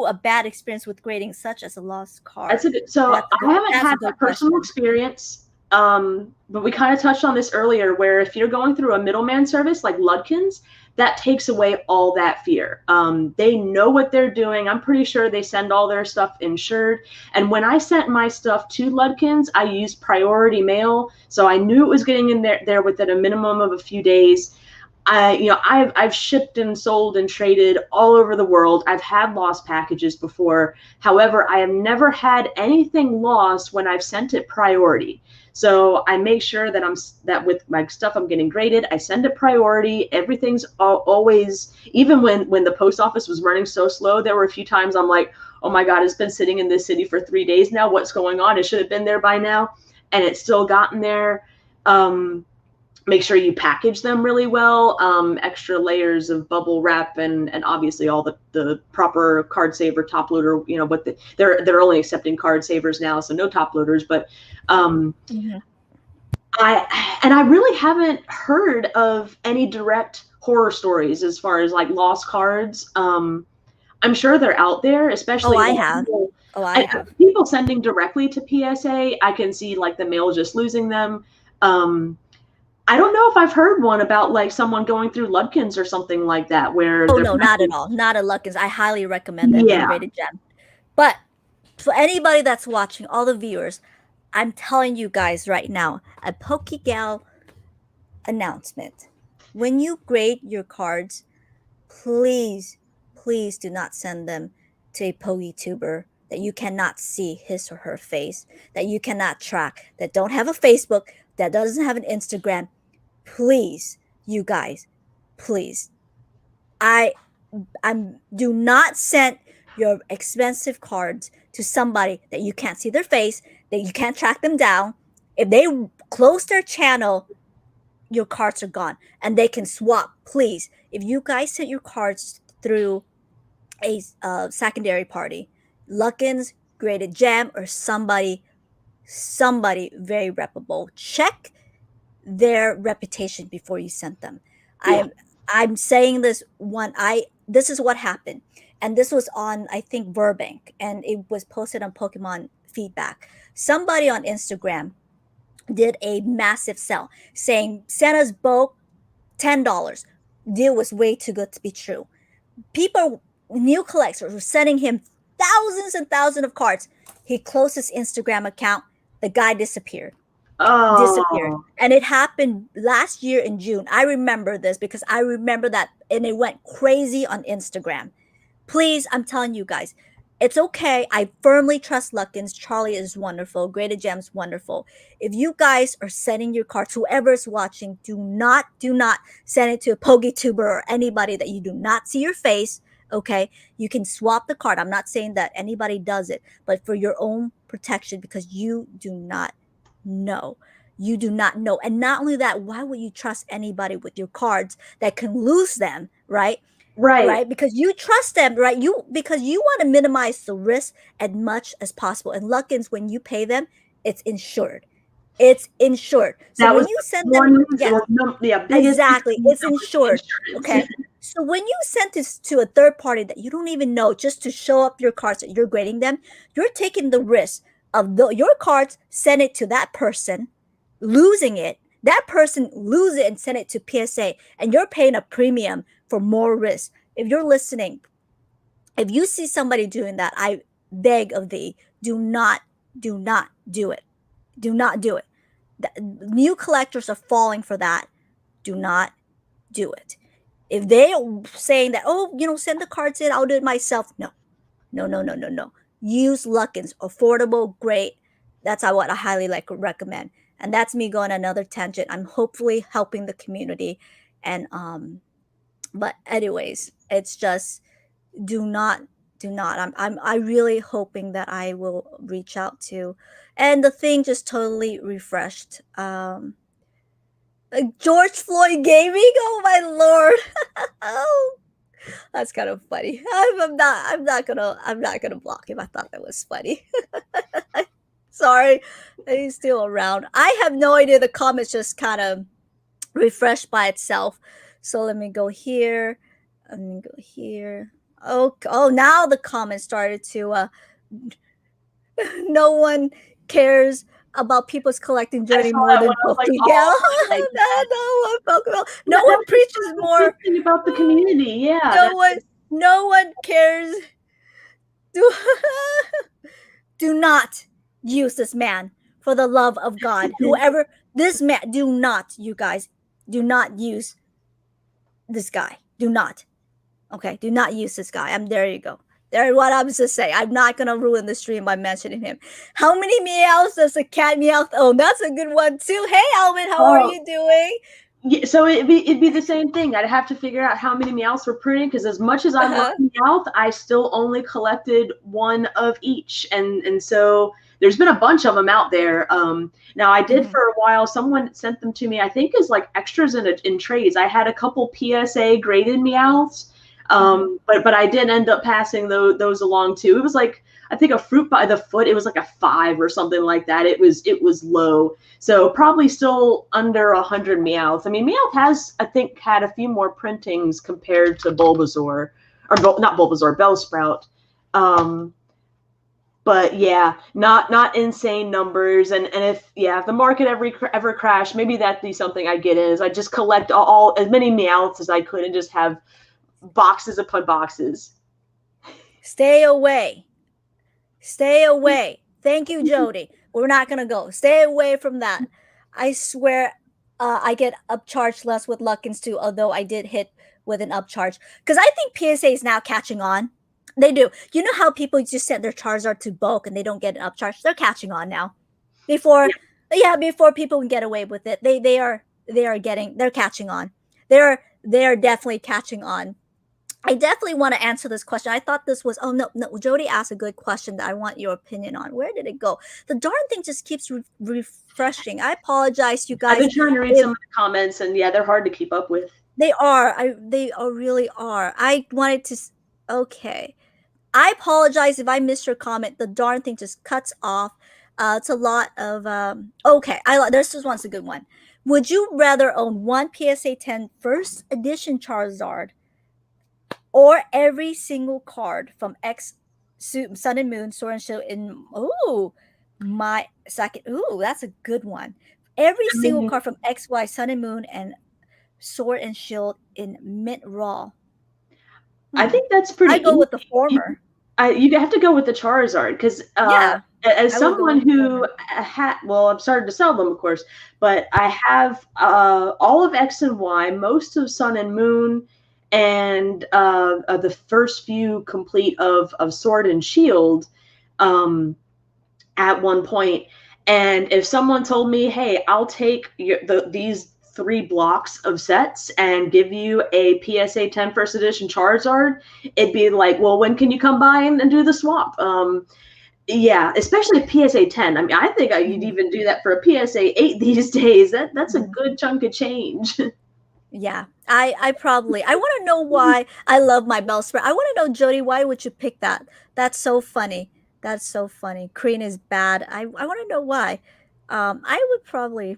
a bad experience with grading, such as a lost card? I haven't had that personal experience. But we kind of touched on this earlier, where if you're going through a middleman service like Ludkins, that takes away all that fear. They know what they're doing. I'm pretty sure they send all their stuff insured. And when I sent my stuff to Ludkins, I used priority mail, so I knew it was getting in there within a minimum of a few days. I've shipped and sold and traded all over the world. I've had lost packages before. However, I have never had anything lost when I've sent it priority. So I make sure that with my stuff I'm getting graded, I send it priority. Everything's always, even when the post office was running so slow, there were a few times I'm like, oh my God, it's been sitting in this city for 3 days now. What's going on? It should have been there by now. And it's still gotten there. Make sure you package them really well, extra layers of bubble wrap, and obviously all the proper card saver top loader, but they're only accepting card savers now, so no top loaders. But I really haven't heard of any direct horror stories as far as like lost cards. I'm sure they're out there, especially I have. People sending directly to PSA. I can see like the mail just losing them. I don't know if I've heard one about like someone going through Ludkins or something like that where no, not at all. Not at Ludkins. I highly recommend that. Yeah. Graded gem. But for anybody that's watching, all the viewers, I'm telling you guys right now, a PokeGal announcement. When you grade your cards, please do not send them to a PokeTuber that you cannot see his or her face, that you cannot track, that don't have a Facebook, that doesn't have an Instagram. Please, you guys, please. Do not send your expensive cards to somebody that you can't see their face, that you can't track them down. If they close their channel, your cards are gone and they can swap. Please, if you guys sent your cards through a secondary party, Ludkins, Graded Gem, or somebody very reputable, check their reputation before you send them. Yeah. I'm saying this this is what happened, and this was on, I think, Burbank, and it was posted on Pokemon Feedback. Somebody on Instagram did a massive sell saying Santa's bow, $10. Deal was way too good to be true. People, new collectors, were sending him thousands and thousands of cards. He closed his Instagram account. The guy disappeared. Disappeared. And it happened last year in June. I remember this because I remember that, and it went crazy on Instagram. Please, I'm telling you guys, it's okay. I firmly trust Ludkins. Charlie is wonderful. Graded Gem's wonderful. If you guys are sending your cards, whoever is watching, do not send it to a PokeTuber or anybody that you do not see your face. Okay, you can swap the card. I'm not saying that anybody does it, but for your own protection, because you do not know. You do not know. And not only that, why would you trust anybody with your cards that can lose them, right? Right, because you trust them, right? Because you want to minimize the risk as much as possible. And Ludkins, when you pay them, it's insured. It's insured. So that when you send them, exactly, it's insured. Okay. So when you send this to a third party that you don't even know, just to show up your cards that you're grading them, you're taking the risk of your cards, send it to that person, losing it. That person lose it and send it to PSA, and you're paying a premium for more risk. If you're listening, if you see somebody doing that, I beg of thee, do not do it. Do not do it. New collectors are falling for that. Do not do it. If they are saying that, send the cards in, I'll do it myself. No. Use Ludkins, affordable, great. That's what I highly recommend. And that's me going another tangent. I'm hopefully helping the community. And but anyways, it's just do not. I'm really hoping that I will reach out to, and the thing just totally refreshed. George Floyd Gaming. Oh my lord. Oh, that's kind of funny. I'm not gonna block him. I thought that was funny. Sorry, he's still around. I have no idea. The comments just kind of refreshed by itself. So let me go here. Oh, now the comments started to. No one cares about people's collecting I journey saw more that than one. I was like, PokeGal. oh my No one Pokemon. No That one was preaches the more. good thing about the community. Yeah, No one cares. Do, do not use this man for the love of God. Whoever this man, do not, you guys, do not use this guy. Do not. Okay, do not use this guy. There you go. There, what I was just saying. I'm not gonna ruin the stream by mentioning him. How many meows does a cat meow? Oh, that's a good one too. Hey, Alvin, how are you doing? Yeah, so it'd be the same thing. I'd have to figure out how many Meowths were printing because as much as I love Meowth, I still only collected one of each, and so there's been a bunch of them out there. Now I did for a while. Someone sent them to me. I think as like extras in trades. I had a couple PSA graded Meowths, but I did end up passing those along too. It was like I think a fruit by the foot. It was like a 5 or something like that. It was low. So probably still under 100 Meowth. I mean, Meowth has, I think, had a few more printings compared to Bulbasaur, or not Bulbasaur, Bellsprout. But yeah, not insane numbers. And if the market ever crashed, maybe that'd be something I get in. Is I just collect all as many Meowths as I could and just have boxes upon boxes. Stay away. Stay away. Thank you, Jody. We're not gonna go. Stay away from that. I swear, I get upcharged less with Luckins too. Although I did hit with an upcharge because I think PSA is now catching on. They do. You know how people just send their Charizard to bulk and they don't get an upcharge? They're catching on now. Before people can get away with it, they're catching on. They're definitely catching on. I definitely want to answer this question. I thought this was, no, Jody asked a good question that I want your opinion on. Where did it go? The darn thing just keeps refreshing. I apologize, you guys. I've been trying to read some of the comments, and yeah, they're hard to keep up with. They are. They really are. I wanted to, okay. I apologize if I missed your comment. The darn thing just cuts off. It's a lot of, okay. This one's a good one. Would you rather own one PSA 10 first edition Charizard or every single card from X Sun and Moon, Sword and Shield in my second. That's a good one. Every single card from XY, Sun and Moon, and Sword and Shield in Mint Raw. I think that's pretty. I go with the former. You have to go with the Charizard because as someone who had, well, I'm starting to sell them, of course, but I have all of X and Y, most of Sun and Moon, and the first few complete of Sword and Shield at one point. And if someone told me, hey, I'll take these 3 blocks of sets and give you a PSA 10 first edition Charizard, it'd be like, well, when can you come by and do the swap? Yeah, especially PSA 10. I mean, I think you'd even do that for a PSA 8 these days. That's a good chunk of change. Yeah, I want to know why I love my Bellsprout. I want to know, Jody, why would you pick that? That's so funny. That's so funny. Kreen is bad. I want to know why. I would probably.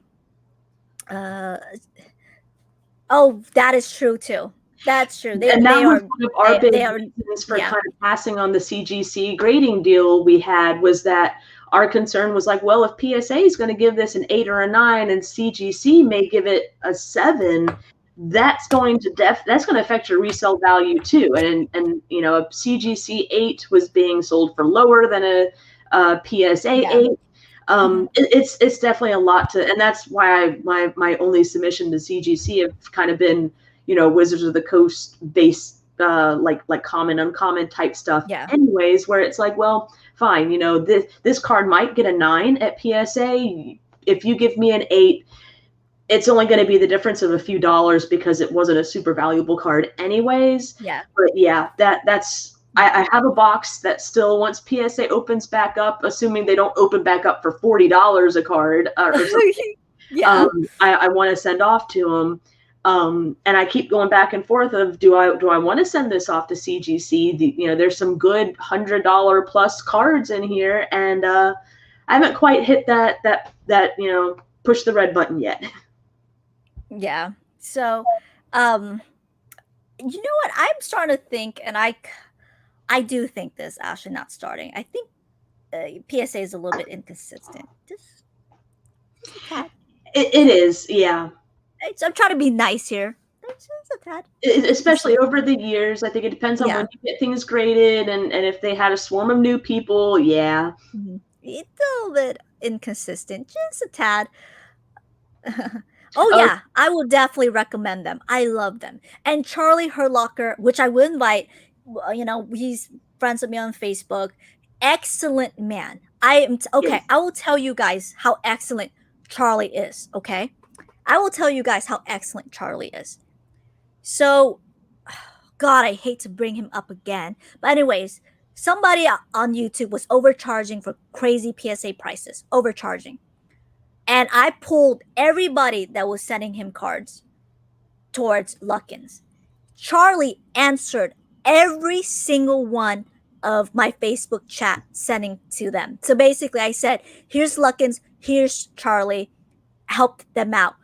Oh, that is true too. That's true. And that was one of our big reasons for kind of passing on the CGC grading deal we had, was that our concern was like, well, if PSA is going to give this an 8 or a 9 and CGC may give it a 7, that's going to affect your resale value too. And you know, a CGC 8 was being sold for lower than a PSA 8. It's definitely a lot to, and that's why my only submission to CGC have kind of been, you know, Wizards of the Coast based, like common, uncommon type stuff. Yeah. Anyways, where it's like, well, fine, you know, this card might get a 9 at PSA. If you give me an 8, it's only going to be the difference of a few dollars because it wasn't a super valuable card anyways. Yeah. But yeah, that's. I have a box that still, once PSA opens back up, assuming they don't open back up for $40 a card or something, I want to send off to them. And I keep going back and forth of, do I want to send this off to CGC? You know, there's some good $100 plus cards in here, and I haven't quite hit that you know, push the red button yet. Yeah. So, you know what? I'm starting to think, and I do think this, Ashley, not starting. I think PSA is a little bit inconsistent. Just a tad. It is, yeah. I'm trying to be nice here. It's just a tad. Especially over the years. I think it depends on when you get things graded and if they had a swarm of new people, yeah. It's a little bit inconsistent, just a tad. Oh yeah, I will definitely recommend them. I love them. And Charlie Herlocker, which I will invite, he's friends with me on Facebook. Excellent man. Okay. I will tell you guys how excellent Charlie is. Okay, I will tell you guys how excellent Charlie is. So, God, I hate to bring him up again, but anyways, somebody on YouTube was overcharging for crazy PSA prices, overcharging. And I pulled everybody that was sending him cards towards Luckins. Charlie answered every single one of my Facebook chat sending to them. So basically I said, here's Luckins, here's Charlie, helped them out.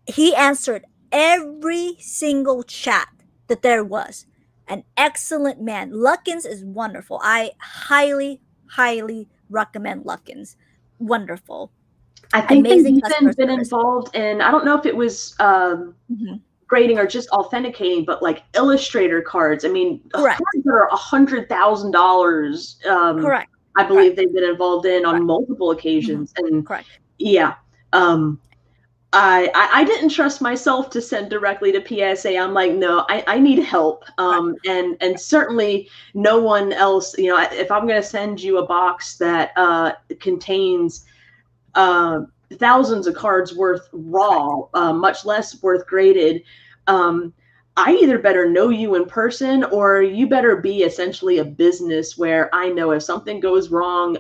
He answered every single chat that there was. An excellent man. Luckins is wonderful. I highly, highly recommend Luckins. Wonderful. I think they've even been involved in, I don't know if it was grading or just authenticating, but like illustrator cards. I mean, cards that are $100,000. Correct. I believe they've been involved in on multiple occasions. And yeah, I didn't trust myself to send directly to PSA. I'm like, no, I need help. And certainly no one else, if I'm going to send you a box that contains thousands of cards worth raw, much less worth graded, I either better know you in person or you better be essentially a business where I know if something goes wrong,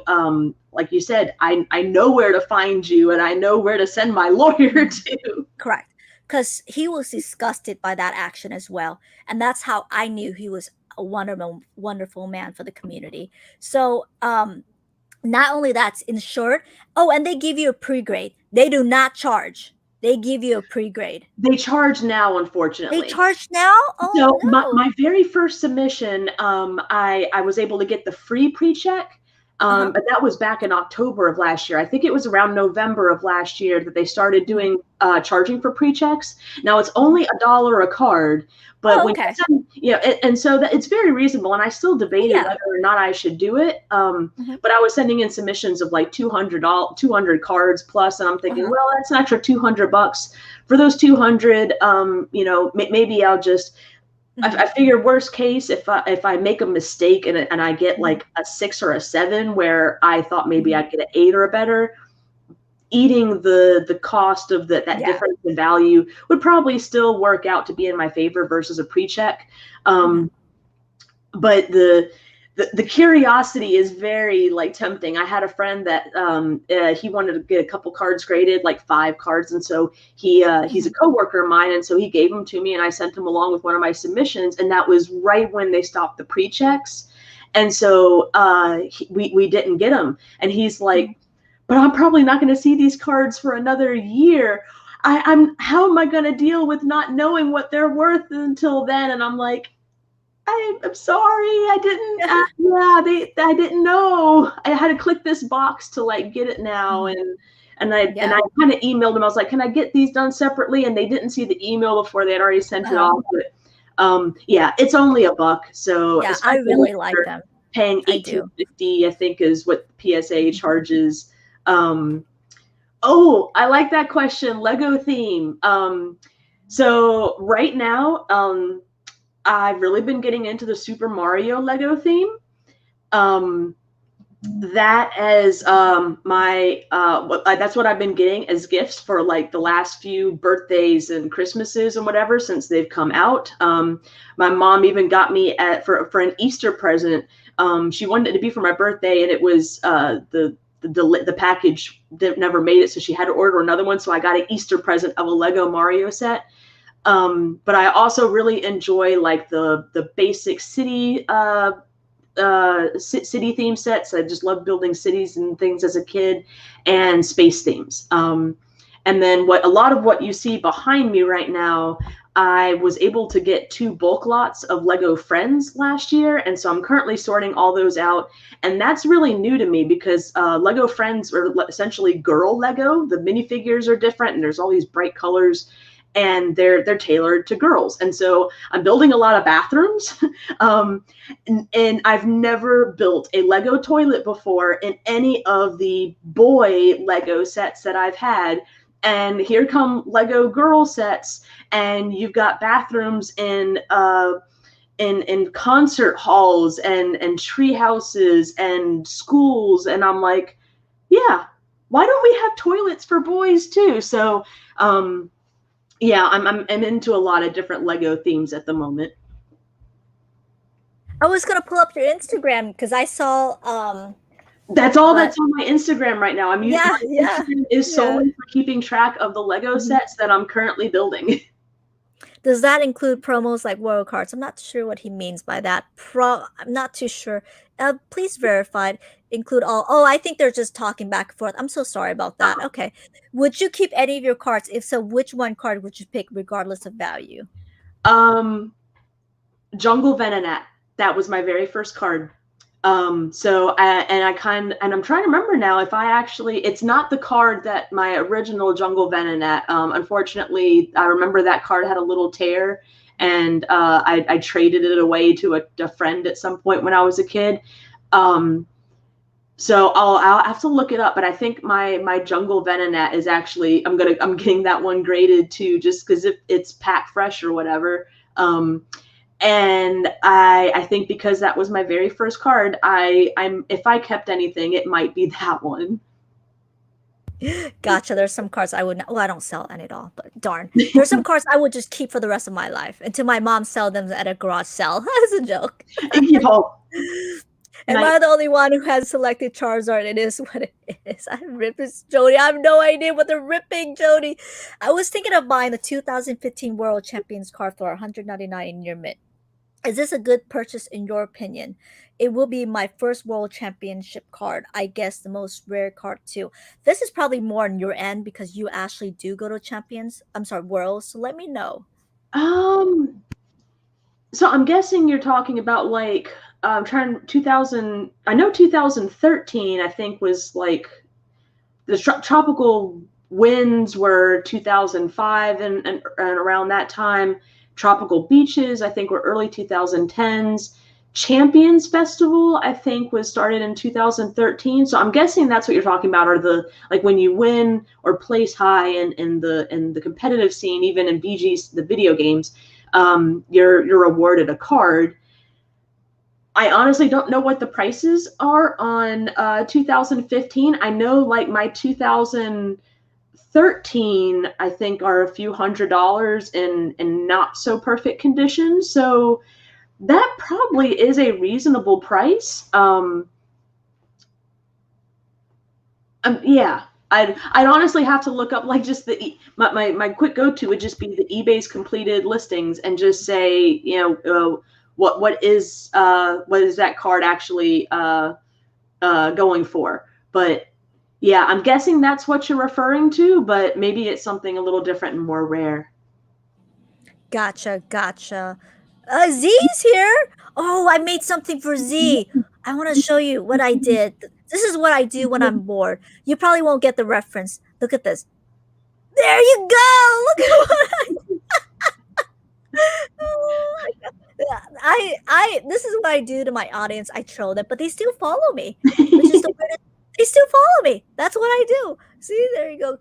like you said, I know where to find you and I know where to send my lawyer to. Correct. Because he was disgusted by that action as well. And that's how I knew he was a wonderful, wonderful man for the community. So, not only that's insured. Oh, and they give you a pre-grade. They do not charge. They give you a pre-grade. They charge now, unfortunately. They charge now? Oh, so no. my very first submission, I was able to get the free pre-check. But that was back in October of last year. I think it was around November of last year that they started doing charging for pre-checks. Now it's only $1 a card, but when you send, and so that it's very reasonable. And I still debated whether or not I should do it. But I was sending in submissions of like 200 cards plus, and I'm thinking, well, that's an extra $200 for those 200. Maybe I'll just. I figure worst case, if I make a mistake and I get like a 6 or a 7 where I thought maybe I'd get an 8 or a better, eating the cost of that difference in value would probably still work out to be in my favor versus a pre-check. But the curiosity is very like tempting. I had a friend that he wanted to get a couple cards graded, like 5 cards, and so he's a coworker of mine, and so he gave them to me, and I sent them along with one of my submissions, and that was right when they stopped the pre-checks, and so we didn't get them, and he's like, but I'm probably not going to see these cards for another year. How am I going to deal with not knowing what they're worth until then? And I'm like, I'm sorry, I didn't. I didn't know. I had to click this box to like get it now, and I kind of emailed them. I was like, can I get these done separately? And they didn't see the email before they had already sent it off. But it's only $1, so I really like them. Paying $18.50, I think, is what PSA charges. I like that question. Lego theme. So right now, I've really been getting into the Super Mario Lego theme. That is that's what I've been getting as gifts for like the last few birthdays and Christmases and whatever since they've come out. My mom even got me for an Easter present. She wanted it to be for my birthday, and it was the package that never made it, so she had to order another one. So I got an Easter present of a Lego Mario set. But I also really enjoy like the basic city theme sets. I just love building cities and things as a kid, and space themes. And then a lot of what you see behind me right now, I was able to get 2 bulk lots of Lego Friends last year, and so I'm currently sorting all those out. And that's really new to me because Lego Friends are essentially girl Lego. The minifigures are different, and there's all these bright colors, and they're tailored to girls. And so I'm building a lot of bathrooms, and I've never built a Lego toilet before in any of the boy Lego sets that I've had. And here come Lego girl sets, and you've got bathrooms in concert halls and tree houses and schools, and I'm like, yeah, why don't we have toilets for boys too? So yeah, I'm into a lot of different Lego themes at the moment. I was gonna pull up your Instagram because I saw that's all that's on my Instagram right now. Instagram is solely for keeping track of the Lego sets that I'm currently building. Does that include promos like Royal Cards? I'm not sure what he means by that. I'm not too sure. Please verify. Include all. Oh, I think they're just talking back and forth. I'm so sorry about that. Okay. Would you keep any of your cards? If so, which one card would you pick regardless of value? Jungle Venonat. That was my very first card. I'm trying to remember now if I actually, it's not the card that my original Jungle Venonat. Unfortunately, I remember that card had a little tear, and I traded it away to a friend at some point when I was a kid. So I'll have to look it up, but I think my Jungle Venonat is actually, I'm getting that one graded too, just because it's pack fresh or whatever. And I think because that was my very first card, if I kept anything, it might be that one. Gotcha. There's some cards I would not, well, I don't sell any at all, but darn. There's some cards I would just keep for the rest of my life until my mom sell them at a garage sale. That's a joke. Am I the only one who has selected Charizard? It is what it is. I rip it, Jody. I have no idea what they're ripping, Jody. I was thinking of buying the 2015 World Champions card for $199 in your mint. Is this a good purchase in your opinion? It will be my first World Championship card. I guess the most rare card too. This is probably more on your end because you actually do go to Worlds. So let me know. So I'm guessing you're talking about like I know 2013 I think was like the tropical winds were 2005 and around that time. Tropical Beaches, I think, were early 2010s. Champions Festival, I think, was started in 2013. So I'm guessing that's what you're talking about, are the like when you win or place high in the competitive scene, even in BG's the video games, you're awarded a card. I honestly don't know what the prices are on 2015. I know like my 2013 I think are a few $100s in not so perfect condition, so that probably is a reasonable price. Yeah, I'd honestly have to look up like just my quick go-to would just be the eBay's completed listings and just say, you know, what is that card actually going for. But yeah, I'm guessing that's what you're referring to, but maybe it's something a little different and more rare. Gotcha. Z's here. Oh, I made something for Z. I want to show you what I did. This is what I do when I'm bored. You probably won't get the reference. Look at this. There you go. Look at what I did. Oh my God. This is what I do to my audience. I troll them, but they still follow me, which is the weirdest. They still follow me. That's what I do. See, there you go.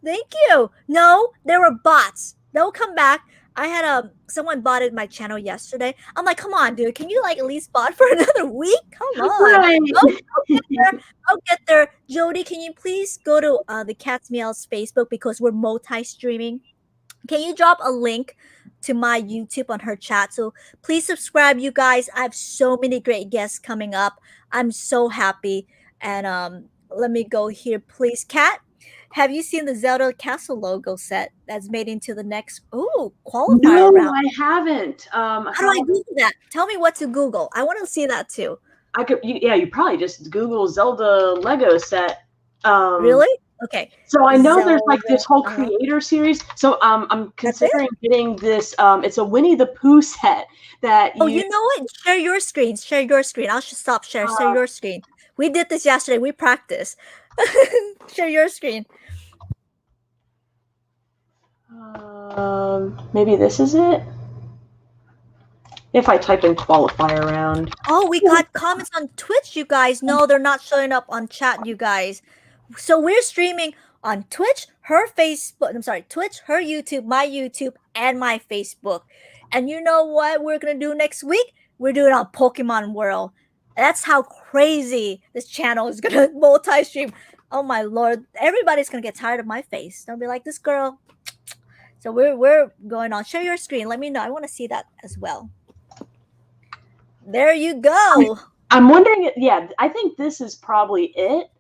Thank you. No, there were bots. They'll come back. I had someone botted my channel yesterday. I'm like, come on, dude. Can you like at least bot for another week? Come on. Right. I'll get there. Jody, can you please go to the Cat's Meows Facebook because we're multi-streaming? Can you drop a link to my YouTube on her chat? So please subscribe, you guys. I have so many great guests coming up. I'm so happy. And let me go here, please. Kat, have you seen the Zelda Castle logo set that's made into the next qualifier round? No, I haven't. How do I Google that? Tell me what to Google. I want to see that too. You probably just Google Zelda Lego set. Really? Okay. So I know there's like Zelda. this whole Uh-huh. creator series. So I'm That's it? considering getting this. It's a Winnie the Pooh set that Oh, you. you know what? Share your screen. Share your screen. I'll just stop share. Share your screen. We did this yesterday. We practiced. Share your screen. Maybe this is it. If I type in qualifier round. Oh, we got comments on Twitch, you guys. No, they're not showing up on chat, you guys. So we're streaming on Twitch, her Facebook, I'm sorry, Twitch, her YouTube, my YouTube, and my Facebook. And you know what we're going to do next week? We're doing on Pokemon World. That's how crazy this channel is going to multi-stream. Oh my lord. Everybody's going to get tired of my face. They'll be like, this girl. So we're going on. Share your screen. Let me know. I want to see that as well. There you go. I'm wondering. Yeah, I think this is probably it.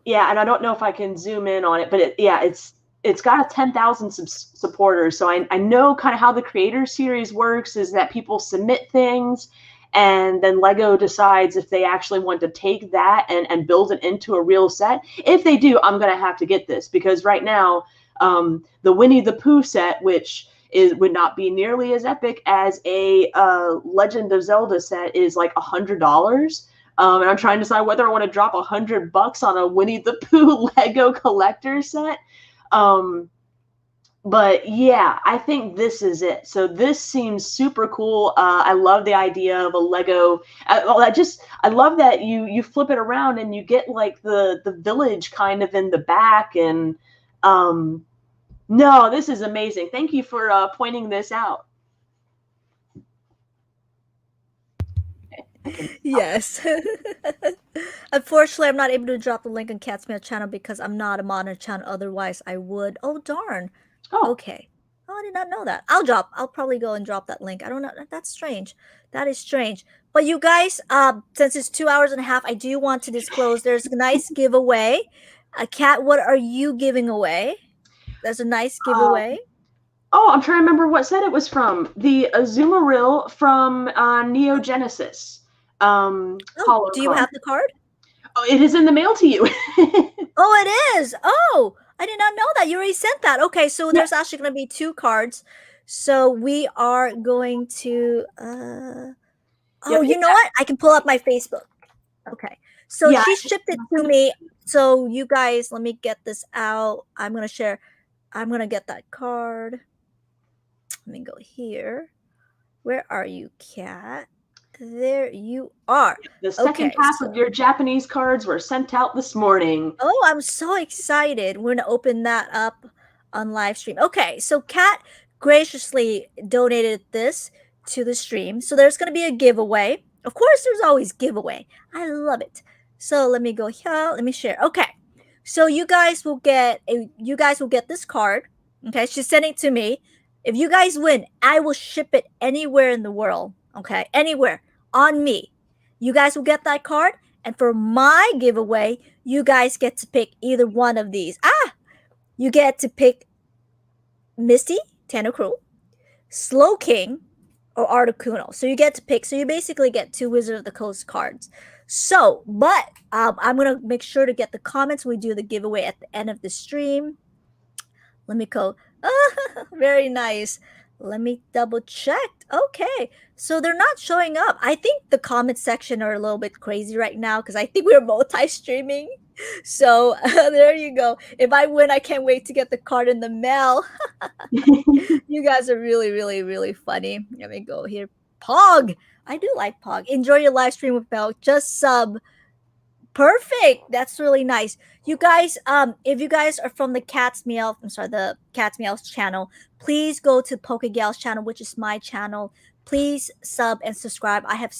Yeah, and I don't know if I can zoom in on it, but it's got a 10,000 supporters. So I know kind of how the creator series works is that people submit things, and then Lego decides if they actually want to take that and build it into a real set. If they do, I'm gonna have to get this because right now, the Winnie the Pooh set, which would not be nearly as epic as a Legend of Zelda set, is like $100. And I'm trying to decide whether I want to drop $100 on a Winnie the Pooh Lego collector set. But yeah, I think this is it. So this seems super cool. I love the idea of a Lego. I love that you flip it around and you get like the village kind of in the back. And no, this is amazing. Thank you for pointing this out. Yes. Unfortunately, I'm not able to drop the link on Cat's Meow channel because I'm not a modern channel. Otherwise, I would. Oh, darn. Oh, Okay. Oh, I did not know that. I'll probably go and drop that link. I don't know. That's strange. That is strange. But you guys, since it's 2 hours and a half, I do want to disclose there's a nice giveaway. Kat, what are you giving away? There's a nice giveaway. Oh, I'm trying to remember what set it was from. The Azumarill from Neo Genesis. Oh, do you card. have the card? Oh, it is in the mail to you. Oh, it is. Oh, I did not know that. You already sent that. Okay, so there's actually going to be 2 cards. So we are going to you know what? I can pull up my Facebook. Okay. So she shipped it to me. So you guys, let me get this out. I'm going to share. I'm going to get that card. Let me go here. Where are you, Kat? There you are. The second half of your Japanese cards were sent out this morning. Oh, I'm so excited. We're going to open that up on live stream. Okay, so Kat graciously donated this to the stream. So there's going to be a giveaway. Of course, there's always giveaway. I love it. So let me go here. Let me share. Okay. So you guys will get this card. Okay, she's sending it to me. If you guys win, I will ship it anywhere in the world. Okay, anywhere on me. You guys will get that card. And for my giveaway, you guys get to pick either one of these. You get to pick Misty, Tentacruel, Slow King, or Articuno. So you get to pick. So you basically get 2 Wizard of the Coast cards. So, but I'm going to make sure to get the comments. We do the giveaway at the end of the stream. Let me go. Very nice. Let me double check. Okay. So they're not showing up. I think the comment section are a little bit crazy right now because I think we're multi-streaming. So there you go. If I win, I can't wait to get the card in the mail. You guys are really, really, really funny. Let me go here. Pog. I do like Pog. Enjoy your live stream with Bell. Just sub. Perfect. That's really nice. You guys, if you guys are from the Cat's Meow channel, please go to PokeGal's channel, which is my channel. Please sub and subscribe. I have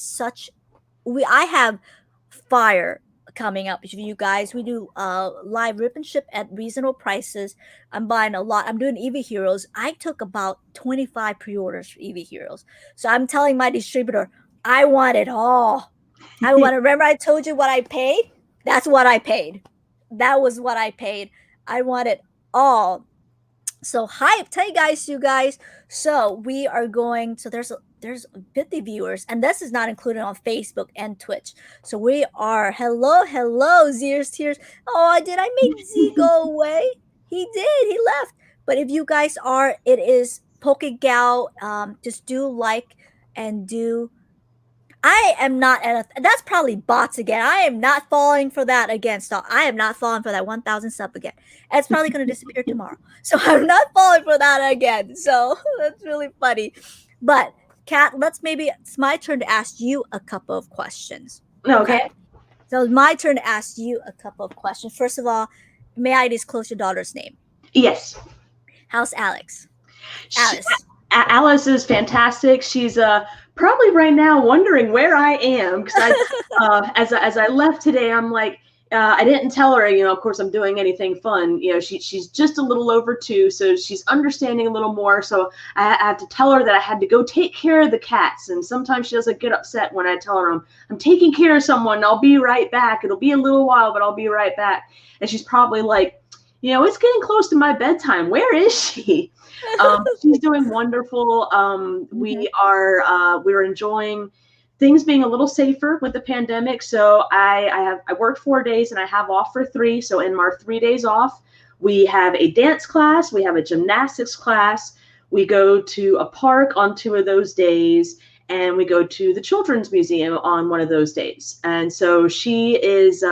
fire coming up. If you guys, we do live rip and ship at reasonable prices. I'm buying a lot. I'm doing Eevee Heroes. I took about 25 pre-orders for Eevee Heroes. So I'm telling my distributor, I want it all. Remember I told you what I paid? That's what I paid. That was what I paid. I want it all. So hyped. Hey guys, you guys. So we are going, so there's there's 50 viewers, and this is not included on Facebook and Twitch. So we are hello Zeers Tears. Oh, did I make Z go away? He did. He left. But if you guys are, it is PokeGal. Just do like and do. I am not at a. That's probably bots again. I am not falling for that again. Stop. I am not falling for that 1,000 sub again. It's probably going to disappear tomorrow. So I'm not falling for that again. So that's really funny. But Kat, it's my turn to ask you a couple of questions. Okay. So it's my turn to ask you a couple of questions. First of all, may I disclose your daughter's name? Yes. How's Alex? Alice. Alice is fantastic. She's probably right now wondering where I am, because as I left today, I'm like, I didn't tell her, of course I'm doing anything fun. She's just a little over 2, so she's understanding a little more. So I have to tell her that I had to go take care of the cats. And sometimes she doesn't get upset when I tell her I'm taking care of someone. I'll be right back. It'll be a little while, but I'll be right back. And she's probably like, it's getting close to my bedtime. Where is she? She's doing wonderful. We're enjoying things being a little safer with the pandemic. So I work 4 days and I have off for 3. So in my 3 days off, we have a dance class, we have a gymnastics class, we go to a park on 2 of those days, and we go to the Children's Museum on one of those days. And so she is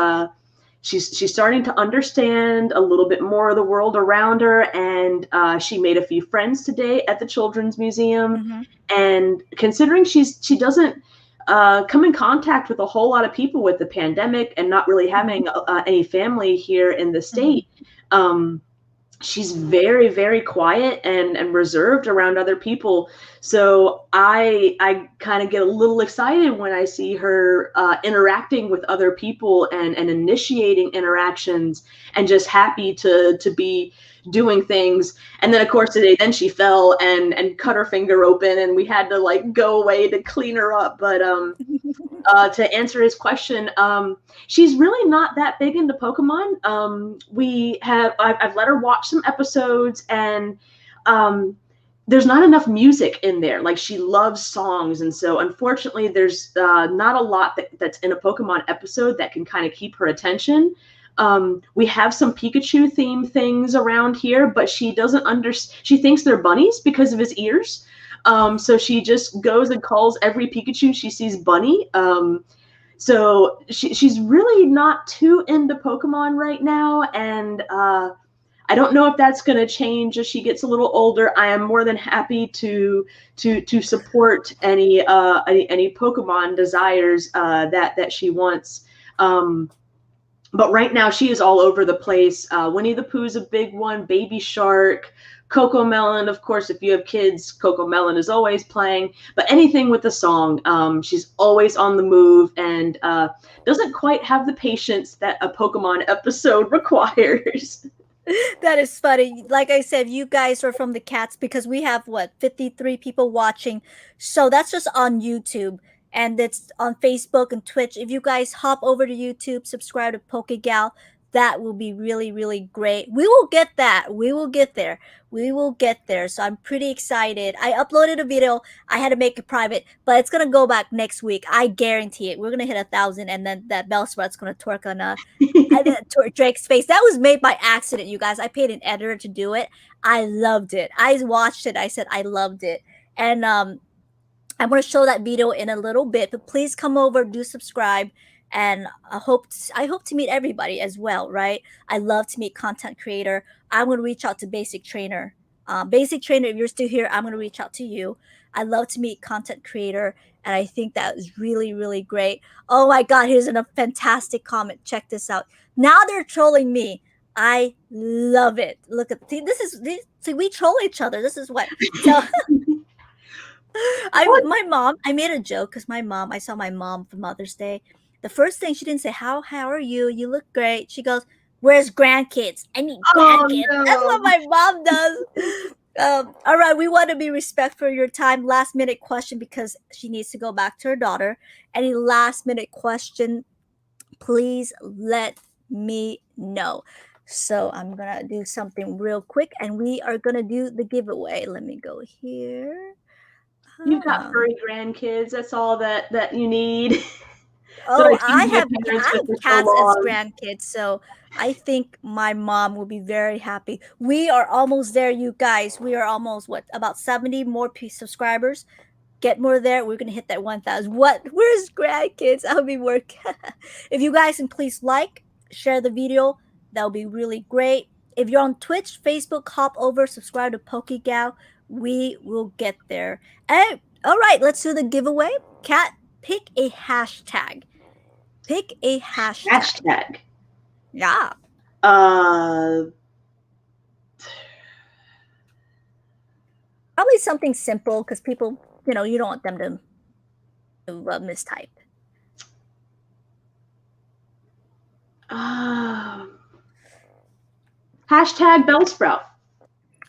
she's starting to understand a little bit more of the world around her, and she made a few friends today at the Children's Museum. And considering she doesn't come in contact with a whole lot of people with the pandemic and not really having any family here in the state, she's very, very quiet and reserved around other people. So I kind of get a little excited when I see her interacting with other people and initiating interactions, and just happy to be doing things. And then of course today, then she fell and cut her finger open, and we had to go away to clean her up. But to answer his question, she's really not that big into Pokemon. I've let her watch some episodes, and there's not enough music in there. She loves songs, and so unfortunately there's not a lot that's in a Pokemon episode that can kind of keep her attention. We have some Pikachu themed things around here, but she doesn't she thinks they're bunnies because of his ears. So she just goes and calls every Pikachu she sees bunny. So she's really not too into Pokemon right now, and I don't know if that's going to change as she gets a little older. I am more than happy to support any Pokemon desires that she wants. But right now she is all over the place. Winnie the Pooh's a big one. Baby Shark, Coco Melon. Of course, if you have kids, Coco Melon is always playing. But anything with a song, she's always on the move, and doesn't quite have the patience that a Pokemon episode requires. That is funny. Like I said, you guys are from the cats, because we have 53 people watching. So that's just on YouTube, and it's on Facebook and Twitch. If you guys hop over to YouTube, subscribe to PokeGal, that will be really, really great. We will get that. We will get there. We will get there. So I'm pretty excited. I uploaded a video. I had to make it private, but it's going to go back next week. I guarantee it. We're going to hit 1,000, and then that Bellsprout's going to twerk on Drake's face. That was made by accident, you guys. I paid an editor to do it. I loved it. I watched it. I said I loved it. And I'm going to show that video in a little bit, but please come over, do subscribe. And I hope to meet everybody as well, right? I love to meet content creator. I'm going to reach out to Basic Trainer. Basic Trainer, if you're still here, I'm going to reach out to you. I love to meet content creator, and I think that was really, really great. Oh my God, here's a fantastic comment. Check this out. Now they're trolling me. I love it. Look at see, we troll each other. This is what. So, my mom, I made a joke because I saw my mom for Mother's Day. The first thing, she didn't say, how are you? You look great. She goes, where's grandkids? I need grandkids. Oh, no. That's what my mom does. All right, we want to be respectful of your time. Last minute question, because she needs to go back to her daughter. Any last minute question, please let me know. So I'm going to do something real quick, and we are going to do the giveaway. Let me go here. You've got furry grandkids. That's all that you need. Oh, I I parents with have for so cats as long. grandkids, so I think my mom will be very happy. We are almost there, you guys. We are almost about 70 more subscribers. Get more there. We're gonna hit that 1,000. What? Where's grandkids? I'll be working. If you guys can please like, share the video, that would be really great. If you're on Twitch, Facebook, hop over, subscribe to PokeGal. We will get there. And all right, let's do the giveaway. Cat, pick a hashtag. Pick a hashtag. Hashtag. Yeah. Probably something simple because people, you don't want them to mistype. Hashtag Bellsprout.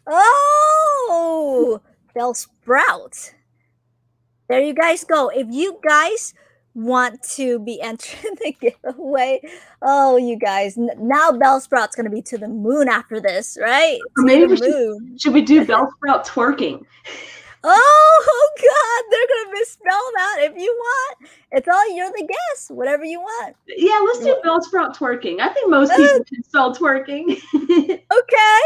Oh, Bellsprout. There you guys go. If you guys want to be entered in the giveaway, oh, you guys, now Bellsprout's going to be to the moon after this, right? Or to maybe the moon. Should we do Bellsprout twerking? Oh God, they're gonna misspell that. If you want, you're the guest. Whatever you want. Yeah, let's do Bellsprout twerking. I think most people can spell twerking. Okay,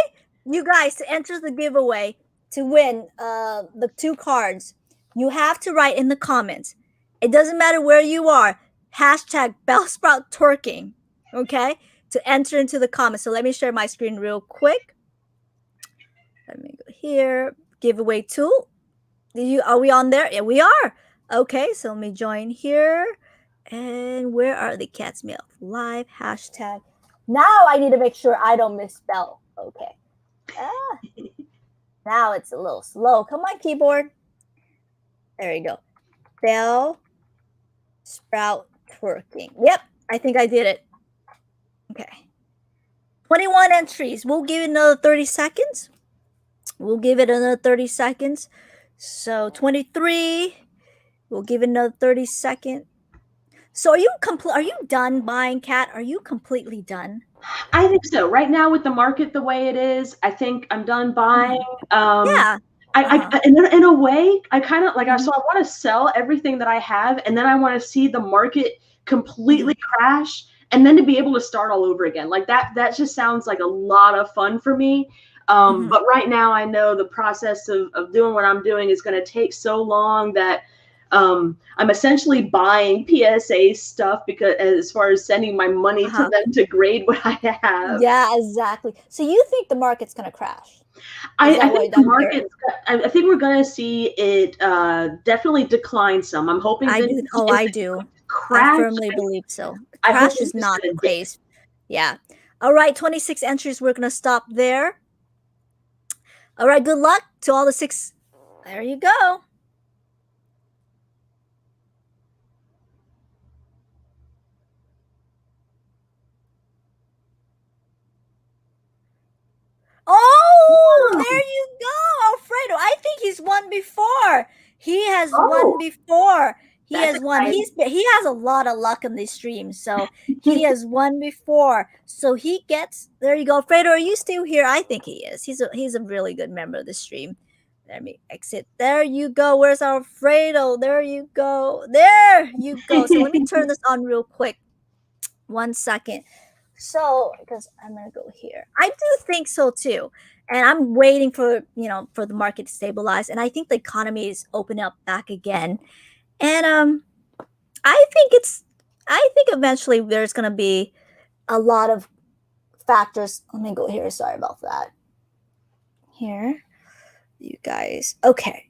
you guys, to enter the giveaway to win the 2 cards, you have to write in the comments. It doesn't matter where you are. Hashtag Bellsprout twerking. Okay, to enter into the comments. So let me share my screen real quick. Let me go here. Giveaway tool. Are we on there? Yeah, we are. Okay, so let me join here. And where are the cats meow live hashtag? Now I need to make sure I don't misspell. Okay. Now it's a little slow. Come on, keyboard. There you go. Bell sprout twerking. Yep, I think I did it. Okay. 21 entries. We'll give it another 30 seconds. We'll give it another 30 seconds. So 23. We'll give it another 30 seconds. So are you done buying, Kat? Are you completely done? I think so. Right now with the market the way it is, I think I'm done buying. Yeah. In a way, I kind of like so I want to sell everything that I have, and then I want to see the market completely crash, and then to be able to start all over again. Like that just sounds like a lot of fun for me. But right now I know the process of doing what I'm doing is going to take so long that I'm essentially buying PSA stuff because as far as sending my money to them to grade what I have. Yeah, exactly. So you think the market's going to crash? I think the market. I think we're going to see it definitely decline some. I'm hoping. I do. Oh, I do. Crash. I firmly believe so. Crash is not the case. Yeah. All right. 26 entries. We're going to stop there. All right. Good luck to all the 6. There you go. Oh, there you go, Alfredo. I think he's won before. He has won before. He has won. He has a lot of luck in these streams, so he has won before. So he gets. There you go, Alfredo. Are you still here? I think he is. He's a really good member of the stream. Let me exit. There you go. Where's Alfredo? There you go. There you go. So let me turn this on real quick. 1 second. So, because I'm going to go here. I do think so too. And I'm waiting for the market to stabilize. And I think the economy is opening up back again. And I think eventually there's going to be a lot of factors. Let me go here. Sorry about that. Here. You guys. Okay.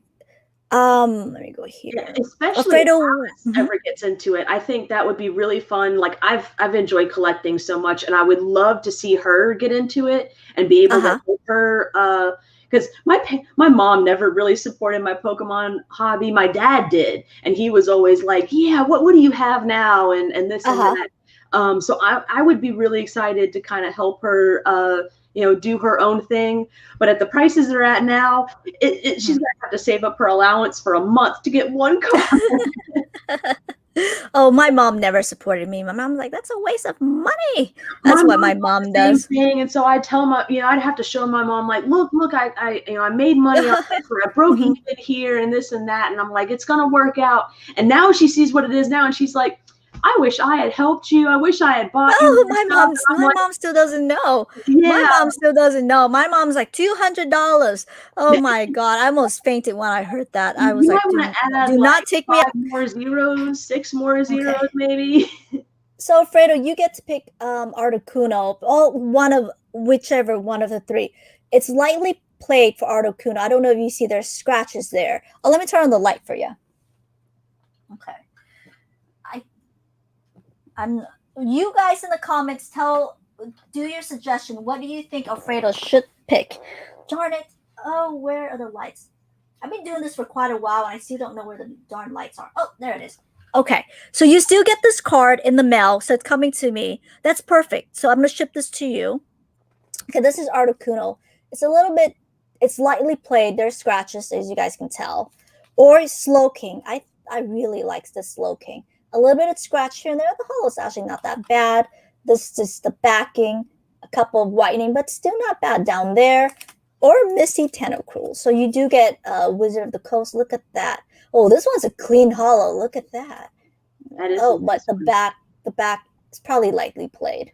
Let me go here. Yeah, especially if Alice ever gets into it. I think that would be really fun. Like I've enjoyed collecting so much, and I would love to see her get into it and be able to help her. Because my mom never really supported my Pokemon hobby. My dad did, and he was always like, "Yeah, what do you have now?" and this and that. So I would be really excited to kind of help her. Do her own thing. But at the prices they're at now, she's gonna have to save up her allowance for a month to get one card. Oh, my mom never supported me. My mom's like, that's a waste of money. My That's what mom my does mom the same does. thing, and so I tell my, I'd have to show my mom like, look, I made money on this, or I broke Mhm. even here, and this and that, and I'm like, it's gonna work out. And now she sees what it is now, and she's like, I wish I had helped you. I wish I had bought you Oh, more stuff. And I'm my like, mom still doesn't know. My yeah, mom still doesn't know. My mom's like $200. Oh my God. I almost fainted when I heard that. I was you might like, want to add do not like take me 5 up. more zeros, 6 more Okay. zeros, maybe. So Fredo, you get to pick Articuno, one of whichever one of the three. It's lightly played for Articuno. I don't know if you see there's scratches there. Oh, let me turn on the light for you. Okay. I'm you guys in the comments do your suggestion. What do you think Alfredo should pick? Darn it. Oh, where are the lights? I've been doing this for quite a while and I still don't know where the darn lights are. Oh, there it is. Okay. So you still get this card in the mail. So it's coming to me. That's perfect. So I'm going to ship this to you. Okay, this is Articuno. It's lightly played. There's scratches, as you guys can tell. Or Slowking. I really like this Slowking. A little bit of scratch here and there. The hollow is actually not that bad. This is the backing, a couple of whitening, but still not bad down there. Or Misty Tentacruel. So you do get Wizard of the Coast. Look at that. Oh, this one's a clean hollow. Look at that. That is. Oh, but the back is probably lightly played.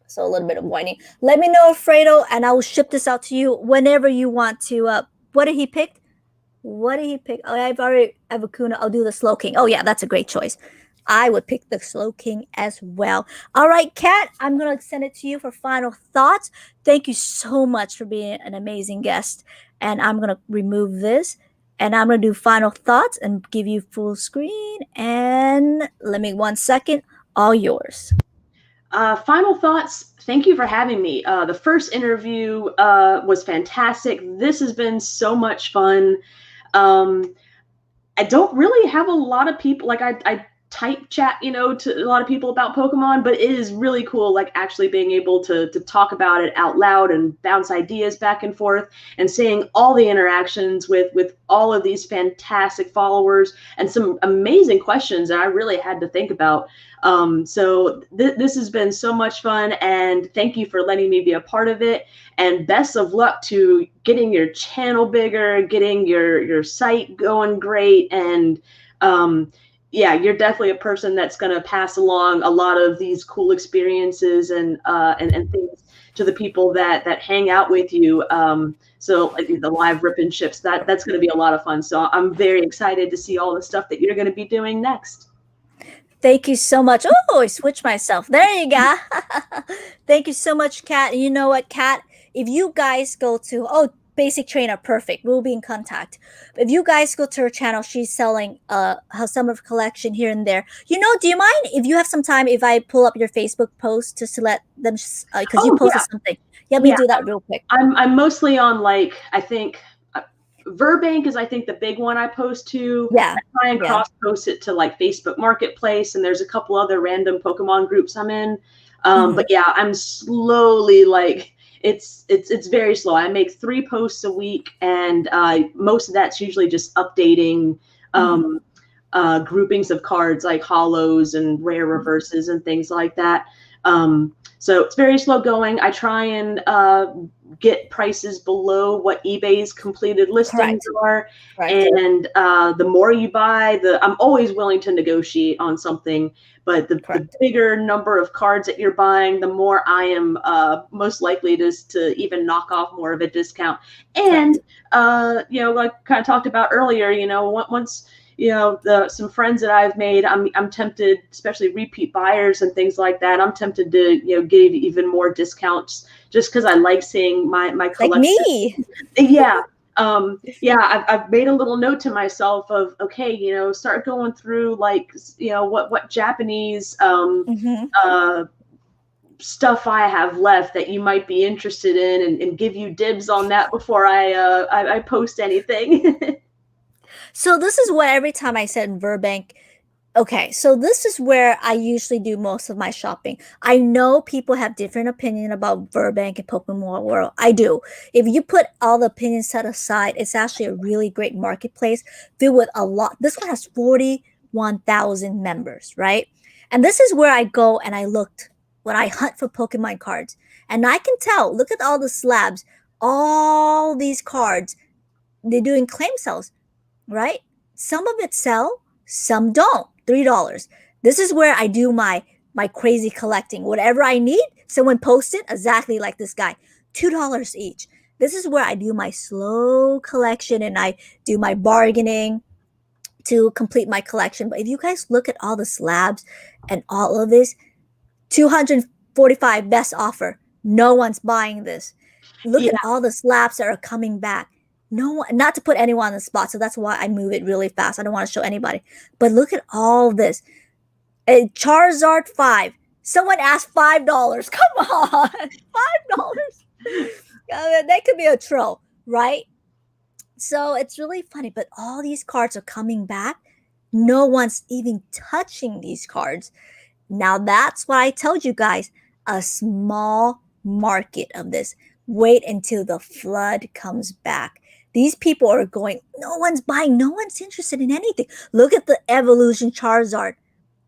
So a little bit of whining. Let me know, Fredo, and I will ship this out to you whenever you want to. What did he pick? What did he pick? Oh, I've already have a Kuna. I'll do the Slowking. Oh yeah, that's a great choice. I would pick the Slowking as well. All right, Kat, I'm gonna send it to you for final thoughts. Thank you so much for being an amazing guest. And I'm gonna remove this, and I'm gonna do final thoughts and give you full screen. And let me 1 second. All yours. Final thoughts. Thank you for having me. The first interview was fantastic. This has been so much fun. I don't really have a lot of people, like I type chat, to a lot of people about Pokemon, but it is really cool, like actually being able to talk about it out loud and bounce ideas back and forth, and seeing all the interactions with all of these fantastic followers and some amazing questions that I really had to think about. So this has been so much fun, and thank you for letting me be a part of it. And best of luck to getting your channel bigger, getting your site going great, and yeah, you're definitely a person that's going to pass along a lot of these cool experiences and things to the people that hang out with you. So like the live rip and ships, that's going to be a lot of fun. So I'm very excited to see all the stuff that you're going to be doing next. Thank you so much. Oh, I switched myself. There you go. Thank you so much, Kat. You know what, Kat? If you guys go to Basic Trainer, perfect. We'll be in contact. If you guys go to her channel, she's selling her summer collection here and there. Do you mind if you have some time if I pull up your Facebook post just to let them because you posted something? Let me do that real quick. I'm mostly on, like, I think Verbank is, I think, the big one I post to. Yeah. I try and cross post it to like Facebook Marketplace, and there's a couple other random Pokemon groups I'm in. But yeah, I'm slowly, like, it's very slow. I make 3 posts a week, and most of that's usually just updating groupings of cards like hollows and rare reverses and things like that. So it's very slow going. I try and get prices below what eBay's completed listings are. And the more you buy, I'm always willing to negotiate on something, but the bigger number of cards that you're buying, the more I am most likely to even knock off more of a discount. And like kind of talked about earlier, once some friends that I've made, I'm tempted, especially repeat buyers and things like that, I'm tempted to give even more discounts just because I like seeing my collection. Like me. Yeah. I've made a little note to myself of, okay, start going through, like, what Japanese stuff I have left that you might be interested in, and give you dibs on that before I post anything. So this is where every time I said Verbank, okay, so this is where I usually do most of my shopping. I know people have different opinion about Verbank and Pokemon World. I do. If you put all the opinions set aside, it's actually a really great marketplace filled with a lot. This one has 40 1,000 members, right? And this is where I go and I looked when I hunt for Pokemon cards. And I can tell, look at all the slabs, all these cards, they're doing claim sales, right? Some of it sell, some don't. $3. This is where I do my crazy collecting. Whatever I need, someone posted exactly like this guy, $2 each. This is where I do my slow collection and I do my bargaining to complete my collection. But if you guys look at all the slabs and all of this, 245 best offer. No one's buying this. Look at all the slabs that are coming back. No one, not to put anyone on the spot, so that's why I move it really fast. I don't want to show anybody. But look at all this. A Charizard 5. Someone asked $5. Come on. $5. That could be a troll, right? So it's really funny, but all these cards are coming back. No one's even touching these cards. Now that's what I told you guys, a small market of this. Wait until the flood comes back. These people are going, no one's buying, no one's interested in anything. Look at the Evolution Charizard.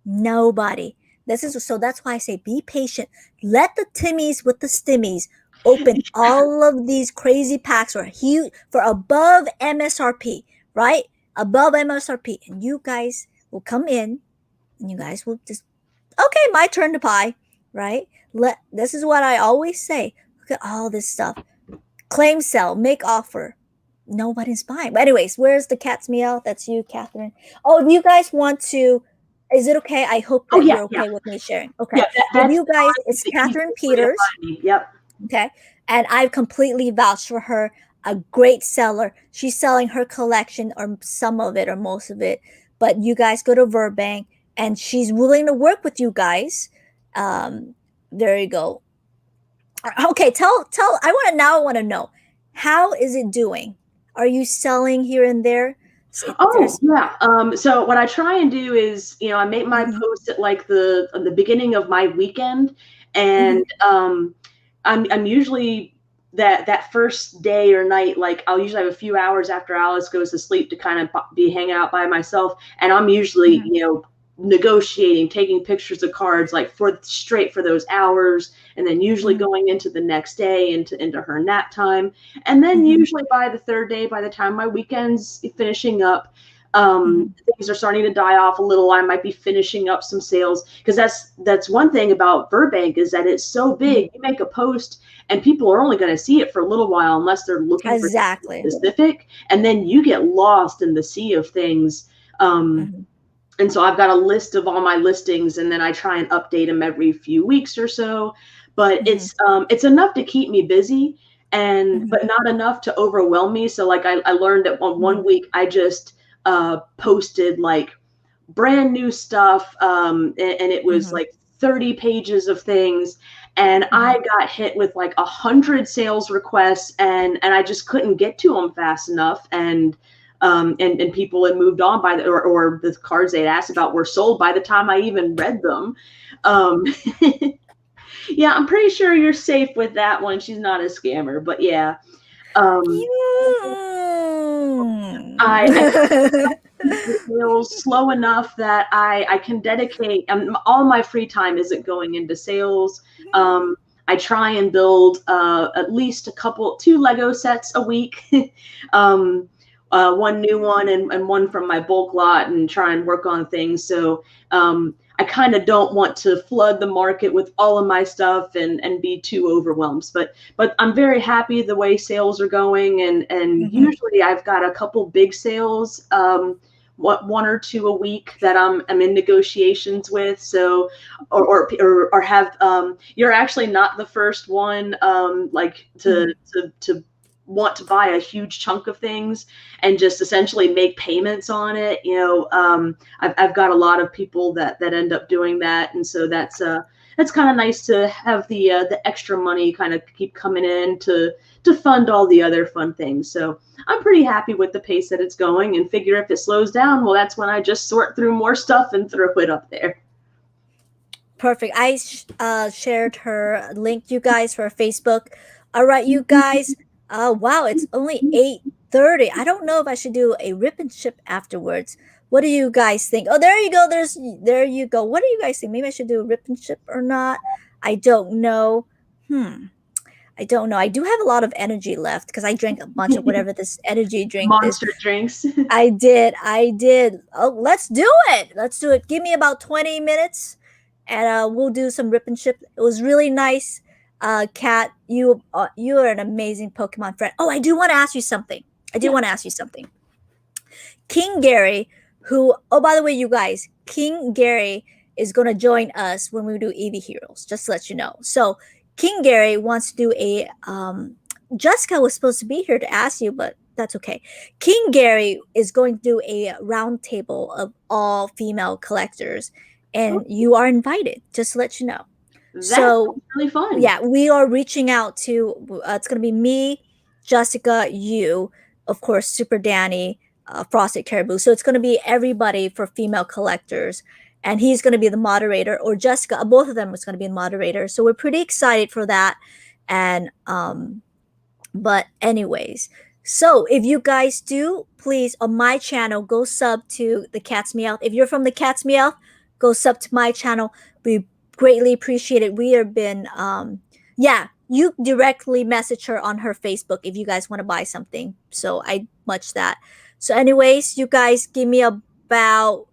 Nobody. So that's why I say be patient. Let the Timmies with the stimmies open all of these crazy packs for above MSRP, right? Above MSRP. And you guys will come in and you guys will just, okay, my turn to buy, right? This is what I always say. Look at all this stuff. Claim sell, make offer. Nobody's buying. But anyways, where's the cat's meow? That's you, Catherine. Oh, if you guys want to, is it okay? I hope that you're okay with me sharing. Okay. Yeah, if you guys, it's Catherine Peters. Yep. Okay. And I've completely vouched for her. A great seller. She's selling her collection or some of it or most of it. But you guys go to Burbank and she's willing to work with you guys. There you go. Okay. I want to know, how is it doing? Are you selling here and there? So what I try and do is, I make my post at like the beginning of my weekend, and I'm usually that first day or night, like I'll usually have a few hours after Alice goes to sleep to kind of be hanging out by myself, and I'm usually negotiating, taking pictures of cards like straight for those hours, and then usually going into the next day into her nap time, and then usually by the third day, by the time my weekend's finishing up, things are starting to die off a little. I might be finishing up some sales, because that's one thing about Burbank is that it's so big. You make a post and people are only going to see it for a little while unless they're looking for something specific, and then you get lost in the sea of things. And so I've got a list of all my listings, and then I try and update them every few weeks or so. But it's enough to keep me busy, but not enough to overwhelm me. So like I learned that one week I just posted like brand new stuff, and it was like 30 pages of things, and I got hit with like 100 sales requests, and I just couldn't get to them fast enough, and people had moved on or the cards they'd asked about were sold by the time I even read them. Yeah, I'm pretty sure you're safe with that one. She's not a scammer, but yeah. I feel slow enough that I can dedicate, all my free time isn't going into sales. I try and build at least two Lego sets a week. One new one and one from my bulk lot, and try and work on things. So I kind of don't want to flood the market with all of my stuff and be too overwhelmed. But I'm very happy the way sales are going, and usually I've got a couple big sales, one or two a week that I'm in negotiations with. So or have you're actually not the first one to want to buy a huge chunk of things and just essentially make payments on it. I've got a lot of people that end up doing that, and so that's kind of nice to have the extra money kind of keep coming in to fund all the other fun things. So I'm pretty happy with the pace that it's going, and figure if it slows down, well, that's when I just sort through more stuff and throw it up there. Perfect. I shared her link, you guys, for Facebook. All right, you guys. Wow, it's only 8:30. I don't know if I should do a rip and ship afterwards, What do you guys think? Oh, there you go. There you go. What do you guys think? Maybe I should do a rip and chip or not? I don't know. I don't know. I do have a lot of energy left because I drank a bunch of whatever this energy drink is. Monster drinks. I did. Oh, let's do it. Let's do it. Give me about 20 minutes and we'll do some rip and chip. It was really nice. Kat, you are an amazing Pokemon friend. Oh, I do want to ask you something. King Gary, oh, by the way, you guys, King Gary is going to join us when we do Eevee Heroes, just to let you know. So King Gary wants to do Jessica was supposed to be here to ask you, but that's okay. King Gary is going to do a round table of all female collectors, and you are invited, just to let you know. That's really really fun. Yeah, we are reaching out to, it's going to be me, Jessica, you, of course, Super Danny, Frosted Caribou. So it's going to be everybody for female collectors. And he's going to be the moderator, or Jessica, both of them is going to be the moderator. So we're pretty excited for that. And, but anyways, so if you guys do, please, on my channel, go sub to the Cat's Meowth. If you're from the Cat's Meowth, go sub to my channel. We greatly appreciate it. We have been, you directly message her on her Facebook if you guys want to buy something. So I much that. So anyways, you guys give me about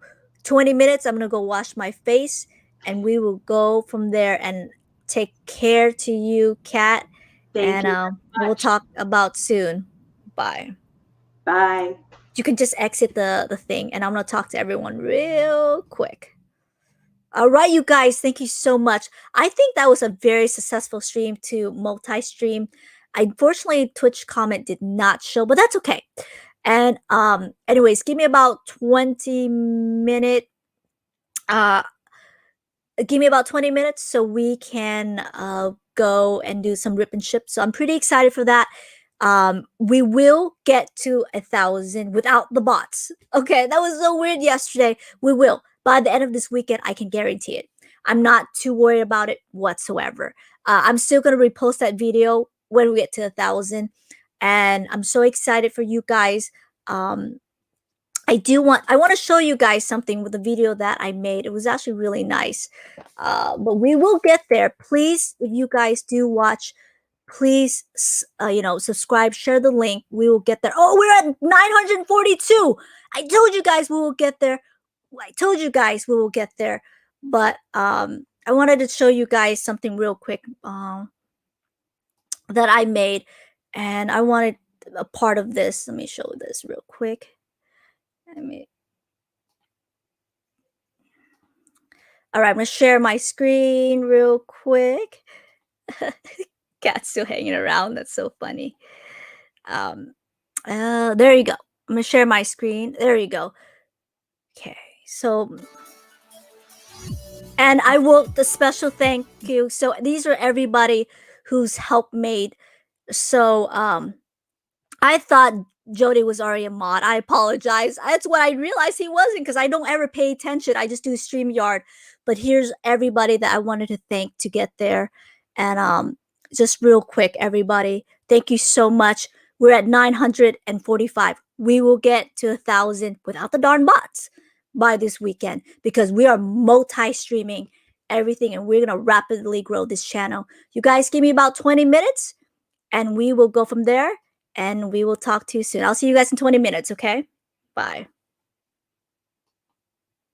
20 minutes. I'm going to go wash my face and we will go from there, and take care to you, Kat. Thank you we'll talk about soon. Bye. Bye. You can just exit the thing, and I'm going to talk to everyone real quick. All right, you guys, thank you so much. I think that was a very successful stream to multi-stream. Unfortunately, Twitch comment did not show, but that's okay. And anyways, give me about 20 minutes. Give me about 20 minutes so we can go and do some rip and chip. So I'm pretty excited for that. We will get to 1,000 without the bots. Okay, that was so weird yesterday. We will. By the end of this weekend, I can guarantee it. I'm not too worried about it whatsoever. I'm still going to repost that video when we get to 1,000. And I'm so excited for you guys. I want to show you guys something with the video that I made. It was actually really nice. But we will get there. Please, if you guys do watch, please, subscribe, share the link. We will get there. Oh, we're at 942. I told you guys we will get there. But I wanted to show you guys something real quick that I made. And I wanted a part of this. Let me show this real quick. All right, I'm going to share my screen real quick. Cat's still hanging around. That's so funny. There you go. I'm going to share my screen. There you go. Okay, so, and I will, the special thank you. So these are everybody who's helped made. So I thought Jody was already a mod. I apologize. That's what I realized he wasn't, because I don't ever pay attention. I just do StreamYard. But here's everybody that I wanted to thank to get there. And just real quick, everybody, thank you so much. We're at 945. We will get to 1,000 without the darn bots by this weekend, because we are multi-streaming everything and we're going to rapidly grow this channel. You guys give me about 20 minutes and we will go from there, and we will talk to you soon. I'll see you guys in 20 minutes, okay? Bye.